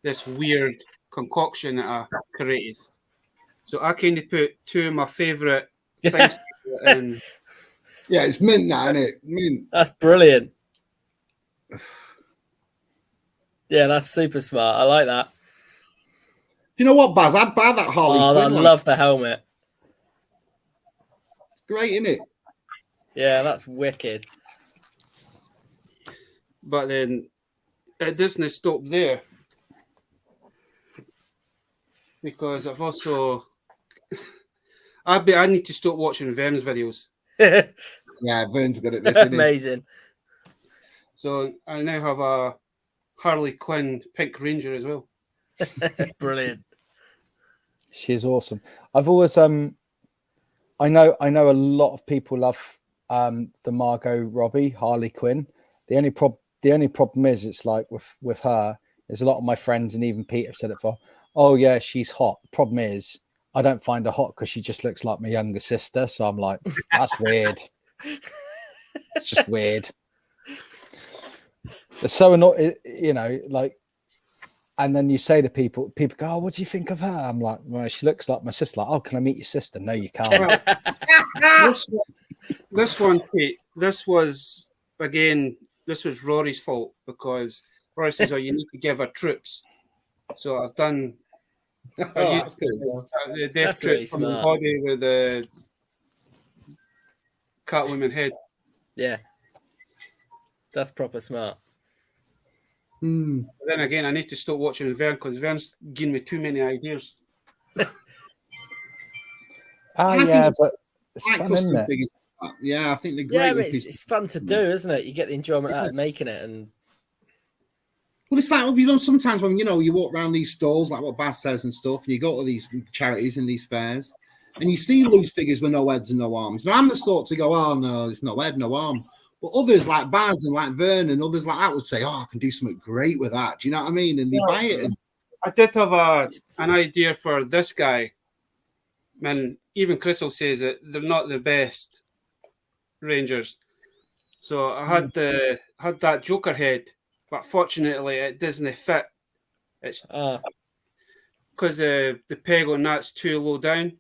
this weird concoction that I created. So I kind of put 2 of my favourite things in. Yeah, it's mint, that, isn't it? Mint. That's brilliant. Yeah, that's super smart. I like that. You know what, Baz? I'd buy that Harley Quinn. I love the helmet. It's great, isn't it? Yeah, that's wicked. But then it doesn't stop there, because I've also I need to stop watching Vern's videos. Yeah, Vern's good at this. Isn't Amazing. So I now have a Harley Quinn Pink Ranger as well. Brilliant. She's awesome. I've always I know a lot of people love the Margot Robbie Harley Quinn. The only problem is, it's like with her, there's a lot of my friends and even Pete have said it for, oh yeah, she's hot. The problem is, I don't find her hot because she just looks like my younger sister. So I'm like, that's weird. It's just weird. It's so annoying, like, and then you say to people go, oh, what do you think of her? I'm like, well, she looks like my sister. Like, oh, can I meet your sister? No, you can't. This one, Pete, this was Rory's fault, because Rory says, oh, you need to give her troops. So I've done that's good. The death trip from the body with the Catwoman head. Yeah. That's proper smart. But then again, I need to stop watching Vern, because Vern's giving me too many ideas. But it's fun, isn't it? Yeah, I think they're great. Yeah, but it's fun to do, isn't it? You get the enjoyment out of making it. And well, it's like, sometimes when you walk around these stalls, like what Baz says and stuff, and you go to these charities and these fairs, and you see loose figures with no heads and no arms. Now I'm the sort to go, oh no, it's no head, no arm. But others like Baz and like Vern and others like that would say, oh, I can do something great with that. Do you know what I mean? And they buy it. I did have an idea for this guy. And even Crystal says that they're not the best Rangers. So I had that Joker head, but fortunately it doesn't fit. It's because the peg on that's too low down.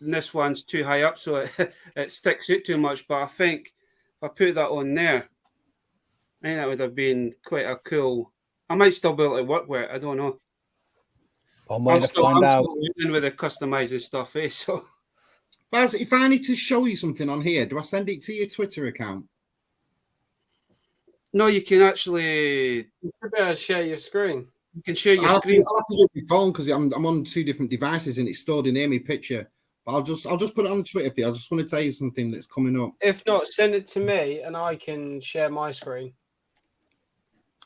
and this one's too high up, so it sticks out too much. But I think if I put that on there, I think that would have been quite a cool. I might still be able to work with it. I don't know. I'm waiting to find I'm out. still learning with the customizing stuff, eh? So Baz, if I need to show you something on here, do I send it to your Twitter account? no, you can actually You should be able to share your screen. you can share your I'll screen. have to do it with my phone because I'm on 2 different devices and it's stored in here, my picture. But I'll just put it on Twitter for you. I just want to tell you something that's coming up. If not, send it to me and I can share my screen.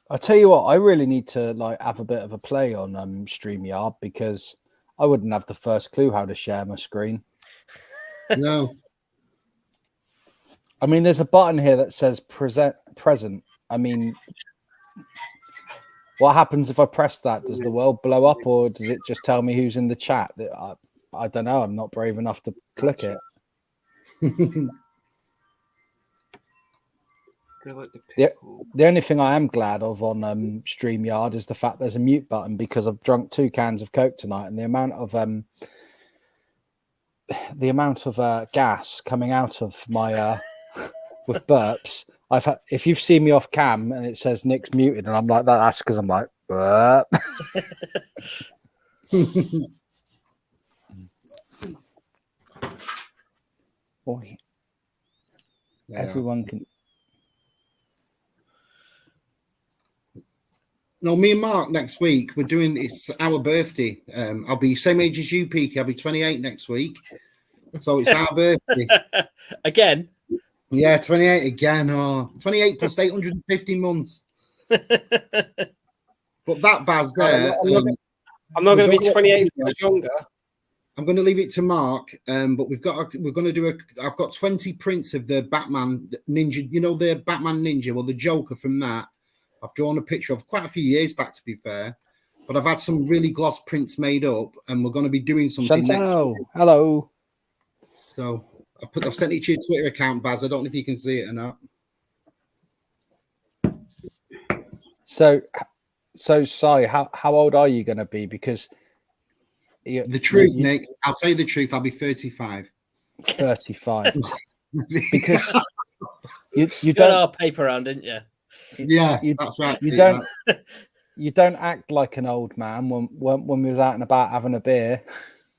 I tell you what, I really need to like have a bit of a play on StreamYard because I wouldn't have the first clue how to share my screen. No. I mean, there's a button here that says present. I mean, what happens if I press that? Does the world blow up, or does it just tell me who's in the chat? I don't know. I'm not brave enough to click it. The only thing I am glad of on StreamYard is the fact there's a mute button because I've drunk 2 cans of Coke tonight, and the amount of gas coming out of my with burps. If you've seen me off cam and it says Nick's muted, and I'm like that, that's because I'm like burp. Boy, everyone can. No, me and Mark next week, it's our birthday. I'll be same age as you, Peaky. I'll be 28 next week. So it's our birthday. Again? Yeah, 28 again. Oh, 28 plus 850 months. But that Baz there. I'm not going to be 28 for much longer. I'm going to leave it to Mark, but we're going to do I've got 20 prints of the Batman Ninja, you know, the Batman Ninja, well, the Joker from that. I've drawn a picture of quite a few years back, to be fair, but I've had some really gloss prints made up, and we're going to be doing something next week. Hello. So I've sent it to your Twitter account, Baz. I don't know if you can see it or not. So, Si, how old are you going to be? Because the truth, Nick, I'll tell you the truth. I'll be 35. 35. Because you got don't our paper around, didn't you? Yeah, that's right. You don't act like an old man when we was out and about having a beer.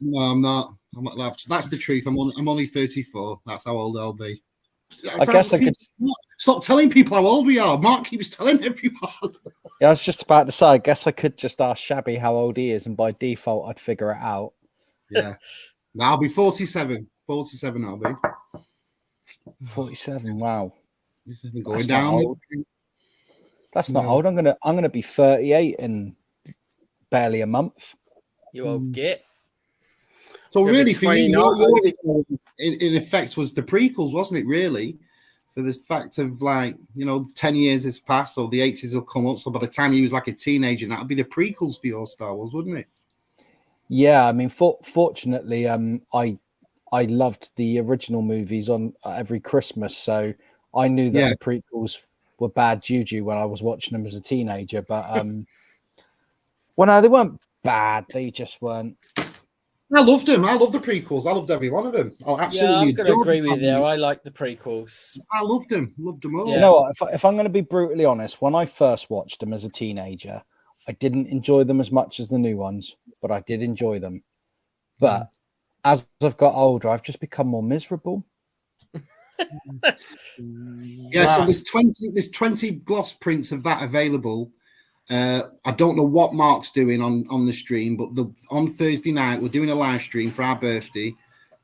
No, I'm not. I'm not allowed to. That's the truth. I'm only 34. That's how old I'll be. I guess I could stop telling people how old we are. Mark keeps telling everyone. Yeah, I was just about to say. I guess I could just ask Shabby how old he is, and by default, I'd figure it out. Yeah, I'll be 47. 47, I'll be 47. Wow, going down. That's not old. I'm gonna be 38 in barely a month. You old git. So really, for you, in effect, was the prequels, wasn't it? Really, for the fact of 10 years has passed, so the 80s will come up. So by the time you was like a teenager, that'll be the prequels for your Star Wars, wouldn't it? Yeah, I mean, fortunately, I loved the original movies on every Christmas, so I knew that the prequels were bad juju when I was watching them as a teenager. But well, no, they weren't bad. They just weren't. I loved them. I loved the prequels. I loved every one of them. Oh, absolutely. Yeah, I'm going to agree with you. I like the prequels. I loved them. Loved them all. You know what? If I'm going to be brutally honest, when I first watched them as a teenager, I didn't enjoy them as much as the new ones, but I did enjoy them. But as I've got older, I've just become more miserable. So there's 20 gloss prints of that available. I don't know what Mark's doing on the stream, but on Thursday night we're doing a live stream for our birthday,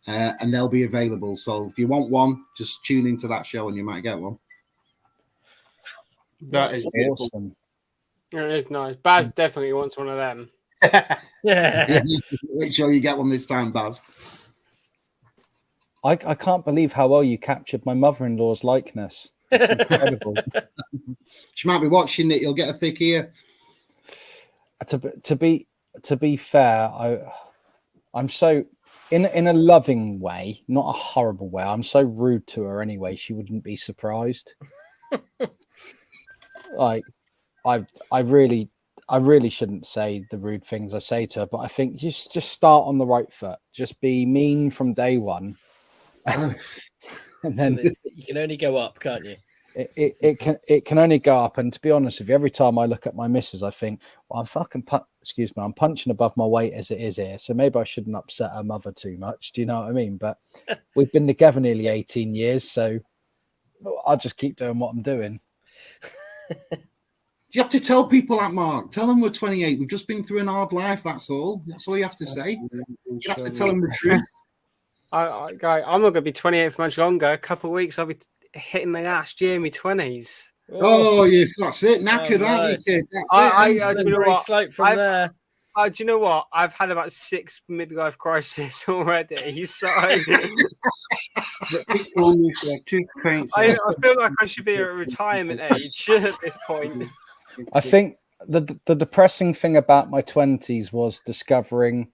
and they'll be available. So if you want one, just tune into that show and you might get one. That is awesome. It is nice. Baz definitely wants one of them. Yeah. Make sure you get one this time, Baz. I can't believe how well you captured my mother-in-law's likeness. It's incredible. She might be watching it. You'll get a thick ear. To be fair, I'm so in a loving way, not a horrible way. I'm so rude to her anyway. She wouldn't be surprised. I I really shouldn't say the rude things I say to her, but I think just start on the right foot. Just be mean from day one, and then You can only go up, can't you? it can only go up. And to be honest with you, every time I look at my missus, I think, well, I'm punching above my weight as it is here, so maybe I shouldn't upset her mother too much. Do you know what I mean? But we've been together nearly 18 years, so I'll just keep doing what I'm doing. You have to tell people that, Mark. Tell them we're 28. We've just been through an hard life. That's all. That's all you have to say. You have to tell them the truth. I'm not going to be 28 for much longer. A couple of weeks, I'll be hitting my last year in my 20s. Oh, yeah, that's it. Knackered, aren't you, kid? That's do you know what? Slope from there. Do you know what? I've had about 6 midlife crises already. So I feel like I should be at retirement age at this point. I think the depressing thing about my 20s was discovering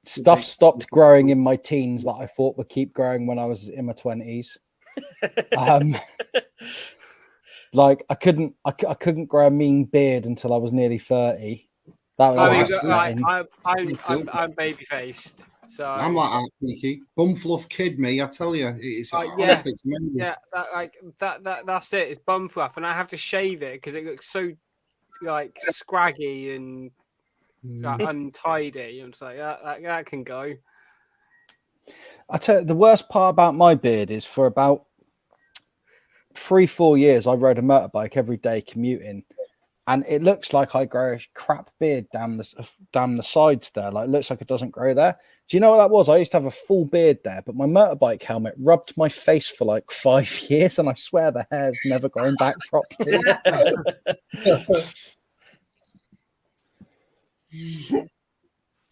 stuff stopped growing in my teens that I thought would keep growing when I was in my 20s. Like I couldn't grow a mean beard until I was nearly 30. That was I'm baby faced. So I'm like that, Peaky. Bum fluff kid, me. I tell you, it's honestly, it's amazing. Yeah, that's it. It's bum fluff, and I have to shave it because it looks so like scraggy and untidy. I'm just like, that can go. I tell you, the worst part about my beard is for about 3-4 years, I rode a motorbike every day commuting, and it looks like I grow a crap beard down the sides there. Like, it looks like it doesn't grow there. Do you know what that was? I used to have a full beard there, but my motorbike helmet rubbed my face for like 5 years, and I swear the hair's never grown back properly.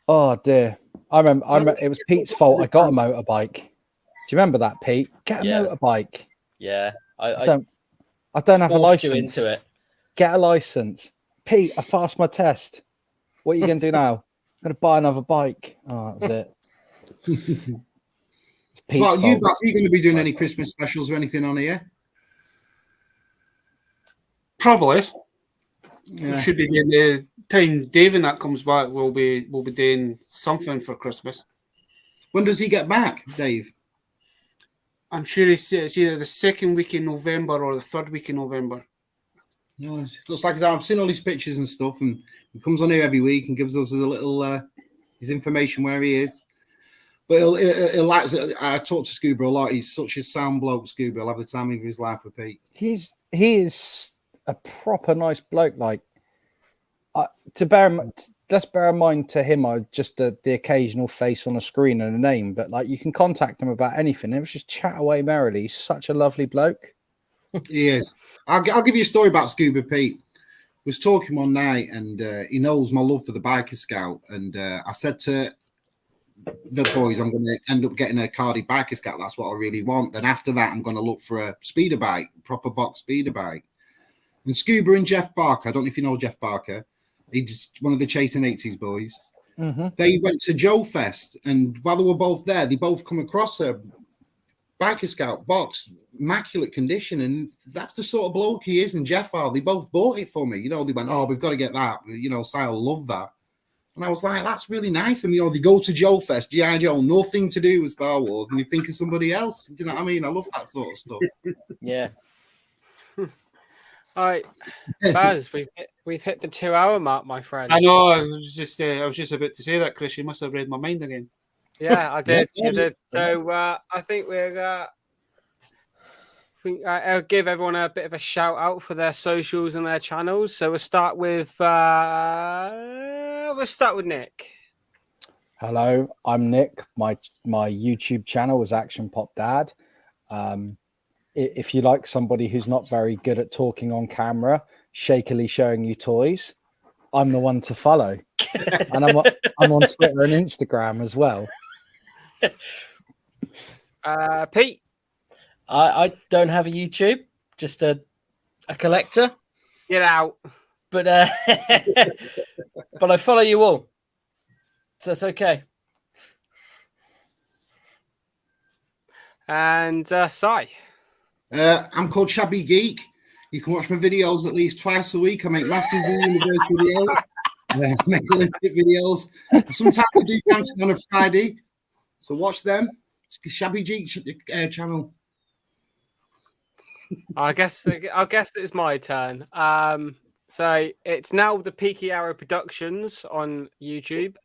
Oh dear. I remember it was Pete's fault. I got a motorbike. Do you remember that, Pete? Get a motorbike. Yeah. I don't have a license. Into it. Get a license. Pete, I passed my test. What are you going to do now? I'm going to buy another bike. Oh, that was it. Well, you going to be doing any Christmas specials or anything on here? Probably. Yeah. Should be doing the time Dave and that comes back. We'll be doing something for Christmas. When does he get back, Dave? I'm sure it's either the second week in November or the third week in November. No, it looks like I've seen all his pictures and stuff, and he comes on here every week and gives us a little his information where he is. But he'll like. I talk to Scuba a lot. He's such a sound bloke, Scuba. He'll have the time of his life with Pete. He is a proper nice bloke. Like, let's bear in mind, to him, I just the occasional face on a screen and a name, but like, you can contact him about anything. It was just chat away merrily. He's such a lovely bloke. He is. I'll give you a story about Scuba Pete. Was talking one night, and he knows my love for the Biker Scout, and I said to the boys, I'm going to end up getting a Cardi Biker Scout. That's what I really want. Then after that, I'm going to look for a speeder bike, proper box speeder bike. And Scuba and Jeff Barker, I don't know if you know Jeff Barker, he's one of the Chasing 80s boys. Mm-hmm. They went to Joe Fest, and while they were both there, they both come across a Biker Scout box, immaculate condition, and that's the sort of bloke he is. And Jeff, they both bought it for me. You know, they went, "Oh, we've got to get that." You know, Sile loved that, and I was like, "That's really nice." And they go to Joe Fest, G.I. Joe, nothing to do with Star Wars, and they think of somebody else. Do you know what I mean? I love that sort of stuff. Yeah. All right, Baz, we've hit the 2-hour mark, my friend. I know. I was just about to say that, Chris. You must have read my mind again. Yeah, I did. You did. So I think I'll give everyone a bit of a shout out for their socials and their channels. So we'll start with Nick. Hello, I'm Nick. My YouTube channel is Action Pop Dad. If you like somebody who's not very good at talking on camera, shakily showing you toys, I'm the one to follow. And I'm on Twitter and Instagram as well. Pete. I don't have a YouTube, just a collector. Get out. But but I follow you all, so it's okay. And Si. I'm called Shabby Geek. You can watch my videos at least twice a week. I make Masters of the Universe videos. I make Olympic videos. Sometimes I do dancing on a Friday. So watch them. It's Shabby Geek channel. I guess it's my turn. So it's now the Peaky Arrow Productions on YouTube.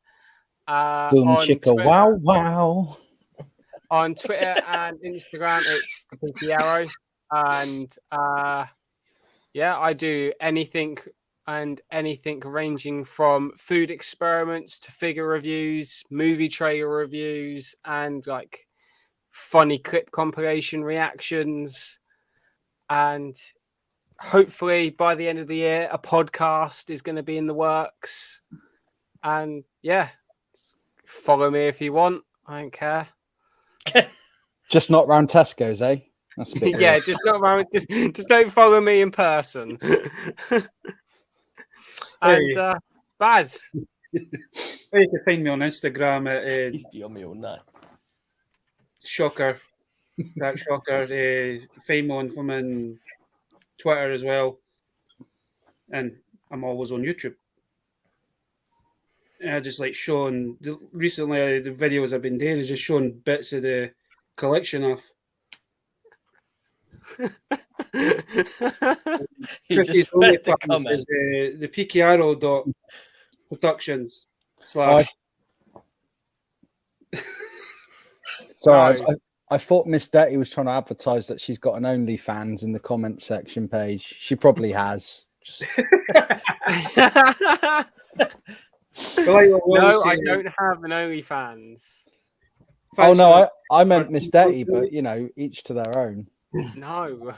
Boom On chicka Twitter, wow wow. on Twitter and Instagram, it's the Peaky Arrow, and yeah, I do anything ranging from food experiments to figure reviews, movie trailer reviews, and like funny clip compilation reactions. And hopefully by the end of the year, a podcast is going to be in the works. And yeah, follow me if you want. I don't care. Just not round Tesco's, eh? That's a bit Yeah, weird. just not around. Just don't follow me in person. And Baz, You can find me on Instagram at He's beyond me all night. Shocker. That Shocker. Find me on from on Twitter as well. And I'm always on YouTube. And I just like showing recently the videos I've been doing is just showing bits of the collection of. You just read the comment. The peakyarrow productions / Sorry, I thought Miss Detty was trying to advertise that she's got an OnlyFans in the comment section page. She probably has. No, I don't have an OnlyFans. Oh no, I meant Miss Detty, but you know, each to their own. No.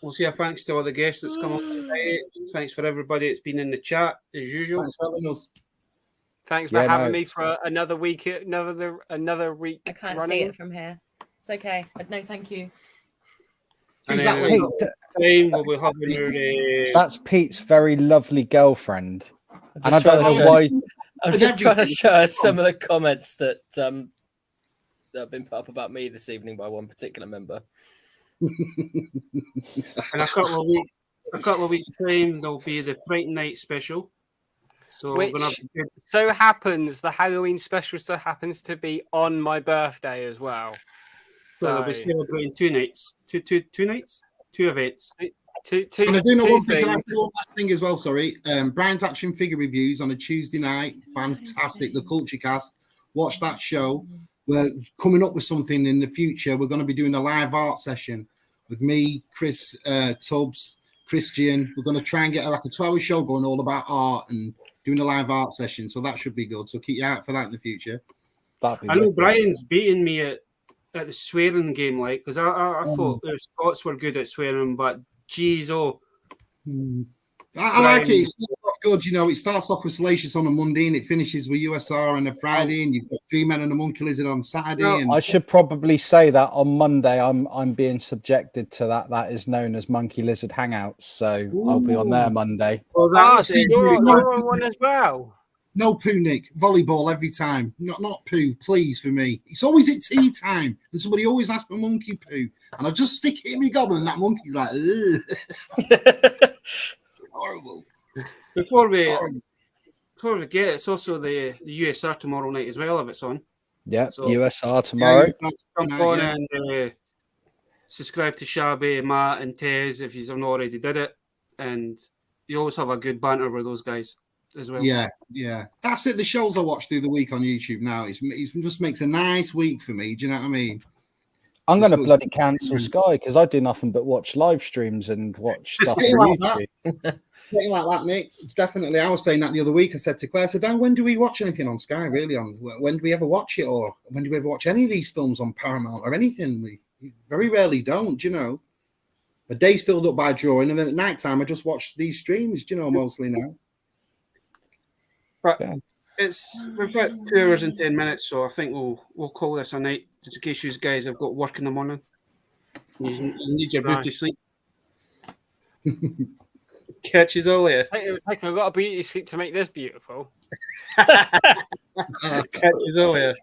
We'll see. Thanks to all the guests that's come up today. Thanks for everybody that's been in the chat as usual. Thanks for having us. Thanks for having me for another week. Another week. I can't running. see it from here. It's okay. No, thank you. And Who's that then with? we'll be having your, That's Pete's very lovely girlfriend, and I don't know why. I'm just trying to show some of the comments that that have been put up about me this evening by one particular member. in a couple of weeks time there'll be the Fright Night special. So Which so happens the Halloween special happens to be on my birthday as well. So they'll be celebrating 2 nights, two nights, 2 events. Two And I do know two one thing. Can I things. say one last thing as well? Sorry. Brian's action figure reviews on a Tuesday night. Fantastic. The Culture Cast. Watch that show. We're coming up with something in the future. We're going to be doing a live art session with me, Chris Tubbs, Christian. We're going to try and get like a 2-hour show going all about art and doing a live art session. So that should be good. So keep your eye out for that in the future. That'd be I know wicked. Brian's beating me at the swearing game, like, because I thought the Scots were good at swearing, but geez, I like it. It starts off good, you know. It starts off with Salacious on a Monday and it finishes with USR on a Friday, and you've got 3 Men and a Monkey Lizard on Saturday. No, and I should probably say that on Monday I'm being subjected to that. That is known as Monkey Lizard Hangouts, so I'll be on there Monday. well, So it. you're on one as well. no poo, Nick. Volleyball every time. Not poo, please, for me. It's always at tea time, and somebody always asks for monkey poo, and I just stick it in my goblin, and that monkey's like, ugh. Horrible. Before we get, it's also the USR tomorrow night as well, if it's on. Yeah, So- USR tomorrow. Jump on and subscribe to Shabby, Matt, and Tez if you haven't already did it. And you always have a good banter with those guys as well. Yeah. That's it. The shows I watch through the week on YouTube now, it just makes a nice week for me. Do you know what I mean? I'm going to It's bloody cancel Sky because I do nothing but watch live streams and watch It's stuff getting on like that. YouTube. Something like that, Nick. Definitely. I was saying that the other week. I said to Claire, I said, Dan, when do we watch anything on Sky, really? When do we ever watch it? Or when do we ever watch any of these films on Paramount or anything? We very rarely don't, you know. The day's filled up by drawing, and then at night time, I just watch these streams, you know, mostly now. But Yeah. we've got 2 hours and 10 minutes, so I think we'll call this a night, just in case you guys have got work in the morning. You need your beauty sleep. Catches all there. I've got a beauty sleep to make this beautiful. Catches all there.